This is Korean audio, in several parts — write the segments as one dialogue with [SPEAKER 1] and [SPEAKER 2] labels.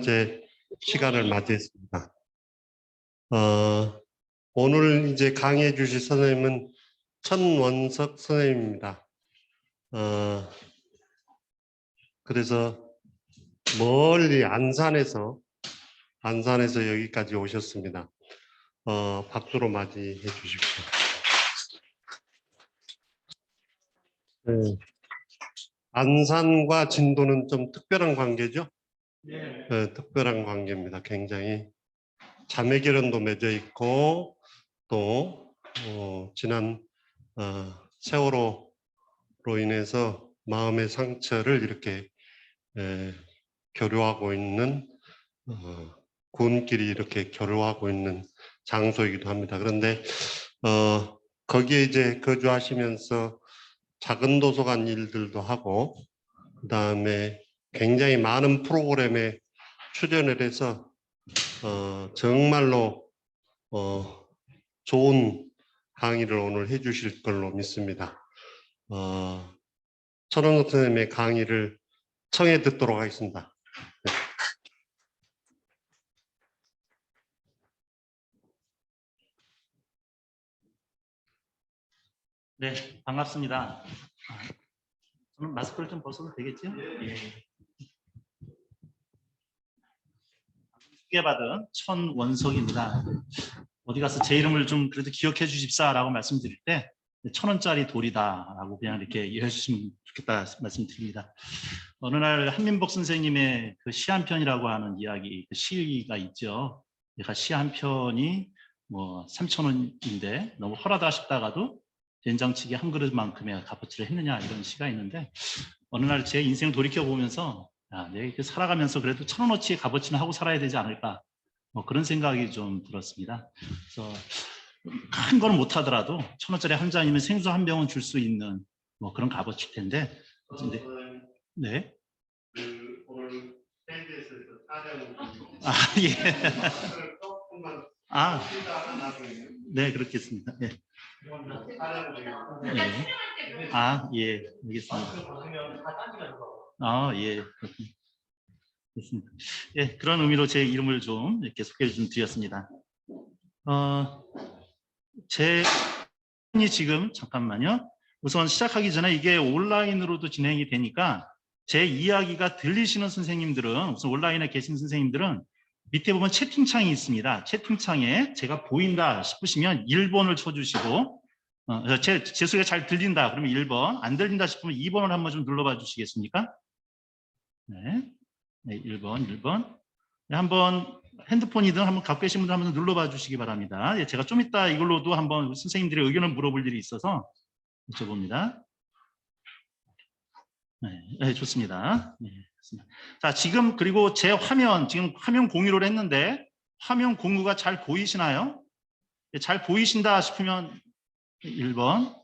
[SPEAKER 1] 번째 시간을 맞이했습니다. 오늘 이제 강의해 주실 선생님은 천원석 선생님입니다. 그래서 멀리 안산에서 여기까지 오셨습니다. 박수로 맞이해 주십시오. 네. 안산과 진도는 좀 특별한 관계죠? 네. 특별한 관계입니다. 굉장히 자매결연도 맺어 있고 또 지난 세월호로 인해서 마음의 상처를 이렇게 교류하고 있는 군끼리 이렇게 교류하고 있는 장소이기도 합니다. 그런데 거기에 이제 거주하시면서 작은 도서관 일들도 하고 그다음에 굉장히 많은 프로그램에 출연을 해서 정말로 좋은 강의를 오늘 해주실 걸로 믿습니다. 천원석 선생님의 강의를 청해 듣도록 하겠습니다.
[SPEAKER 2] 네, 반갑습니다. 저는 마스크를 좀 벗어도 되겠죠? 예. 소개받은 천원석입니다. 어디 가서 제 이름을 좀 그래도 기억해 주십사라고 말씀드릴 때 1,000원짜리 돌이다라고 그냥 이렇게 이해해 주시면 좋겠다 말씀드립니다. 어느 날 한민복 선생님의 그 시 한 편이라고 하는 이야기, 그 시가 있죠. 제가 시 한 편이 뭐 3,000원인데 너무 헐하다 싶다가도 된장찌개 한 그릇만큼의 값어치를 했느냐 이런 시가 있는데 어느 날 제 인생을 돌이켜 보면서 내가 살아가면서 그래도 1,000원어치의 값어치는 하고 살아야 되지 않을까 뭐 그런 생각이 좀 들었습니다. 그래서 큰 건 못하더라도 1,000원짜리 한 잔이면 생수 한 병은 줄 수 있는 뭐 그런 값어치일 텐데. 네.
[SPEAKER 1] 오늘 스탠드에서
[SPEAKER 2] 촬영. 예. 네, 그렇겠습니다. 예. 예. 알겠습니다. 예. 그렇습니다. 예, 그런 의미로 제 이름을 좀 이렇게 소개를 좀 드렸습니다. 제 지금 잠깐만요. 우선 시작하기 전에 이게 온라인으로도 진행이 되니까 제 이야기가 들리시는 선생님들은 우선 온라인에 계신 선생님들은 밑에 보면 채팅창이 있습니다. 채팅창에 제가 보인다 싶으시면 1번을 쳐주시고 제 소리가 잘 들린다 그러면 1번, 안 들린다 싶으면 2번을 한번 좀 눌러봐 주시겠습니까? 네, 1번. 네, 한번 핸드폰이든 한번 갖고 계신 분들 한번 눌러봐 주시기 바랍니다. 예, 제가 좀 이따 이걸로도 한번 선생님들의 의견을 물어볼 일이 있어서 여쭤봅니다. 네, 좋습니다. 네, 좋습니다. 자, 지금 그리고 제 화면, 지금 화면 공유를 했는데 화면 공유가 잘 보이시나요? 예, 잘 보이신다 싶으면 1번.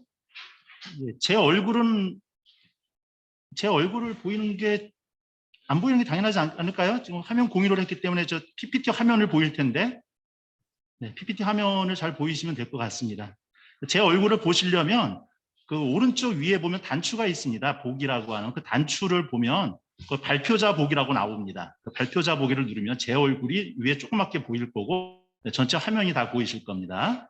[SPEAKER 2] 예, 제 얼굴을 보이는 게 안 보이는 게 당연하지 않을까요? 지금 화면 공유를 했기 때문에 저 PPT 화면을 보일 텐데 네, PPT 화면을 잘 보이시면 될 것 같습니다. 제 얼굴을 보시려면 그 오른쪽 위에 보면 단추가 있습니다. 보기라고 하는 그 단추를 보면 그 발표자 보기라고 나옵니다. 그 발표자 보기를 누르면 제 얼굴이 위에 조그맣게 보일 거고 전체 화면이 다 보이실 겁니다.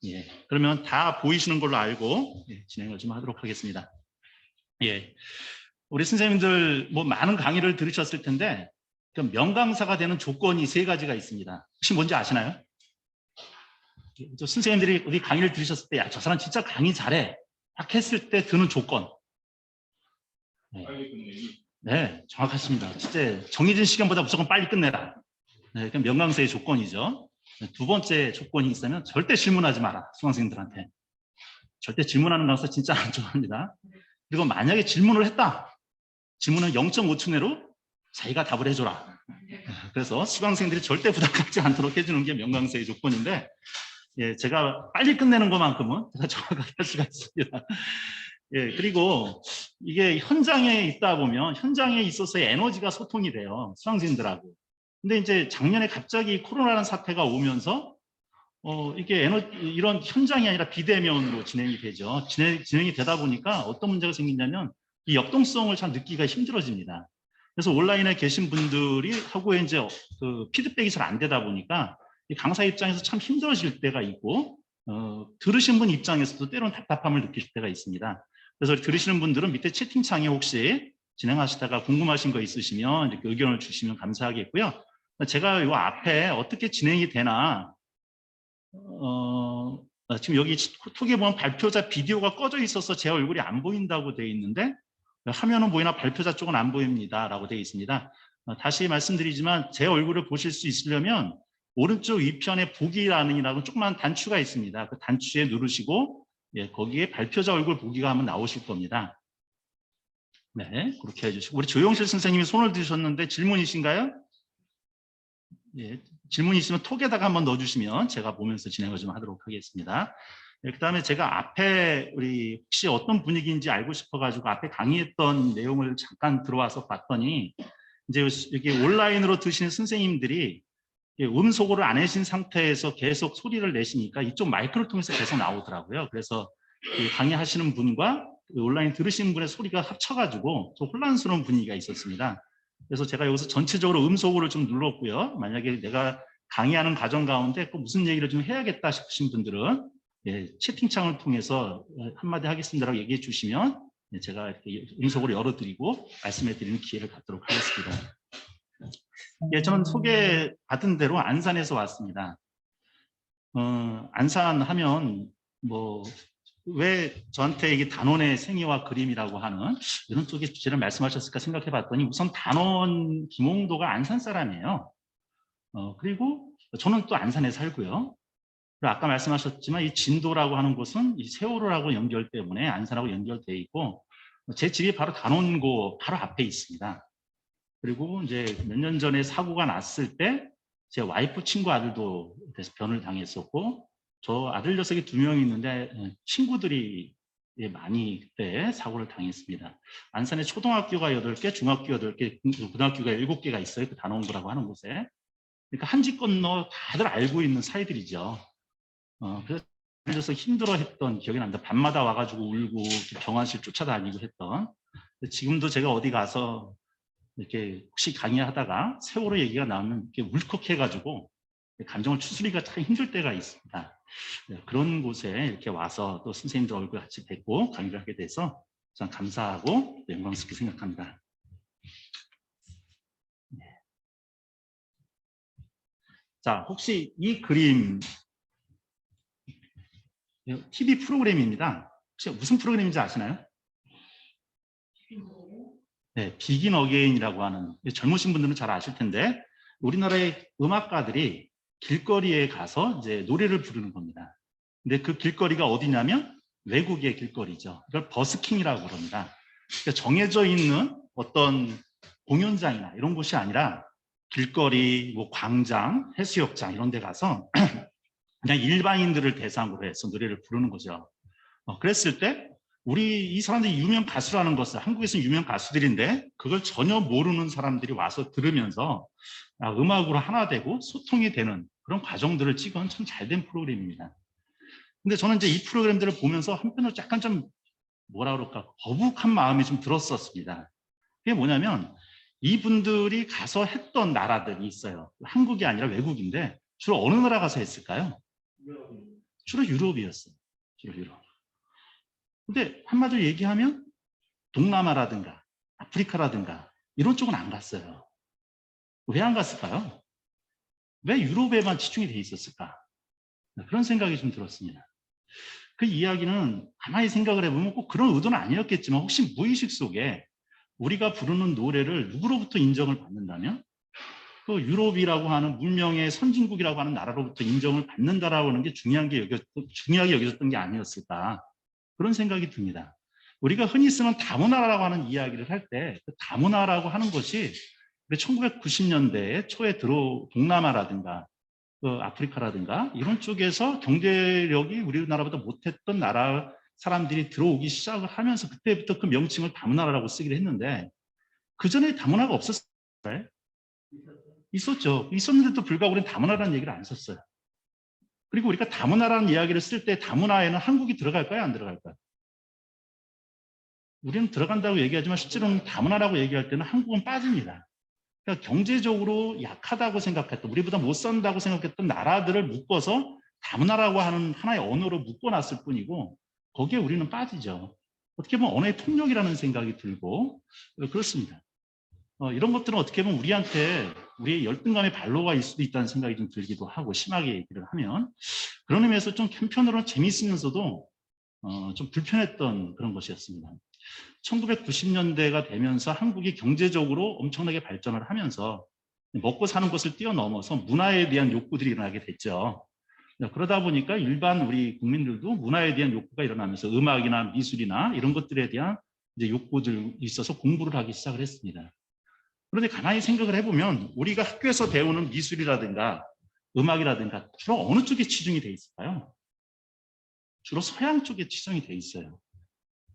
[SPEAKER 2] 예, 그러면 다 보이시는 걸로 알고 진행을 좀 하도록 하겠습니다. 예, 우리 선생님들 뭐 많은 강의를 들으셨을 텐데 그 명강사가 되는 조건이 3가지가 있습니다. 혹시 뭔지 아시나요? 선생님들이 우리 강의를 들으셨을 때, 야, 저 사람 진짜 강의 잘해. 딱 했을 때 드는 조건. 네, 정확하십니다. 진짜 정해진 시간보다 무조건 빨리 끝내라. 네, 그럼 명강사의 조건이죠. 2번째 조건이 있으면 절대 질문하지 마라. 수강생들한테. 절대 질문하는 강사 진짜 안 좋아합니다. 그리고 만약에 질문을 했다. 질문은 0.5초 내로 자기가 답을 해줘라. 그래서 수강생들이 절대 부담 갖지 않도록 해주는 게 명강사의 조건인데 예, 제가 빨리 끝내는 것만큼은 제가 정확하게 할 수가 있습니다. 예, 그리고 이게 현장에 있다 보면 현장에 있어서의 에너지가 소통이 돼요. 수강생들하고. 근데 이제 작년에 갑자기 코로나라는 사태가 오면서 이게 이런 현장이 아니라 비대면으로 진행이 되죠. 진행이 되다 보니까 어떤 문제가 생기냐면 이 역동성을 참 느끼기가 힘들어집니다. 그래서 온라인에 계신 분들이 하고 이제 그 피드백이 잘 안 되다 보니까 이 강사 입장에서 참 힘들어질 때가 있고 들으신 분 입장에서도 때로는 답답함을 느끼실 때가 있습니다. 그래서 들으시는 분들은 밑에 채팅창에 혹시 진행하시다가 궁금하신 거 있으시면 이렇게 의견을 주시면 감사하겠고요. 제가 이 앞에 어떻게 진행이 되나 지금 여기 톡에 보면 발표자 비디오가 꺼져 있어서 제 얼굴이 안 보인다고 되어 있는데 화면은 보이나 발표자 쪽은 안 보입니다 라고 되어 있습니다. 다시 말씀드리지만 제 얼굴을 보실 수 있으려면 오른쪽 위편에 보기라는 조그만 단추가 있습니다. 그 단추에 누르시고 거기에 발표자 얼굴 보기가 한번 나오실 겁니다. 네, 그렇게 해주시고 우리 조영실 선생님이 손을 드셨는데 질문이신가요? 예, 질문이 있으면 톡에다가 한번 넣어주시면 제가 보면서 진행을 좀 하도록 하겠습니다. 네, 그다음에 제가 앞에 우리 혹시 어떤 분위기인지 알고 싶어가지고 앞에 강의했던 내용을 잠깐 들어와서 봤더니 이제 여기 온라인으로 드시는 선생님들이 음소거를 안 하신 상태에서 계속 소리를 내시니까 이쪽 마이크를 통해서 계속 나오더라고요. 그래서 강의하시는 분과 온라인 들으시는 분의 소리가 합쳐가지고 좀 혼란스러운 분위기가 있었습니다. 그래서 제가 여기서 전체적으로 음소거를 좀 눌렀고요. 만약에 내가 강의하는 과정 가운데 꼭 무슨 얘기를 좀 해야겠다 싶으신 분들은 채팅창을 통해서 한마디 하겠습니다라고 얘기해 주시면 제가 이렇게 음소거를 열어드리고 말씀해 드리는 기회를 갖도록 하겠습니다. 저는 소개받은 대로 안산에서 왔습니다. 안산 하면 왜 저한테 이게 단원의 생애와 그림이라고 하는 이런 쪽에 주제를 말씀하셨을까 생각해 봤더니 우선 단원 김홍도가 안산 사람이에요. 그리고 저는 또 안산에 살고요. 그리고 아까 말씀하셨지만 이 진도라고 하는 곳은 이 세월호라고 연결 때문에 안산하고 연결되어 있고 제 집이 바로 단원고 바로 앞에 있습니다. 그리고 이제 몇 년 전에 사고가 났을 때 제 와이프 친구 아들도 그래서 변을 당했었고 저 아들 녀석이 2명 있는데 친구들이 많이 그때 사고를 당했습니다. 안산에 초등학교가 8개, 중학교 8개, 고등학교가 7개가 있어요. 그 단원고라고 하는 곳에. 그러니까 한 집 건너 다들 알고 있는 사이들이죠. 그래서 힘들어했던 기억이 납니다. 밤마다 와가지고 울고 병원실 쫓아다니고 했던. 지금도 제가 어디 가서 이렇게 혹시 강의하다가 세월호 얘기가 나오면 이렇게 울컥해가지고 감정을 추스리기가 참 힘들 때가 있습니다. 그런 곳에 이렇게 와서 또 선생님들 얼굴 같이 뵙고 강의를 하게 돼서 참 감사하고 영광스럽게 생각합니다. 자, 혹시 이 그림 TV 프로그램입니다. 혹시 무슨 프로그램인지 아시나요? 네, 비긴 어게인이라고 하는 젊으신 분들은 잘 아실 텐데 우리나라의 음악가들이 길거리에 가서 이제 노래를 부르는 겁니다. 근데 그 길거리가 어디냐면 외국의 길거리죠. 이걸 버스킹이라고 그럽니다. 그러니까 정해져 있는 어떤 공연장이나 이런 곳이 아니라 길거리, 광장, 해수욕장 이런 데 가서 그냥 일반인들을 대상으로 해서 노래를 부르는 거죠. 그랬을 때 우리 이 사람들이 유명 가수라는 것을 한국에서는 유명 가수들인데 그걸 전혀 모르는 사람들이 와서 들으면서 음악으로 하나 되고 소통이 되는 그런 과정들을 찍은 참 잘된 프로그램입니다. 근데 저는 이제 이 프로그램들을 보면서 한편으로 약간 좀 뭐라 그럴까 거북한 마음이 좀 들었었습니다. 그게 뭐냐면 이분들이 가서 했던 나라들이 있어요. 한국이 아니라 외국인데 주로 어느 나라 가서 했을까요? 주로 유럽이었어요. 주로 유럽. 근데 한마디로 얘기하면 동남아라든가 아프리카라든가 이런 쪽은 안 갔어요. 왜 안 갔을까요? 왜 유럽에만 집중이 돼 있었을까? 그런 생각이 좀 들었습니다. 그 이야기는 가만히 생각을 해보면 꼭 그런 의도는 아니었겠지만 혹시 무의식 속에 우리가 부르는 노래를 누구로부터 인정을 받는다면 그 유럽이라고 하는 문명의 선진국이라고 하는 나라로부터 인정을 받는다라고 하는 게 중요하게 여겨졌던 게 아니었을까 그런 생각이 듭니다. 우리가 흔히 쓰는 다문화라고 하는 이야기를 할 때 그 다문화라고 하는 것이 1990년대 초에 동남아라든가 아프리카라든가 이런 쪽에서 경제력이 우리나라보다 못했던 나라 사람들이 들어오기 시작을 하면서 그때부터 그 명칭을 다문화라고 쓰기로 했는데 그 전에 다문화가 없었어요? 있었죠. 있었는데도 불구하고 우리는 다문화라는 얘기를 안 썼어요. 그리고 우리가 다문화라는 이야기를 쓸 때 다문화에는 한국이 들어갈까요? 안 들어갈까요? 우리는 들어간다고 얘기하지만 실제로는 다문화라고 얘기할 때는 한국은 빠집니다. 그러니까 경제적으로 약하다고 생각했던, 우리보다 못 산다고 생각했던 나라들을 묶어서 다문화라고 하는 하나의 언어로 묶어놨을 뿐이고 거기에 우리는 빠지죠. 어떻게 보면 언어의 통역이라는 생각이 들고 그렇습니다. 이런 것들은 어떻게 보면 우리한테 우리의 열등감의 발로가 일 수도 있다는 생각이 좀 들기도 하고 심하게 얘기를 하면 그런 의미에서 좀 한편으로는 재미있으면서도 좀 불편했던 그런 것이었습니다. 1990년대가 되면서 한국이 경제적으로 엄청나게 발전을 하면서 먹고 사는 것을 뛰어넘어서 문화에 대한 욕구들이 일어나게 됐죠. 그러다 보니까 일반 우리 국민들도 문화에 대한 욕구가 일어나면서 음악이나 미술이나 이런 것들에 대한 이제 욕구들이 있어서 공부를 하기 시작을 했습니다. 그런데 가만히 생각을 해보면 우리가 학교에서 배우는 미술이라든가 음악이라든가 주로 어느 쪽에 치중이 돼 있을까요? 주로 서양 쪽에 치중이 돼 있어요.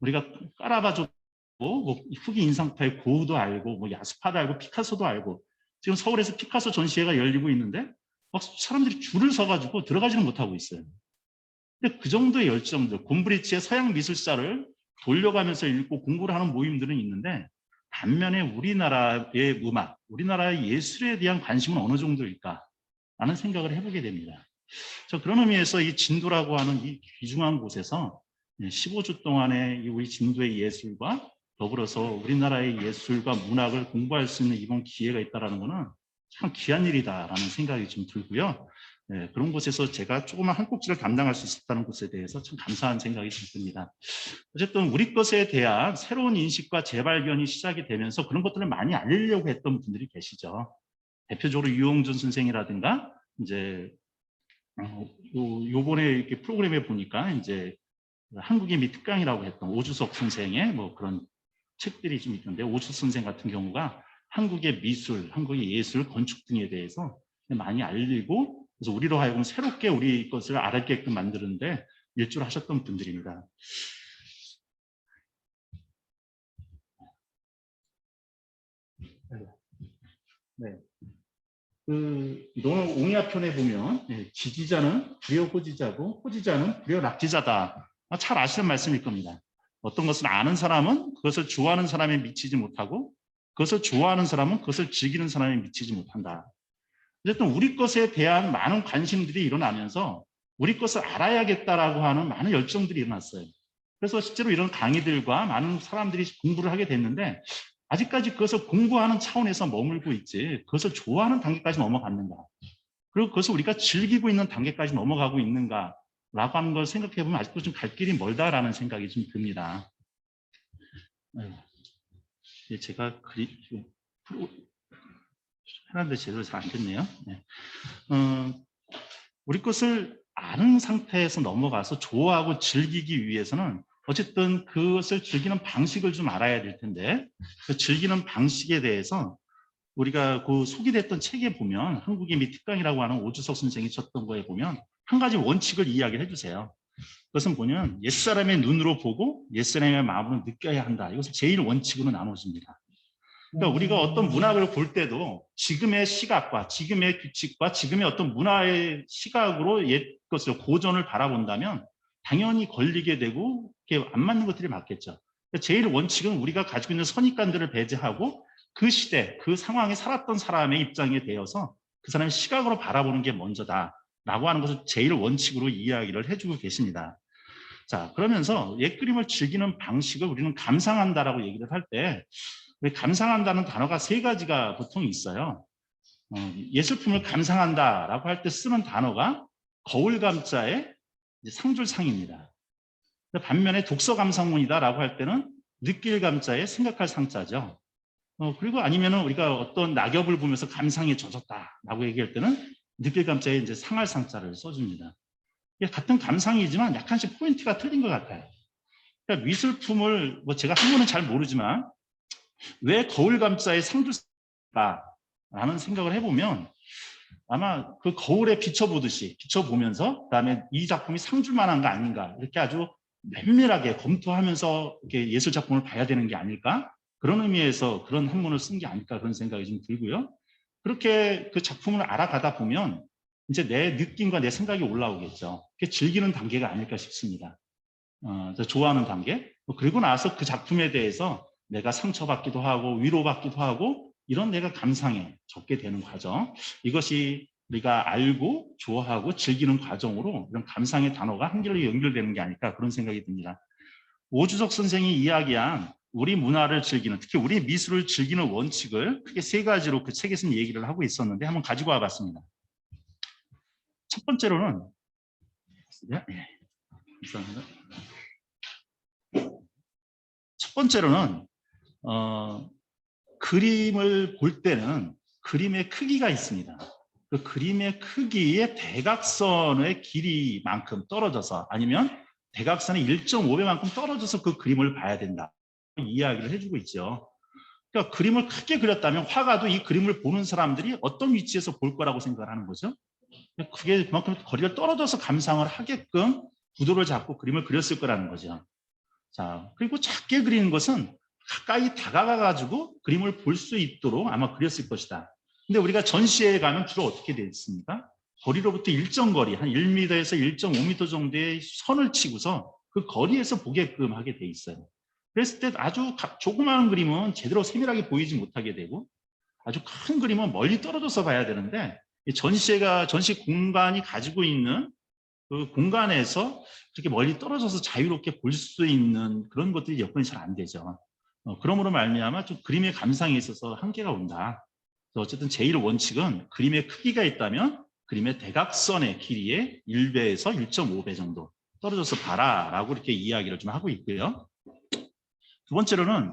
[SPEAKER 2] 우리가 까라바조, 뭐 후기 인상파의 고흐도 알고, 뭐 야스파도 알고, 피카소도 알고, 지금 서울에서 피카소 전시회가 열리고 있는데 막 사람들이 줄을 서가지고 들어가지는 못하고 있어요. 근데 그 정도의 열정들, 곰브리치의 서양 미술사를 돌려가면서 읽고 공부를 하는 모임들은 있는데 반면에 우리나라의 음악, 우리나라의 예술에 대한 관심은 어느 정도일까라는 생각을 해보게 됩니다. 그런 의미에서 이 진도라고 하는 이 귀중한 곳에서 15주 동안의 우리 진도의 예술과 더불어서 우리나라의 예술과 문학을 공부할 수 있는 이번 기회가 있다는 것은 참 귀한 일이다라는 생각이 좀 들고요. 그런 곳에서 제가 조그만 한 꼭지를 담당할 수 있었다는 것에 대해서 참 감사한 생각이 좀 듭니다. 어쨌든 우리 것에 대한 새로운 인식과 재발견이 시작이 되면서 그런 것들을 많이 알리려고 했던 분들이 계시죠. 대표적으로 유홍준 선생이라든가 이제 요번에 이렇게 프로그램에 보니까 이제 한국의 미 특강이라고 했던 오주석 선생의 뭐 그런 책들이 좀 있던데 오주석 선생 같은 경우가 한국의 미술, 한국의 예술, 건축 등에 대해서 많이 알리고 그래서 우리로 하여금 새롭게 우리 것을 알게끔 만드는데 일조를 하셨던 분들입니다. 네. 옹야편에 보면 지지자는 불여 호지자고 호지자는 불여 낙지자다. 잘 아시는 말씀일 겁니다. 어떤 것을 아는 사람은 그것을 좋아하는 사람에 미치지 못하고 그것을 좋아하는 사람은 그것을 즐기는 사람에 미치지 못한다. 어쨌든 우리 것에 대한 많은 관심들이 일어나면서 우리 것을 알아야겠다라고 하는 많은 열정들이 일어났어요. 그래서 실제로 이런 강의들과 많은 사람들이 공부를 하게 됐는데 아직까지 그것을 공부하는 차원에서 머물고 있지 그것을 좋아하는 단계까지 넘어갔는가 그리고 그것을 우리가 즐기고 있는 단계까지 넘어가고 있는가 라고 하는 걸 생각해 보면 아직도 좀 갈 길이 멀다라는 생각이 좀 듭니다. 제가 하는데 제대로 잘 안 됐네요. 우리 것을 아는 상태에서 넘어가서 좋아하고 즐기기 위해서는 어쨌든 그것을 즐기는 방식을 좀 알아야 될 텐데 그 즐기는 방식에 대해서 우리가 그 소개됐던 책에 보면 한국의 미 특강이라고 하는 오주석 선생이 쳤던 거에 보면 한 가지 원칙을 이야기를 해주세요. 그것은 뭐냐면 옛사람의 눈으로 보고 옛사람의 마음으로 느껴야 한다. 이것을 제일 원칙으로 나눠집니다. 그러니까 우리가 어떤 문학을 볼 때도 지금의 시각과 지금의 규칙과 지금의 어떤 문화의 시각으로 옛 것을 고전을 바라본다면 당연히 걸리게 되고 이렇게 안 맞는 것들이 많겠죠. 그러니까 제일 원칙은 우리가 가지고 있는 선입관들을 배제하고 그 시대, 그 상황에 살았던 사람의 입장에 대해서 그 사람의 시각으로 바라보는 게 먼저다라고 하는 것을 제일 원칙으로 이야기를 해주고 계십니다. 자, 그러면서 옛 그림을 즐기는 방식을 우리는 감상한다라고 얘기를 할 때 감상한다는 단어가 세 가지가 보통 있어요. 예술품을 감상한다라고 할 때 쓰는 단어가 거울감자의 상줄상입니다. 반면에 독서감상문이다라고 할 때는 느낄감자의 생각할 상자죠. 그리고 아니면은 우리가 어떤 낙엽을 보면서 감상에 젖었다라고 얘기할 때는 느낄감자의 이제 상할 상자를 써줍니다. 같은 감상이지만 약간씩 포인트가 틀린 것 같아요. 그러니까 미술품을 뭐 제가 한문은 잘 모르지만 왜 거울감자의 상줄까라는 생각을 해보면 아마 그 거울에 비춰보면서 그다음에 이 작품이 상줄만한 거 아닌가 이렇게 아주 면밀하게 검토하면서 이렇게 예술 작품을 봐야 되는 게 아닐까 그런 의미에서 그런 한문을 쓴 게 아닐까 그런 생각이 좀 들고요. 그렇게 그 작품을 알아가다 보면 이제 내 느낌과 내 생각이 올라오겠죠. 그게 즐기는 단계가 아닐까 싶습니다. 좋아하는 단계. 그리고 나서 그 작품에 대해서 내가 상처받기도 하고 위로받기도 하고 이런 내가 감상에 적게 되는 과정. 이것이 우리가 알고 좋아하고 즐기는 과정으로 이런 감상의 단어가 한결로 연결되는 게 아닐까 그런 생각이 듭니다. 오주석 선생이 이야기한 우리 문화를 즐기는, 특히 우리 미술을 즐기는 원칙을 크게 세 가지로 그 책에서는 얘기를 하고 있었는데 한번 가지고 와봤습니다. 첫 번째로는 감사합니다. 첫 번째로는 그림을 볼 때는 그림의 크기가 있습니다. 그 그림의 크기의 대각선의 길이만큼 떨어져서 아니면 대각선의 1.5배만큼 떨어져서 그 그림을 봐야 된다. 이야기를 해주고 있죠. 그러니까 그림을 크게 그렸다면 화가도 이 그림을 보는 사람들이 어떤 위치에서 볼 거라고 생각을 하는 거죠. 그게 그만큼 거리가 떨어져서 감상을 하게끔 구도를 잡고 그림을 그렸을 거라는 거죠. 자, 그리고 작게 그리는 것은 가까이 다가가가지고 그림을 볼 수 있도록 아마 그렸을 것이다. 근데 우리가 전시회에 가면 주로 어떻게 되어 있습니까? 거리로부터 일정 거리, 한 1m에서 1.5m 정도의 선을 치고서 그 거리에서 보게끔 하게 돼 있어요. 그랬을 때 아주 조그마한 그림은 제대로 세밀하게 보이지 못하게 되고 아주 큰 그림은 멀리 떨어져서 봐야 되는데 전시회가 전시 공간이 가지고 있는 그 공간에서 그렇게 멀리 떨어져서 자유롭게 볼 수 있는 그런 것들이 여건이 잘 안 되죠. 그러므로 말미암아 좀 그림의 감상에 있어서 한계가 온다. 어쨌든 제1 원칙은 그림의 크기가 있다면 그림의 대각선의 길이의 1배에서 1.5배 정도 떨어져서 봐라라고 이렇게 이야기를 좀 하고 있고요. 두 번째로는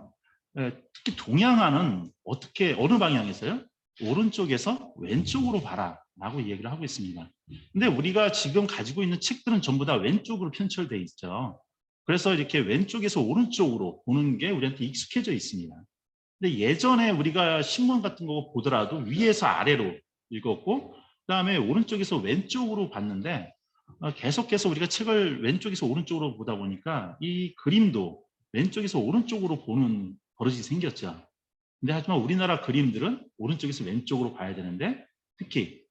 [SPEAKER 2] 특히 동양화는 어떻게 어느 방향에서요? 오른쪽에서 왼쪽으로 봐라라고 얘기를 하고 있습니다. 근데 우리가 지금 가지고 있는 책들은 전부 다 왼쪽으로 편철되어 있죠. 그래서 이렇게 왼쪽에서 오른쪽으로 보는 게 우리한테 익숙해져 있습니다. 근데 예전에 우리가 신문 같은 거 보더라도 위에서 아래로 읽었고 그다음에 오른쪽에서 왼쪽으로 봤는데 계속해서 우리가 책을 왼쪽에서 오른쪽으로 보다 보니까 이 그림도 왼쪽에서 오른쪽으로 보는 버릇이 생겼죠. 근데 하지만 우리나라 그림들은 오른쪽에서 왼쪽으로 봐야 되는데 특히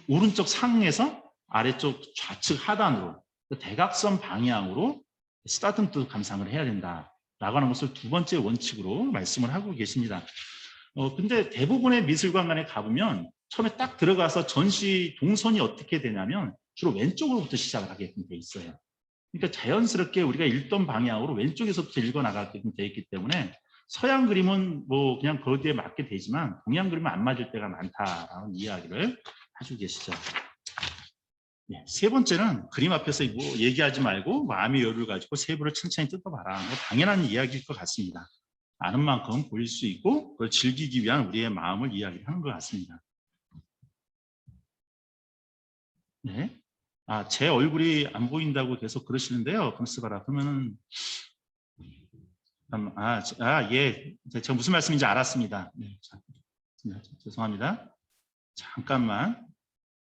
[SPEAKER 2] 오른쪽 상에서 아래쪽 좌측 하단으로 대각선 방향으로 스타트도 감상을 해야 된다라고 하는 것을 두 번째 원칙으로 말씀을 하고 계십니다. 근데 대부분의 미술관에 가보면 처음에 딱 들어가서 전시 동선이 어떻게 되냐면 주로 왼쪽으로부터 시작을 하게끔 돼 있어요. 그러니까 자연스럽게 우리가 읽던 방향으로 왼쪽에서부터 읽어나가게끔 돼 있기 때문에 서양 그림은 뭐 그냥 거기에 맞게 되지만 동양 그림은 안 맞을 때가 많다라는 이야기를 하시고 계시죠. 네, 세 번째는 그림 앞에서 뭐 얘기하지 말고 마음의 여유를 가지고 세부를 천천히 뜯어봐라. 뭐 당연한 이야기일 것 같습니다. 아는 만큼 보일 수 있고 그걸 즐기기 위한 우리의 마음을 이야기하는 것 같습니다. 네. 제 얼굴이 안 보인다고 계속 그러시는데요. 검스바라 그러면은 예, 제가 무슨 말씀인지 알았습니다. 네, 죄송합니다. 잠깐만.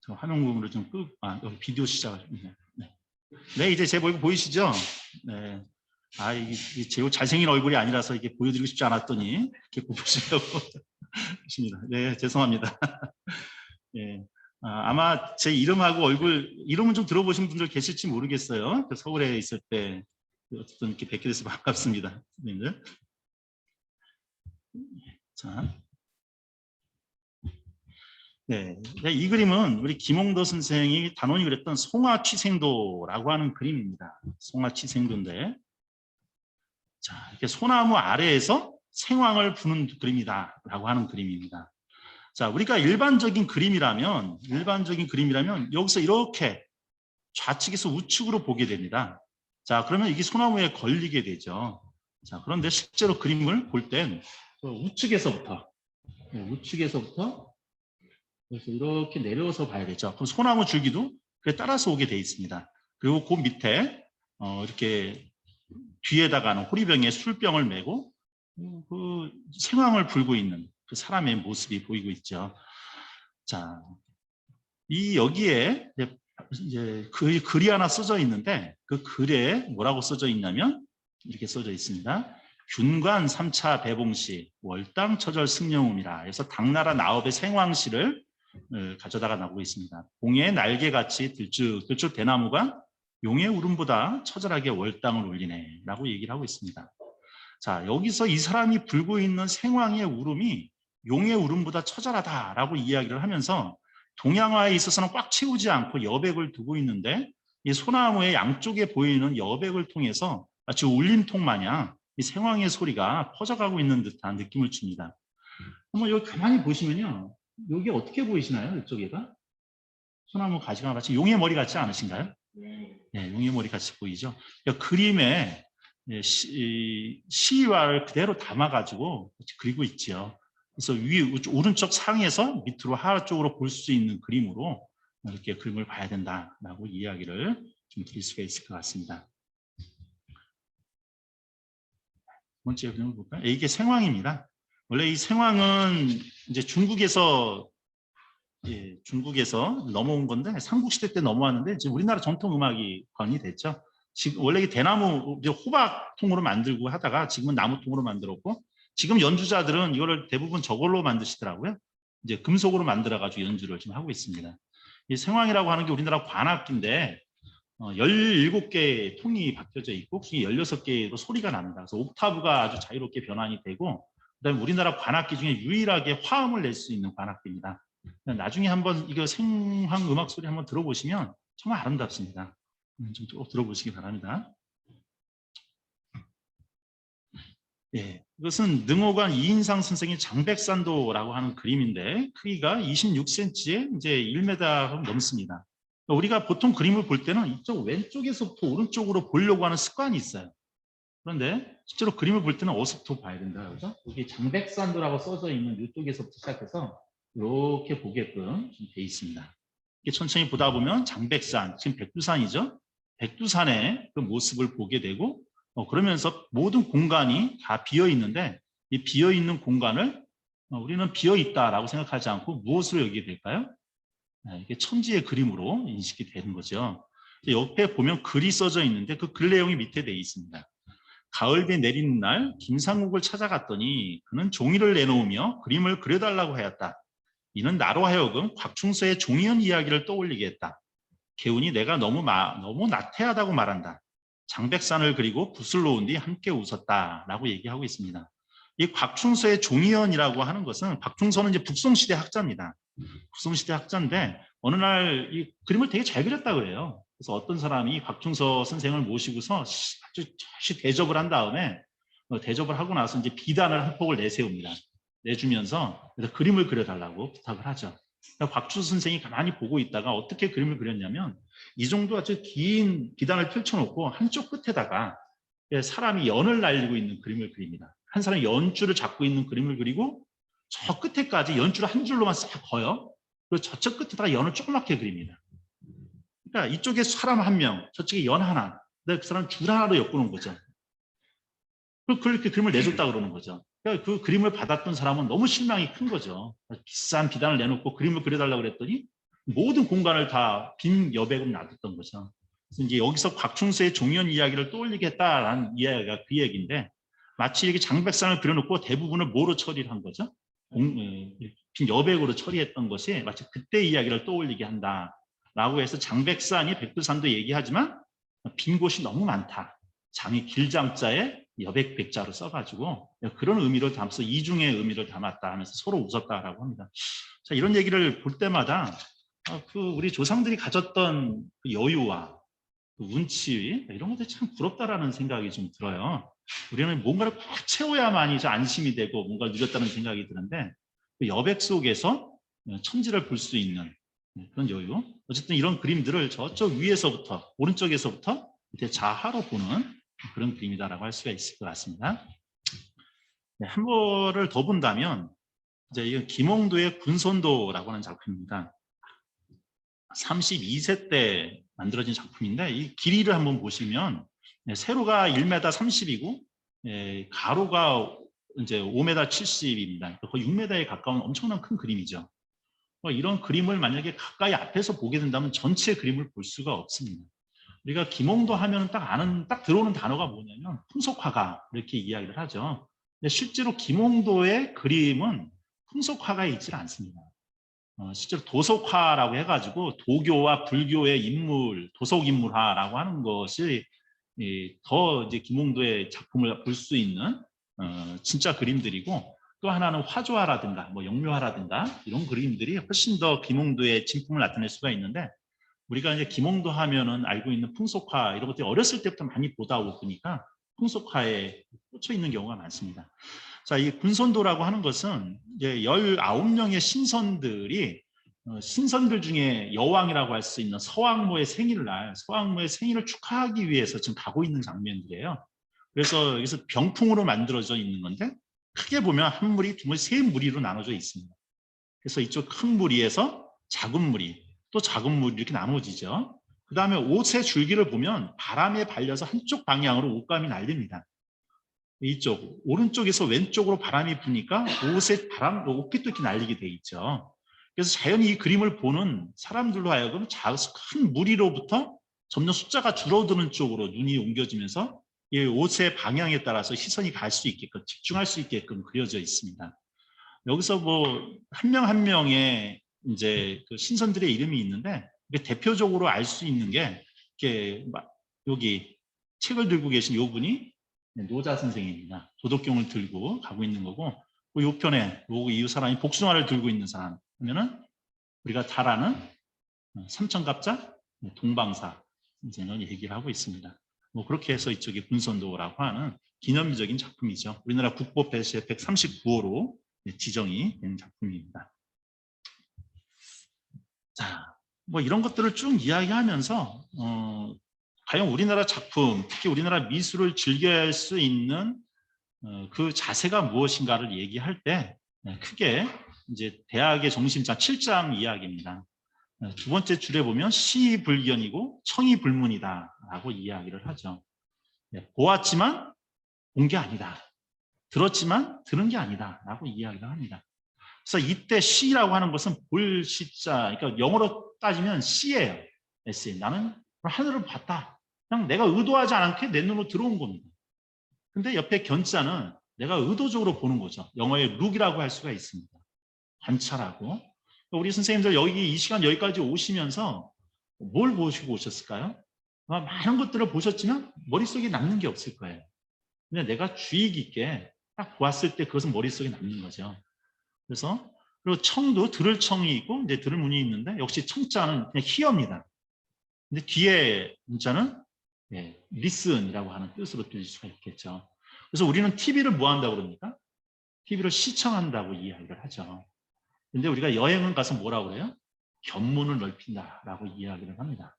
[SPEAKER 2] 저 화면 부분을 좀 끄고, 여기 비디오 시작을. 네, 이제 제 얼굴 보이시죠? 네. 이게 제 잘생긴 얼굴이 아니라서 이게 보여드리고 싶지 않았더니, 이렇게 보시려고 하십니다. 네, 죄송합니다. 네. 아마 제 이름하고 얼굴, 이름은 좀 들어보신 분들 계실지 모르겠어요. 서울에 있을 때, 어쨌든 이렇게 뵙게 돼서 반갑습니다. 선생님들. 자. 네, 이 그림은 우리 김홍도 선생이 단원이 그렸던 송화취생도라고 하는 그림입니다. 송화취생도인데, 자 이렇게 소나무 아래에서 생황을 부는 그림이다라고 하는 그림입니다. 자, 우리가 일반적인 그림이라면 여기서 이렇게 좌측에서 우측으로 보게 됩니다. 자, 그러면 이게 소나무에 걸리게 되죠. 자, 그런데 실제로 그림을 볼 땐 우측에서부터 그래서 이렇게 내려서 봐야겠죠. 그럼 소나무 줄기도 그에 따라서 오게 돼 있습니다. 그리고 그 밑에 이렇게 뒤에다가는 호리병에 술병을 메고 그 생황을 불고 있는 그 사람의 모습이 보이고 있죠. 자, 여기에 이제 글이 하나 써져 있는데 그 글에 뭐라고 써져 있냐면 이렇게 써져 있습니다. 균관 3차 배봉시 월당 처절 승령음이라. 그래서 당나라 나업의 생황시를 가져다가 나오고 있습니다. 봉에 날개같이 들쭉 대나무가 용의 울음보다 처절하게 월당을 울리네라고 얘기를 하고 있습니다. 자, 여기서 이 사람이 불고 있는 생황의 울음이 용의 울음보다 처절하다라고 이야기를 하면서 동양화에 있어서는 꽉 채우지 않고 여백을 두고 있는데 이 소나무의 양쪽에 보이는 여백을 통해서 마치 울림통 마냥 이 생황의 소리가 퍼져가고 있는 듯한 느낌을 줍니다. 한번 여기 가만히 보시면요. 여기 어떻게 보이시나요? 이쪽에가? 소나무 가지가 마치 용의 머리 같지 않으신가요? 네, 용의 머리 같이 보이죠? 그림에 시와를 그대로 담아가지고 그리고 있죠. 그래서 오른쪽 상에서 밑으로 하하 쪽으로 볼 수 있는 그림으로 이렇게 그림을 봐야 된다라고 이야기를 좀 드릴 수가 있을 것 같습니다. 두 번째 그림을 볼까요? 이게 생황입니다. 원래 이 생황은 이제 중국에서 넘어온 건데 삼국시대 때 넘어왔는데 지금 우리나라 전통 음악이 건이 됐죠. 지금 원래 대나무 호박통으로 만들고 하다가 지금은 나무통으로 만들었고 지금 연주자들은 이거를 대부분 저걸로 만드시더라고요. 이제 금속으로 만들어가지고 연주를 지금 하고 있습니다. 이 생황이라고 하는 게 우리나라 관악기인데 17개의 통이 박혀져 있고 그중에 16개로 소리가 납니다. 그래서 옥타브가 아주 자유롭게 변환이 되고 그다음에 우리나라 관악기 중에 유일하게 화음을 낼 수 있는 관악기입니다. 나중에 한번 이거 생황 음악 소리 한번 들어보시면 정말 아름답습니다. 좀 꼭 들어보시기 바랍니다. 예, 이것은 능호관 이인상 선생의 장백산도라고 하는 그림인데 크기가 26cm에 이제 1m 넘습니다. 우리가 보통 그림을 볼 때는 이쪽 왼쪽에서부터 오른쪽으로 보려고 하는 습관이 있어요. 그런데 실제로 그림을 볼 때는 어디서부터 봐야 된다, 그죠? 여기 장백산도라고 써져 있는 이쪽에서부터 시작해서 이렇게 보게끔 돼 있습니다. 이렇게 천천히 보다 보면 장백산, 지금 백두산이죠. 백두산의 그 모습을 보게 되고 그러면서 모든 공간이 다 비어 있는데 이 비어 있는 공간을 우리는 비어 있다라고 생각하지 않고 무엇으로 여기게 될까요? 이게 천지의 그림으로 인식이 되는 거죠. 옆에 보면 글이 써져 있는데 그 글 내용이 밑에 되어 있습니다. 가을비 내리는 날 김상국을 찾아갔더니 그는 종이를 내놓으며 그림을 그려달라고 하였다. 이는 나로 하여금 곽충서의 종이연 이야기를 떠올리게 했다. 개운이 내가 너무 나태하다고 말한다. 장백산을 그리고 붓을 놓은 뒤 함께 웃었다라고 얘기하고 있습니다. 이 곽충서의 종이연이라고 하는 것은 곽충서는 이제 북송시대 학자입니다. 북송시대 학자인데 어느 날 이 그림을 되게 잘 그렸다 그래요. 그래서 어떤 사람이 곽충서 선생을 모시고서 아주 대접을 한 다음에 대접을 하고 나서 이제 비단을 한 폭을 내세웁니다. 내주면서 그래서 그림을 그려달라고 부탁을 하죠. 그러니까 곽충서 선생이 가만히 보고 있다가 어떻게 그림을 그렸냐면 이 정도 아주 긴 비단을 펼쳐놓고 한쪽 끝에다가 사람이 연을 날리고 있는 그림을 그립니다. 한 사람이 연줄을 잡고 있는 그림을 그리고 저 끝에까지 연줄을 한 줄로만 싹 거요. 그리고 저쪽 끝에다가 연을 조그맣게 그립니다. 그러니까 이쪽에 사람 한 명, 저쪽에 연 하나, 그 사람 줄 하나로 엮어놓은 거죠. 그렇게 그림을 내줬다 그러는 거죠. 그러니까 그 그림을 받았던 사람은 너무 실망이 큰 거죠. 비싼 비단을 내놓고 그림을 그려달라고 그랬더니 모든 공간을 다 빈 여백으로 놔뒀던 거죠. 그래서 이제 여기서 곽충서의 종이연 이야기를 떠올리게 했다라는 이야기가 그 얘기인데 마치 이렇게 장백산을 그려놓고 대부분을 뭐로 처리를 한 거죠? 빈 여백으로 처리했던 것이 마치 그때 이야기를 떠올리게 한다라고 해서 장백산이 백두산도 얘기하지만 빈 곳이 너무 많다. 장이 길장자에 여백백자로 써가지고 그런 의미를 담아서 이중의 의미를 담았다 하면서 서로 웃었다라고 합니다. 자, 이런 얘기를 볼 때마다 우리 조상들이 가졌던 그 여유와 그 운치 이런 것들이 참 부럽다라는 생각이 좀 들어요. 우리는 뭔가를 꼭 채워야만이 안심이 되고 뭔가를 누렸다는 생각이 드는데 그 여백 속에서 천지를 볼 수 있는 그런 여유. 어쨌든 이런 그림들을 저쪽 위에서부터 오른쪽에서부터 밑에 자하로 보는 그런 그림이다라고 할 수가 있을 것 같습니다. 네, 한 번을 더 본다면 이제 이 김홍도의 군선도라고 하는 작품입니다. 32세 때 만들어진 작품인데 이 길이를 한번 보시면 세로가 1m 30이고 가로가 이제 5m 70입니다. 거의 6m에 가까운 엄청난 큰 그림이죠. 이런 그림을 만약에 가까이 앞에서 보게 된다면 전체 그림을 볼 수가 없습니다. 우리가 김홍도 하면 딱 들어오는 단어가 뭐냐면 풍속화가 이렇게 이야기를 하죠. 근데 실제로 김홍도의 그림은 풍속화가 있지 않습니다. 실제로 도속화라고 해가지고 도교와 불교의 인물, 도속인물화라고 하는 것이 더 이제 김홍도의 작품을 볼 수 있는 진짜 그림들이고, 또 하나는 화조화라든가 뭐 영묘화라든가 이런 그림들이 훨씬 더 김홍도의 진품을 나타낼 수가 있는데, 우리가 이제 김홍도 하면은 알고 있는 풍속화 이런 것들이 어렸을 때부터 많이 보다 보니까 풍속화에 꽂혀 있는 경우가 많습니다. 자, 이 군선도라고 하는 것은 이제 19명의 신선들이 신선들 중에 여왕이라고 할 수 있는 서왕모의 생일날, 서왕모의 생일을 축하하기 위해서 지금 가고 있는 장면들이에요. 그래서 여기서 병풍으로 만들어져 있는 건데, 크게 보면 한 무리, 두 무리, 세 무리로 나눠져 있습니다. 그래서 이쪽 큰 무리에서 작은 무리, 또 작은 무리 이렇게 나눠지죠. 그 다음에 옷의 줄기를 보면 바람에 발려서 한쪽 방향으로 옷감이 날립니다. 이쪽 오른쪽에서 왼쪽으로 바람이 부니까 옷의 바람, 옷깃도 이렇게 날리게 돼 있죠. 그래서 자연히 이 그림을 보는 사람들로 하여금 큰 무리로부터 점점 숫자가 줄어드는 쪽으로 눈이 옮겨지면서 이 옷의 방향에 따라서 시선이 갈 수 있게끔, 집중할 수 있게끔 그려져 있습니다. 여기서 뭐 한 명 한 명의 이제 그 신선들의 이름이 있는데, 대표적으로 알 수 있는 게 이렇게 여기 책을 들고 계신 요 분이 노자 선생입니다. 도덕경을 들고 가고 있는 거고, 요 편에 이 사람이 복숭아를 들고 있는 사람 하면은 우리가 잘 아는 삼천갑자 동방사 선생은 얘기를 하고 있습니다. 뭐 그렇게 해서 이쪽이 군선도라고 하는 기념비적인 작품이죠. 우리나라 국보 배시의 139호로 지정이 된 작품입니다. 자, 뭐 이런 것들을 쭉 이야기하면서 과연 우리나라 작품, 특히 우리나라 미술을 즐겨할 수 있는 그 자세가 무엇인가를 얘기할 때 크게 이제 대학의 정신장 7장 이야기입니다. 두 번째 줄에 보면 시불견이고 청이불문이다라고 이야기를 하죠. 보았지만 본 게 아니다. 들었지만 들은 게 아니다라고 이야기를 합니다. 그래서 이때 시라고 하는 것은 볼 시자, 그러니까 영어로 따지면 C예요. S. 나는 하늘을 봤다. 그냥 내가 의도하지 않게 내 눈으로 들어온 겁니다. 근데 옆에 견자는 내가 의도적으로 보는 거죠. 영어의 look이라고 할 수가 있습니다. 관찰하고. 우리 선생님들 이 시간 여기까지 오시면서 뭘 보시고 오셨을까요? 많은 것들을 보셨지만 머릿속에 남는 게 없을 거예요. 근데 내가 주의 깊게 딱 보았을 때 그것은 머릿속에 남는 거죠. 그래서 그리고 청도 들을 청이 있고 이제 들을 문이 있는데, 역시 청자는 그냥 히어입니다. 근데 뒤에 문자는 listen이라고 하는 뜻으로 들릴 수가 있겠죠. 그래서 우리는 TV를 뭐 한다고 그럽니까? TV를 시청한다고 이야기를 하죠. 근데 우리가 여행을 가서 뭐라고 그래요? 견문을 넓힌다라고 이야기를 합니다.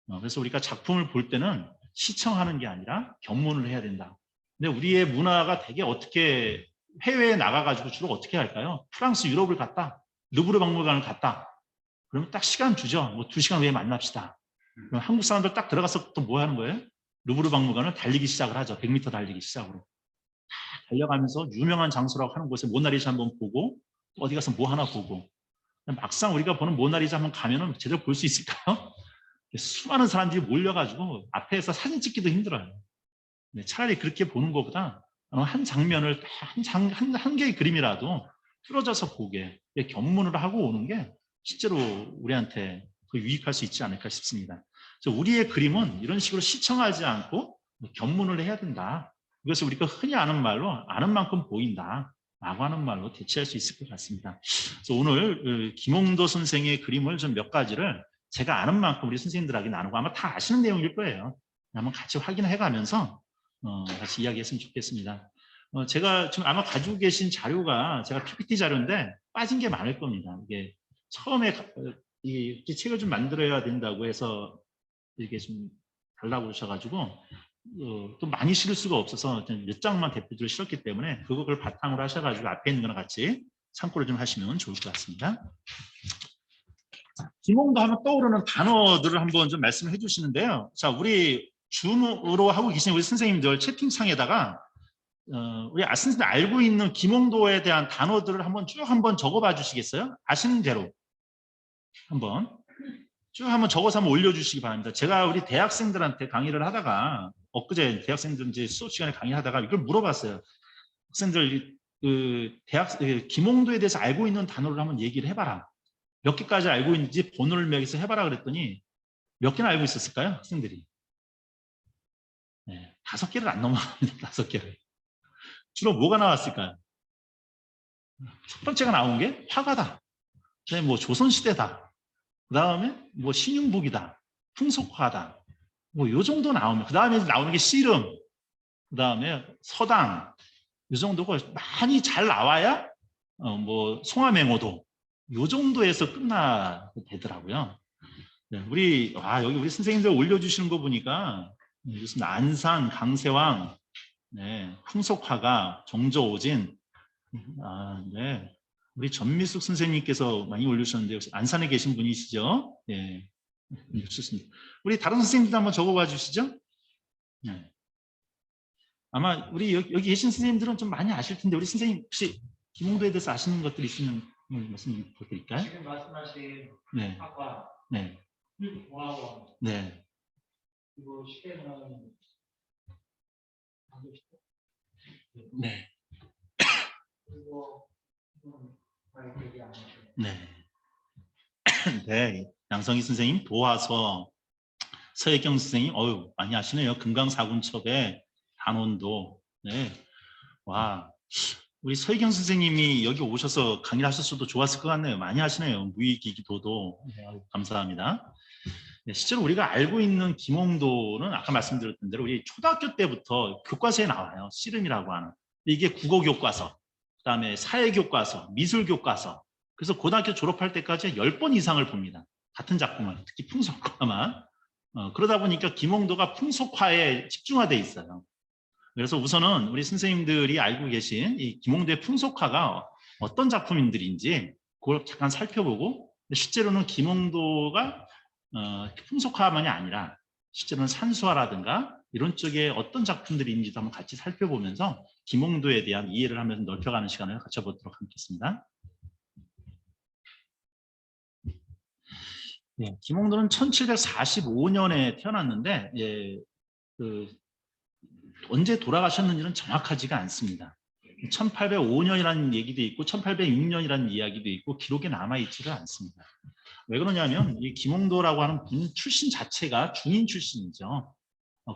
[SPEAKER 2] 그래서 우리가 작품을 볼 때는 시청하는 게 아니라 견문을 해야 된다. 근데 우리의 문화가 되게 어떻게 해외에 나가가지고 주로 어떻게 할까요? 프랑스, 유럽을 갔다. 루브르 박물관을 갔다. 그러면 딱 시간 주죠. 뭐 2시간 후에 만납시다. 그럼 한국 사람들 딱 들어가서 또 뭐 하는 거예요? 루브르 박물관을 달리기 시작을 하죠. 100m 달리기 시작으로. 달려가면서 유명한 장소라고 하는 곳에 모나리자 한번 보고, 어디 가서 뭐 하나 보고. 막상 우리가 보는 모나리자 한번 가면은 제대로 볼 수 있을까요? 수많은 사람들이 몰려가지고 앞에서 사진 찍기도 힘들어요. 차라리 그렇게 보는 것보다 한 장면을 한 개의 그림이라도 뚫어져서 보게 견문을 하고 오는 게 실제로 우리한테 유익할 수 있지 않을까 싶습니다. 그래서 우리의 그림은 이런 식으로 시청하지 않고 견문을 해야 된다. 이것을 우리가 흔히 아는 말로 아는 만큼 보인다 라고 하는 말로 대체할 수 있을 것 같습니다. 그래서 오늘 김홍도 선생의 그림을 좀 몇 가지를 제가 아는 만큼 우리 선생님들에게 나누고, 아마 다 아시는 내용일 거예요. 한번 같이 확인해 가면서 같이 이야기했으면 좋겠습니다. 제가 지금 아마 가지고 계신 자료가 제가 PPT 자료인데 빠진 게 많을 겁니다. 이게 처음에 이 책을 좀 만들어야 된다고 해서 이렇게 좀 달라고 하셔가지고 또 많이 실을 수가 없어서 몇 장만 대표적으로 실었기 때문에 그걸 바탕으로 하셔가지고 앞에 있는 거랑 같이 참고를 좀 하시면 좋을 것 같습니다. 김홍도 하면 떠오르는 단어들을 한번 좀 말씀해 주시는데요. 자, 우리 줌으로 하고 계신 우리 선생님들 채팅창에다가 우리 선생님들 알고 있는 김홍도에 대한 단어들을 한번 적어봐 주시겠어요? 아시는 대로 한번 쭉 한번 적어서 한번 올려주시기 바랍니다. 제가 우리 대학생들한테 강의를 하다가 엊그제 대학생들 이제 수업 시간에 강의하다가 이걸 물어봤어요. 학생들 김홍도에 대해서 알고 있는 단어를 한번 얘기를 해봐라. 몇 개까지 알고 있는지 번호를 매겨서 해봐라 그랬더니 몇 개나 알고 있었을까요? 학생들이. 네, 5개를 안 넘어갑니다. 5개를. 주로 뭐가 나왔을까요? 첫 번째가 나온 게 화가다. 그다음에 뭐 조선시대다. 그 다음에 뭐 신윤복이다. 풍속화다. 뭐 요 정도 나오면 그 다음에 나오는 게 씨름. 그 다음에 서당. 이 정도가 많이 잘 나와야 뭐 송화맹호도 요 정도에서 끝나되더라고요. 네, 여기 우리 선생님들 올려주시는 거 보니까 무슨 안산, 강세왕, 네, 풍속화가, 정조오진, 네, 우리 전미숙 선생님께서 많이 올려주셨는데 안산에 계신 분이시죠? 네, 좋습니다. 우리 다른 선생님들 한번 적어봐 주시죠. 네. 아마 우리 여기 계신 선생님들은 좀 많이 아실 텐데 우리 선생님 혹시 김홍도에 대해서 아시는 것들 있으면 말씀 부탁드릴까요?
[SPEAKER 3] 지금 말씀하신
[SPEAKER 2] 네,
[SPEAKER 3] 학과,
[SPEAKER 2] 네,
[SPEAKER 3] 공학원,
[SPEAKER 2] 네,
[SPEAKER 3] 그리고 시대는 반도시대,
[SPEAKER 2] 네,
[SPEAKER 3] 그리고 지금 얘기 안 하죠.
[SPEAKER 2] 네. 네, 양성희 선생님 도화서, 서혜경 선생님 많이 아시네요. 금강사군첩의 단원도. 네, 와, 우리 서혜경 선생님이 여기 오셔서 강의를 하셨어도 좋았을 것 같네요. 많이 하시네요. 무의기기도도. 네, 감사합니다. 네, 실제로 우리가 알고 있는 김홍도는 아까 말씀드렸던 대로 우리 초등학교 때부터 교과서에 나와요. 씨름이라고 하는. 이게 국어교과서, 그다음에 사회교과서, 미술교과서. 그래서 고등학교 졸업할 때까지 10번 이상을 봅니다. 같은 작품을, 특히 풍속화만. 그러다 보니까 김홍도가 풍속화에 집중화돼 있어요. 그래서 우선은 우리 선생님들이 알고 계신 이 김홍도의 풍속화가 어떤 작품인들인지 그걸 잠깐 살펴보고 실제로는 김홍도가 풍속화만이 아니라 실제로는 산수화라든가 이런 쪽에 어떤 작품들이 있는지도 한번 같이 살펴보면서 김홍도에 대한 이해를 하면서 넓혀가는 시간을 가져보도록 하겠습니다. 네, 김홍도는 1745년에 태어났는데 언제 돌아가셨는지는 정확하지가 않습니다. 1805년이라는 얘기도 있고 1806년이라는 이야기도 있고 기록에 남아있지를 않습니다. 왜 그러냐면 이 김홍도라고 하는 분 출신 자체가 중인 출신이죠.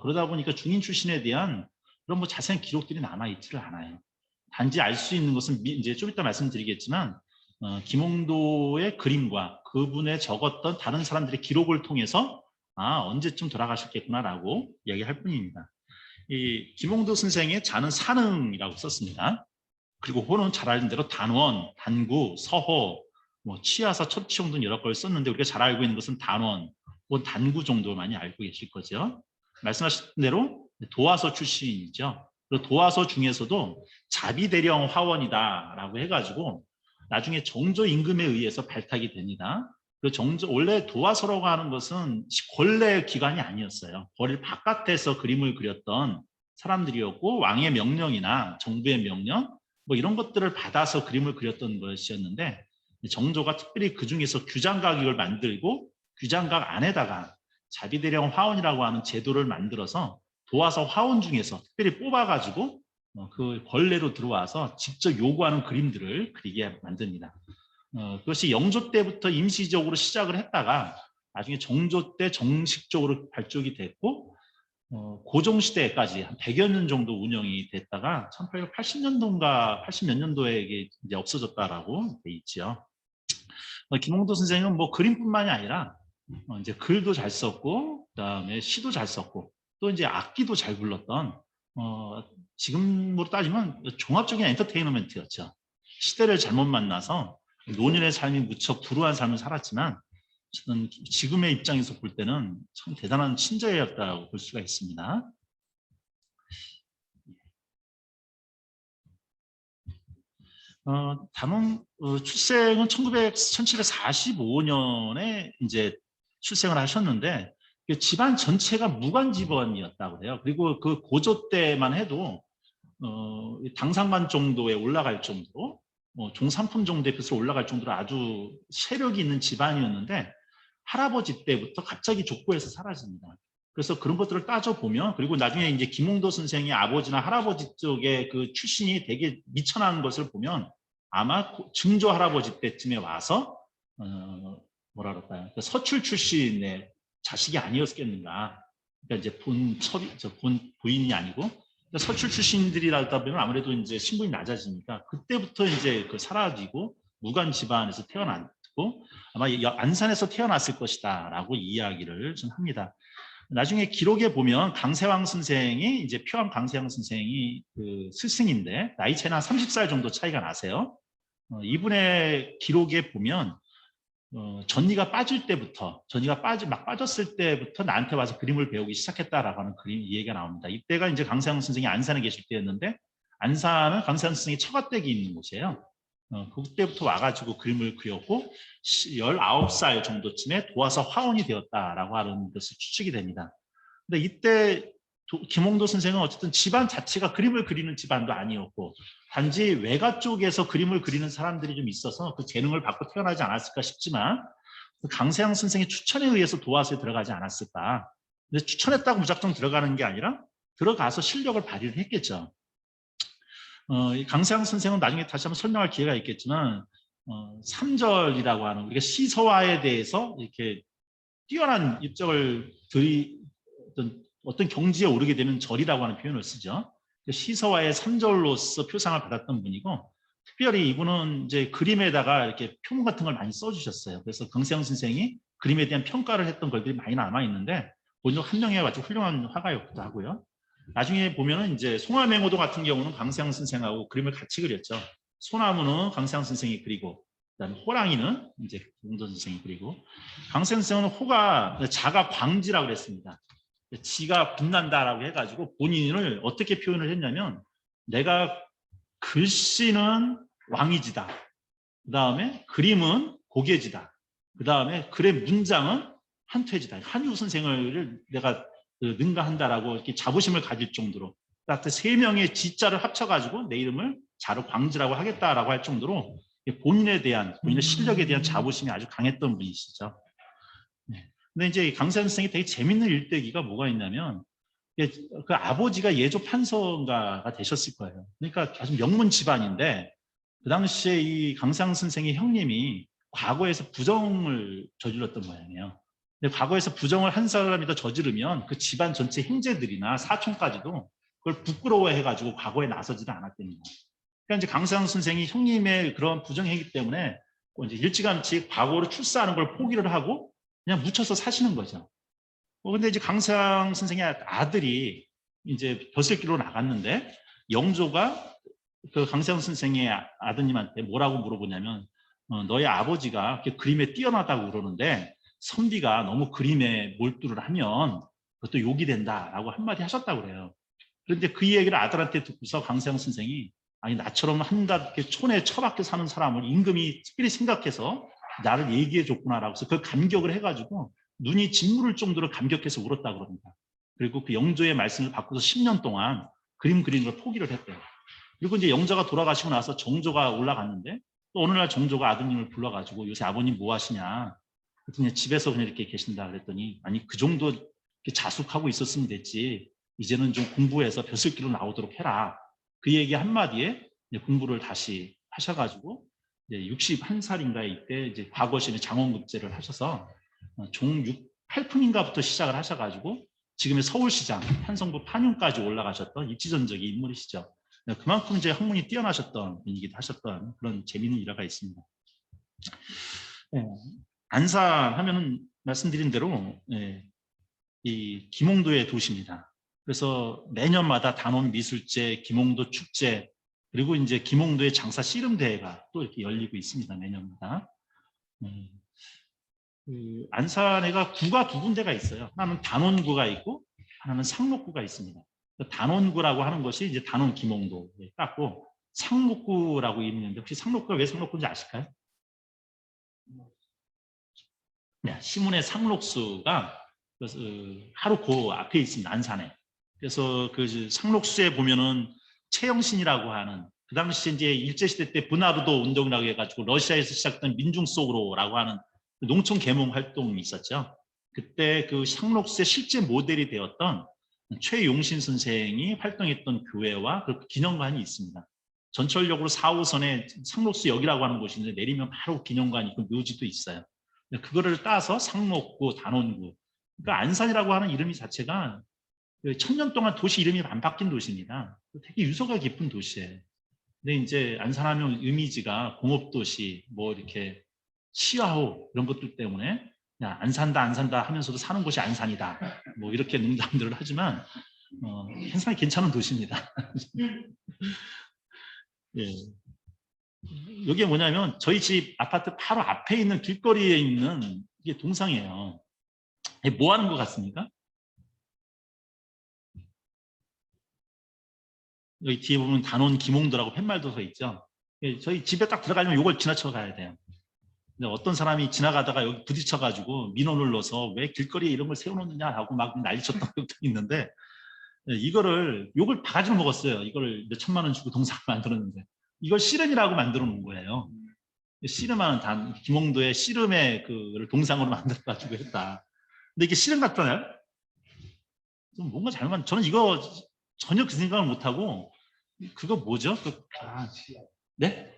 [SPEAKER 2] 그러다 보니까 중인 출신에 대한 그런 뭐 자세한 기록들이 남아있지를 않아요. 단지 알 수 있는 것은 이제 좀 이따 말씀드리겠지만 김홍도의 그림과 그분의 적었던 다른 사람들의 기록을 통해서 언제쯤 돌아가셨겠구나라고 이야기할 뿐입니다. 이 김홍도 선생의 자는 산흥이라고 썼습니다. 그리고 호는 잘 아는 대로 단원, 단구, 서호, 뭐 치하사, 첩치용 등 여러 걸 썼는데 우리가 잘 알고 있는 것은 단원 혹은 단구 정도 많이 알고 계실 거죠. 말씀하신 대로 도화서 출신이죠. 그리고 도화서 중에서도 자비대령 화원이다라고 해가지고 나중에 정조 임금에 의해서 발탁이 됩니다. 그 원래 도화서라고 하는 것은 권례 기관이 아니었어요. 권리 바깥에서 그림을 그렸던 사람들이었고 왕의 명령이나 정부의 명령 뭐 이런 것들을 받아서 그림을 그렸던 것이었는데 정조가 특별히 그 중에서 규장각을 만들고 규장각 안에다가 자비대령 화원이라고 하는 제도를 만들어서 도화서 화원 중에서 특별히 뽑아가지고 그 권례로 들어와서 직접 요구하는 그림들을 그리게 만듭니다. 그것이 영조 때부터 임시적으로 시작을 했다가 나중에 정조 때 정식적으로 발족이 됐고 고종시대까지 한 100여 년 정도 운영이 됐다가 1880년도인가 80몇 년도에 이게 이제 없어졌다라고 돼 있죠. 김홍도 선생은 뭐 그림뿐만이 아니라 이제 글도 잘 썼고 그다음에 시도 잘 썼고 또 이제 악기도 잘 불렀던 지금으로 따지면 종합적인 엔터테이너먼트였죠. 시대를 잘못 만나서 노년의 삶이 무척 불우한 삶을 살았지만 저는 지금의 입장에서 볼 때는 참 대단한 친자였다고 볼 수가 있습니다. 다만 출생은 1745년에 이제 출생을 하셨는데 집안 전체가 무관 집안이었다고 해요. 그리고 그 고조 때만 해도 당상관 정도에 올라갈 정도로 종삼품 정도의 빚으로 올라갈 정도로 아주 세력이 있는 집안이었는데 할아버지 때부터 갑자기 족보에서 사라집니다. 그래서 그런 것들을 따져보면 그리고 나중에 이제 김홍도 선생의 아버지나 할아버지 쪽의 그 출신이 되게 미천한 것을 보면 아마 증조 할아버지 때쯤에 와서 뭐라 그럴까요? 그 서출 출신의 자식이 아니었겠는가. 그러니까 이제 본 부인이 아니고 그러니까 서출 출신들이라다 보면 아무래도 이제 신분이 낮아지니까 그때부터 이제 그 사라지고 무관 집안에서 태어났고 아마 안산에서 태어났을 것이다라고 이야기를 좀 합니다. 나중에 기록에 보면 강세왕 선생이 이제 표암 강세왕 선생이 그 스승인데 나이 차이는 한 30살 정도 차이가 나세요. 이분의 기록에 보면 전이가 빠질 때부터 막 빠졌을 때부터 나한테 와서 그림을 배우기 시작했다라고 하는 그림 얘기가 나옵니다. 이때가 이제 강세왕 선생이 안산에 계실 때였는데 안산은 강세왕 선생이 처가댁이 있는 곳이에요. 그때부터 와가지고 그림을 그렸고 19살 정도쯤에 도와서 화원이 되었다라고 하는 것을 추측이 됩니다. 근데 이때 김홍도 선생은 어쨌든 집안 자체가 그림을 그리는 집안도 아니었고 단지 외가 쪽에서 그림을 그리는 사람들이 좀 있어서 그 재능을 받고 태어나지 않았을까 싶지만 강세왕 선생의 추천에 의해서 도화서에 들어가지 않았을까. 근데 추천했다고 무작정 들어가는 게 아니라 들어가서 실력을 발휘를 했겠죠. 강세왕 선생은 나중에 다시 한번 설명할 기회가 있겠지만 3절이라고 하는 우리가 시서화에 대해서 이렇게 뛰어난 입적을 어떤 경지에 오르게 되는 절이라고 하는 표현을 쓰죠. 시서화의 3절로서 표상을 받았던 분이고 특별히 이분은 이제 그림에다가 이렇게 표문 같은 걸 많이 써주셨어요. 그래서 강세왕 선생이 그림에 대한 평가를 했던 걸들이 많이 남아 있는데 본적 한 명의 아주 훌륭한 화가였기도 하고요. 나중에 보면은 이제 송화맹호도 같은 경우는 강세왕 선생하고 그림을 같이 그렸죠. 소나무는 강세왕 선생이 그리고 그다음에 호랑이는 이제 김홍도 선생이 그리고 강세왕 선생은 호가 자가 광지라고 그랬습니다. 지가 빛난다라고 해가지고 본인을 어떻게 표현을 했냐면 내가 글씨는 왕이지다. 그 다음에 그림은 고개지다. 그 다음에 글의 문장은 한퇴지다. 한유 선생을 내가 능가한다라고 이렇게 자부심을 가질 정도로 딱 세 명의 지자를 합쳐가지고 내 이름을 자로 광지라고 하겠다라고 할 정도로 본인의 실력에 대한 자부심이 아주 강했던 분이시죠. 네. 근데 이제 강세왕 선생이 되게 재밌는 일대기가 뭐가 있냐면 그 아버지가 예조 판서가 되셨을 거예요. 그러니까 아주 명문 집안인데 그 당시에 이 강세왕 선생의 형님이 과거에서 부정을 저질렀던 모양이에요. 근데 과거에서 부정을 한 사람이 더 저지르면 그 집안 전체 형제들이나 사촌까지도 그걸 부끄러워해가지고 과거에 나서지도 않았답니다. 그러니까 이제 강세왕 선생이 형님의 그런 부정행위 때문에 이제 일찌감치 과거로 출사하는 걸 포기를 하고 그냥 묻혀서 사시는 거죠. 근데 이제 강세왕 선생의 아들이 이제 벼슬길로 나갔는데 영조가 그 강세왕 선생의 아드님한테 뭐라고 물어보냐면 너의 아버지가 그림에 뛰어나다고 그러는데 선비가 너무 그림에 몰두를 하면 그것도 욕이 된다라고 한마디 하셨다고 그래요. 그런데 그 얘기를 아들한테 듣고서 강세왕 선생이 아니 나처럼 한낱 촌에 처박혀 사는 사람을 임금이 특별히 생각해서 나를 얘기해 줬구나라고 해서 그 감격을 해가지고 눈이 짓무를 정도로 감격해서 울었다고 그럽니다. 그리고 그 영조의 말씀을 받고서 10년 동안 그림 그리는 걸 포기를 했대요. 그리고 이제 영조가 돌아가시고 나서 정조가 올라갔는데 또 어느 날 정조가 아드님을 불러가지고 요새 아버님 뭐 하시냐. 그랬더니 집에서 그냥 이렇게 계신다 그랬더니 아니 그 정도 자숙하고 있었으면 됐지. 이제는 좀 공부해서 벼슬길로 나오도록 해라. 그 얘기 한마디에 공부를 다시 하셔가지고 61살인가 이때 이제 과거시에 장원급제를 하셔서 종 8품인가부터 시작을 하셔가지고 지금의 서울시장 한성부 판윤까지 올라가셨던 입지전적인 인물이시죠. 그만큼 이제 학문이 뛰어나셨던 분이기도 하셨던 그런 재미있는 일화가 있습니다. 안산 하면은 말씀드린 대로 이 김홍도의 도시입니다. 그래서 매년마다 단원 미술제, 김홍도 축제, 그리고 이제 김홍도의 장사 씨름 대회가 또 이렇게 열리고 있습니다. 매년마다. 안산에가 구가 두 군데가 있어요. 하나는 단원구가 있고 하나는 상록구가 있습니다. 단원구라고 하는 것이 이제 단원 김홍도에 땄고 상록구라고 있는데 혹시 상록구가 왜 상록구인지 아실까요? 네, 시문의 상록수가 하루 그 앞에 있습니다. 안산에. 그래서 그 상록수에 보면은 최영신이라고 하는 그 당시 이제 일제시대 때 분하루도 운동이라고 해가지고 러시아에서 시작된 민중속으로라고 하는 농촌 계몽 활동이 있었죠. 그때 그 상록수의 실제 모델이 되었던 최용신 선생이 활동했던 교회와 그 기념관이 있습니다. 전철역으로 4호선에 상록수역이라고 하는 곳이 있는데 내리면 바로 기념관 있고 묘지도 있어요. 그거를 따서 상록구, 단원구. 그러니까 안산이라고 하는 이름이 자체가 1000년 동안 도시 이름이 안 바뀐 도시입니다. 되게 유서가 깊은 도시예요. 근데 이제 안산하면 이미지가 공업도시, 뭐 이렇게 시야호 이런 것들 때문에 야, 안 산다 하면서도 사는 곳이 안산이다. 뭐 이렇게 농담들을 하지만 굉장히 괜찮은 도시입니다. 예. 이게 뭐냐면 저희 집 아파트 바로 앞에 있는 길거리에 있는 이게 동상이에요. 뭐 하는 것 같습니까? 여기 뒤에 보면 단원 김홍도라고 팻말도 서 있죠. 예, 저희 집에 딱 들어가려면 이걸 지나쳐 가야 돼요. 근데 어떤 사람이 지나가다가 여기 부딪혀가지고 민원을 넣어서 왜 길거리에 이런 걸 세워놓느냐라고 막 난리쳤던 적도 있는데 예, 욕을 바가지로 먹었어요. 이걸 몇 천만 원 주고 동상을 만들었는데 이걸 씨름이라고 만들어 놓은 거예요. 씨름하는 김홍도의 씨름의 그 동상으로 만들어가지고 했다. 근데 이게 씨름 같잖아요. 좀 뭔가 잘못 저는 이거 전혀 그 생각을 못하고 그거 뭐죠? 네?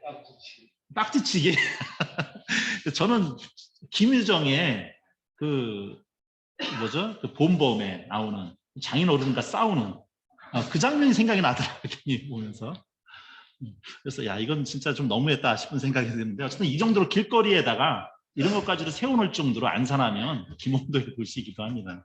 [SPEAKER 2] 딱지치기. 저는 김유정의 그 뭐죠? 그 본범에 나오는 장인어른과 싸우는 그 장면이 생각이 나더라고요. 보면서. 그래서 야 이건 진짜 좀 너무했다 싶은 생각이 드는데 어쨌든 이 정도로 길거리에다가 이런 것까지도 세워놓을 정도로 안산하면 김홍도의 도시이기도 합니다.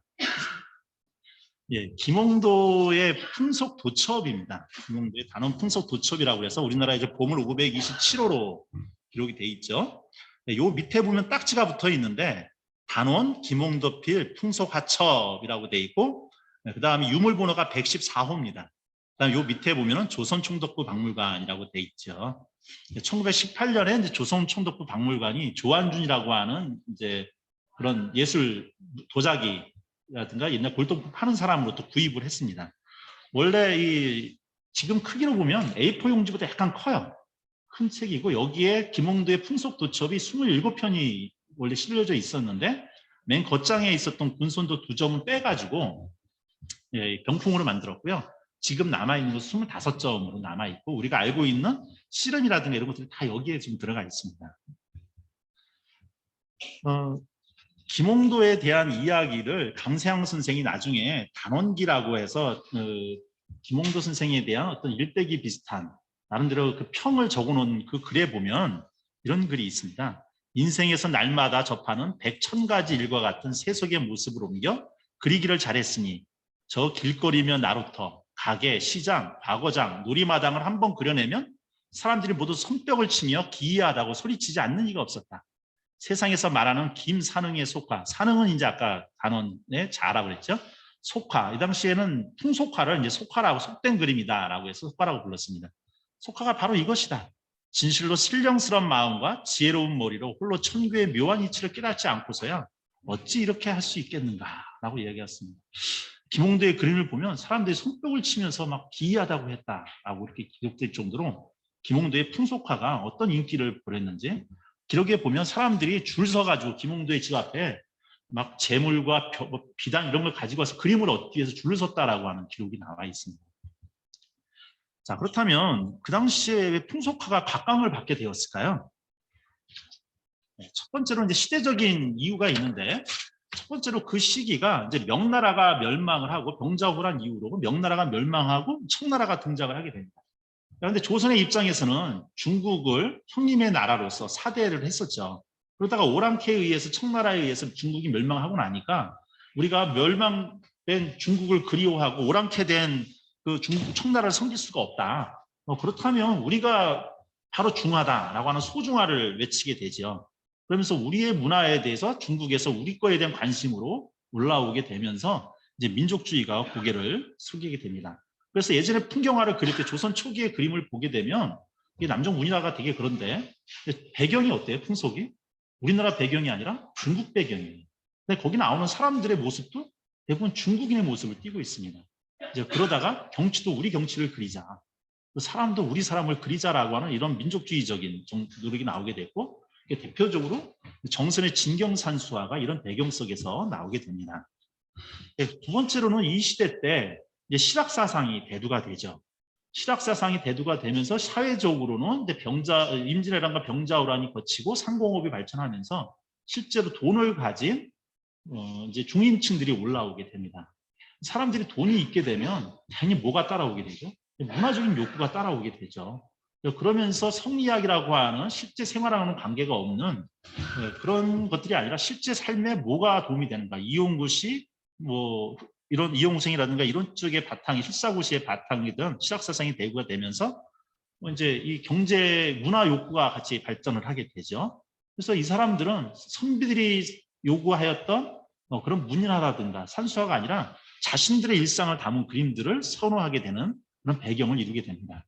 [SPEAKER 2] 예, 김홍도의 풍속 도첩입니다. 김홍도의 단원 풍속 도첩이라고 해서 우리나라 이제 보물 527호로 기록이 돼 있죠. 네, 요 밑에 보면 딱지가 붙어 있는데 단원 김홍도필 풍속하첩이라고 돼 있고 그 다음에 유물번호가 114호입니다. 그다음 요 밑에 보면은 조선총독부 박물관이라고 돼 있죠. 1918년에 이제 조선총독부 박물관이 조한준이라고 하는 이제 그런 예술 도자기라든가 옛날 골동품 파는 사람으로부터 구입을 했습니다. 원래 지금 크기로 보면 A4 용지보다 약간 커요. 큰 책이고 여기에 김홍도의 풍속도첩이 27편이 원래 실려져 있었는데 맨 겉장에 있었던 군손도 2점은 빼가지고 예, 병풍으로 만들었고요. 지금 남아있는 거 25점으로 남아있고 우리가 알고 있는 씨름이라든가 이런 것들이 다 여기에 지금 들어가 있습니다. 김홍도에 대한 이야기를 강세양 선생이 나중에 단원기라고 해서 김홍도 선생에 대한 어떤 일대기 비슷한 나름대로 그 평을 적어놓은 그 글에 보면 이런 글이 있습니다. 인생에서 날마다 접하는 100,000가지 일과 같은 세속의 모습을 옮겨 그리기를 잘했으니 저 길거리며 나루터, 가게, 시장, 과거장, 놀이마당을 한번 그려내면 사람들이 모두 손뼉을 치며 기이하다고 소리치지 않는 이가 없었다. 세상에서 말하는 김산흥의 속화, 산흥은 이제 아까 단원의 자라고 그랬죠. 속화, 이 당시에는 풍속화를 이제 속화라고 속된 그림이다라고 해서 속화라고 불렀습니다. 속화가 바로 이것이다. 진실로 신령스러운 마음과 지혜로운 머리로 홀로 천구의 묘한 이치를 깨닫지 않고서야 어찌 이렇게 할 수 있겠는가라고 이야기했습니다. 김홍도의 그림을 보면 사람들이 손뼉을 치면서 막 기이하다고 했다라고 이렇게 기록될 정도로 김홍도의 풍속화가 어떤 인기를 보냈는지 기록에 보면 사람들이 줄 서가지고 김홍도의 집 앞에 막 재물과 비단 이런 걸 가지고 와서 그림을 얻기 위해서 줄을 섰다라고 하는 기록이 나와 있습니다. 자, 그렇다면 그 당시에 왜 풍속화가 각광을 받게 되었을까요? 네, 첫 번째로 이제 시대적인 이유가 있는데 첫 번째로 그 시기가 이제 명나라가 멸망을 하고 병자호란 이후로 명나라가 멸망하고 청나라가 등장을 하게 됩니다. 그런데 조선의 입장에서는 중국을 형님의 나라로서 사대를 했었죠. 그러다가 오랑캐에 의해서 청나라에 의해서 중국이 멸망하고 나니까 우리가 멸망된 중국을 그리워하고 오랑캐된 그 중국 청나라를 섬길 수가 없다. 그렇다면 우리가 바로 중화다라고 하는 소중화를 외치게 되죠. 그러면서 우리의 문화에 대해서 중국에서 우리 거에 대한 관심으로 올라오게 되면서 이제 민족주의가 고개를 숙이게 됩니다. 그래서 예전에 풍경화를 그릴 때 조선 초기의 그림을 보게 되면 이게 남쪽 문화가 되게 그런데 배경이 어때요? 풍속이? 우리나라 배경이 아니라 중국 배경이에요. 근데 거기 나오는 사람들의 모습도 대부분 중국인의 모습을 띠고 있습니다. 이제 그러다가 경치도 우리 경치를 그리자. 사람도 우리 사람을 그리자라고 하는 이런 민족주의적인 노력이 나오게 됐고 대표적으로 정선의 진경산수화가 이런 배경 속에서 나오게 됩니다. 두 번째로는 이 시대 때 이제 실학사상이 대두가 되죠. 실학사상이 대두가 되면서 사회적으로는 이제 임진왜란과 병자호란이 거치고 상공업이 발전하면서 실제로 돈을 가진 이제 중인층들이 올라오게 됩니다. 사람들이 돈이 있게 되면 당연히 뭐가 따라오게 되죠? 문화적인 욕구가 따라오게 되죠. 그러면서 성리학이라고 하는 실제 생활하고는 관계가 없는 그런 것들이 아니라 실제 삶에 뭐가 도움이 되는가. 이용구시, 뭐 이런 이용생이라든가 이런 쪽의 바탕이 힐사고시의 바탕이든 실학사상이 대구가 되면서 이제 이 경제 문화 욕구가 같이 발전을 하게 되죠. 그래서 이 사람들은 선비들이 요구하였던 그런 문인화라든가 산수화가 아니라 자신들의 일상을 담은 그림들을 선호하게 되는 그런 배경을 이루게 됩니다.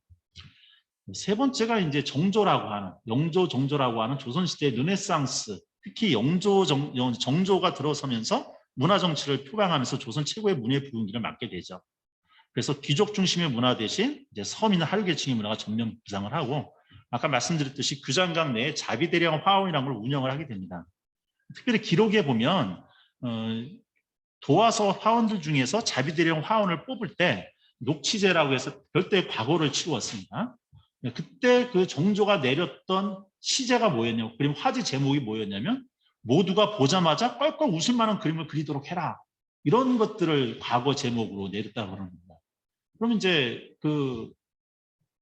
[SPEAKER 2] 세 번째가 이제 정조라고 하는 영조 정조라고 하는 조선시대 르네상스, 특히 정조가 들어서면서 문화 정치를 표방하면서 조선 최고의 문예 부흥기를 맞게 되죠. 그래서 귀족 중심의 문화 대신 이제 서민 하류계층의 문화가 전면 부상을 하고 아까 말씀드렸듯이 규장각 내에 자비대령 화원이라는 걸 운영을 하게 됩니다. 특별히 기록에 보면 도화서 화원들 중에서 자비대령 화원을 뽑을 때 녹취제라고 해서 별도의 과거를 치루었습니다. 그때 그 정조가 내렸던 시제가 뭐였냐면 그림 화지 제목이 뭐였냐면 모두가 보자마자 껄껄 웃을 만한 그림을 그리도록 해라. 이런 것들을 과거 제목으로 내렸다고 합니다. 그러면 이제 그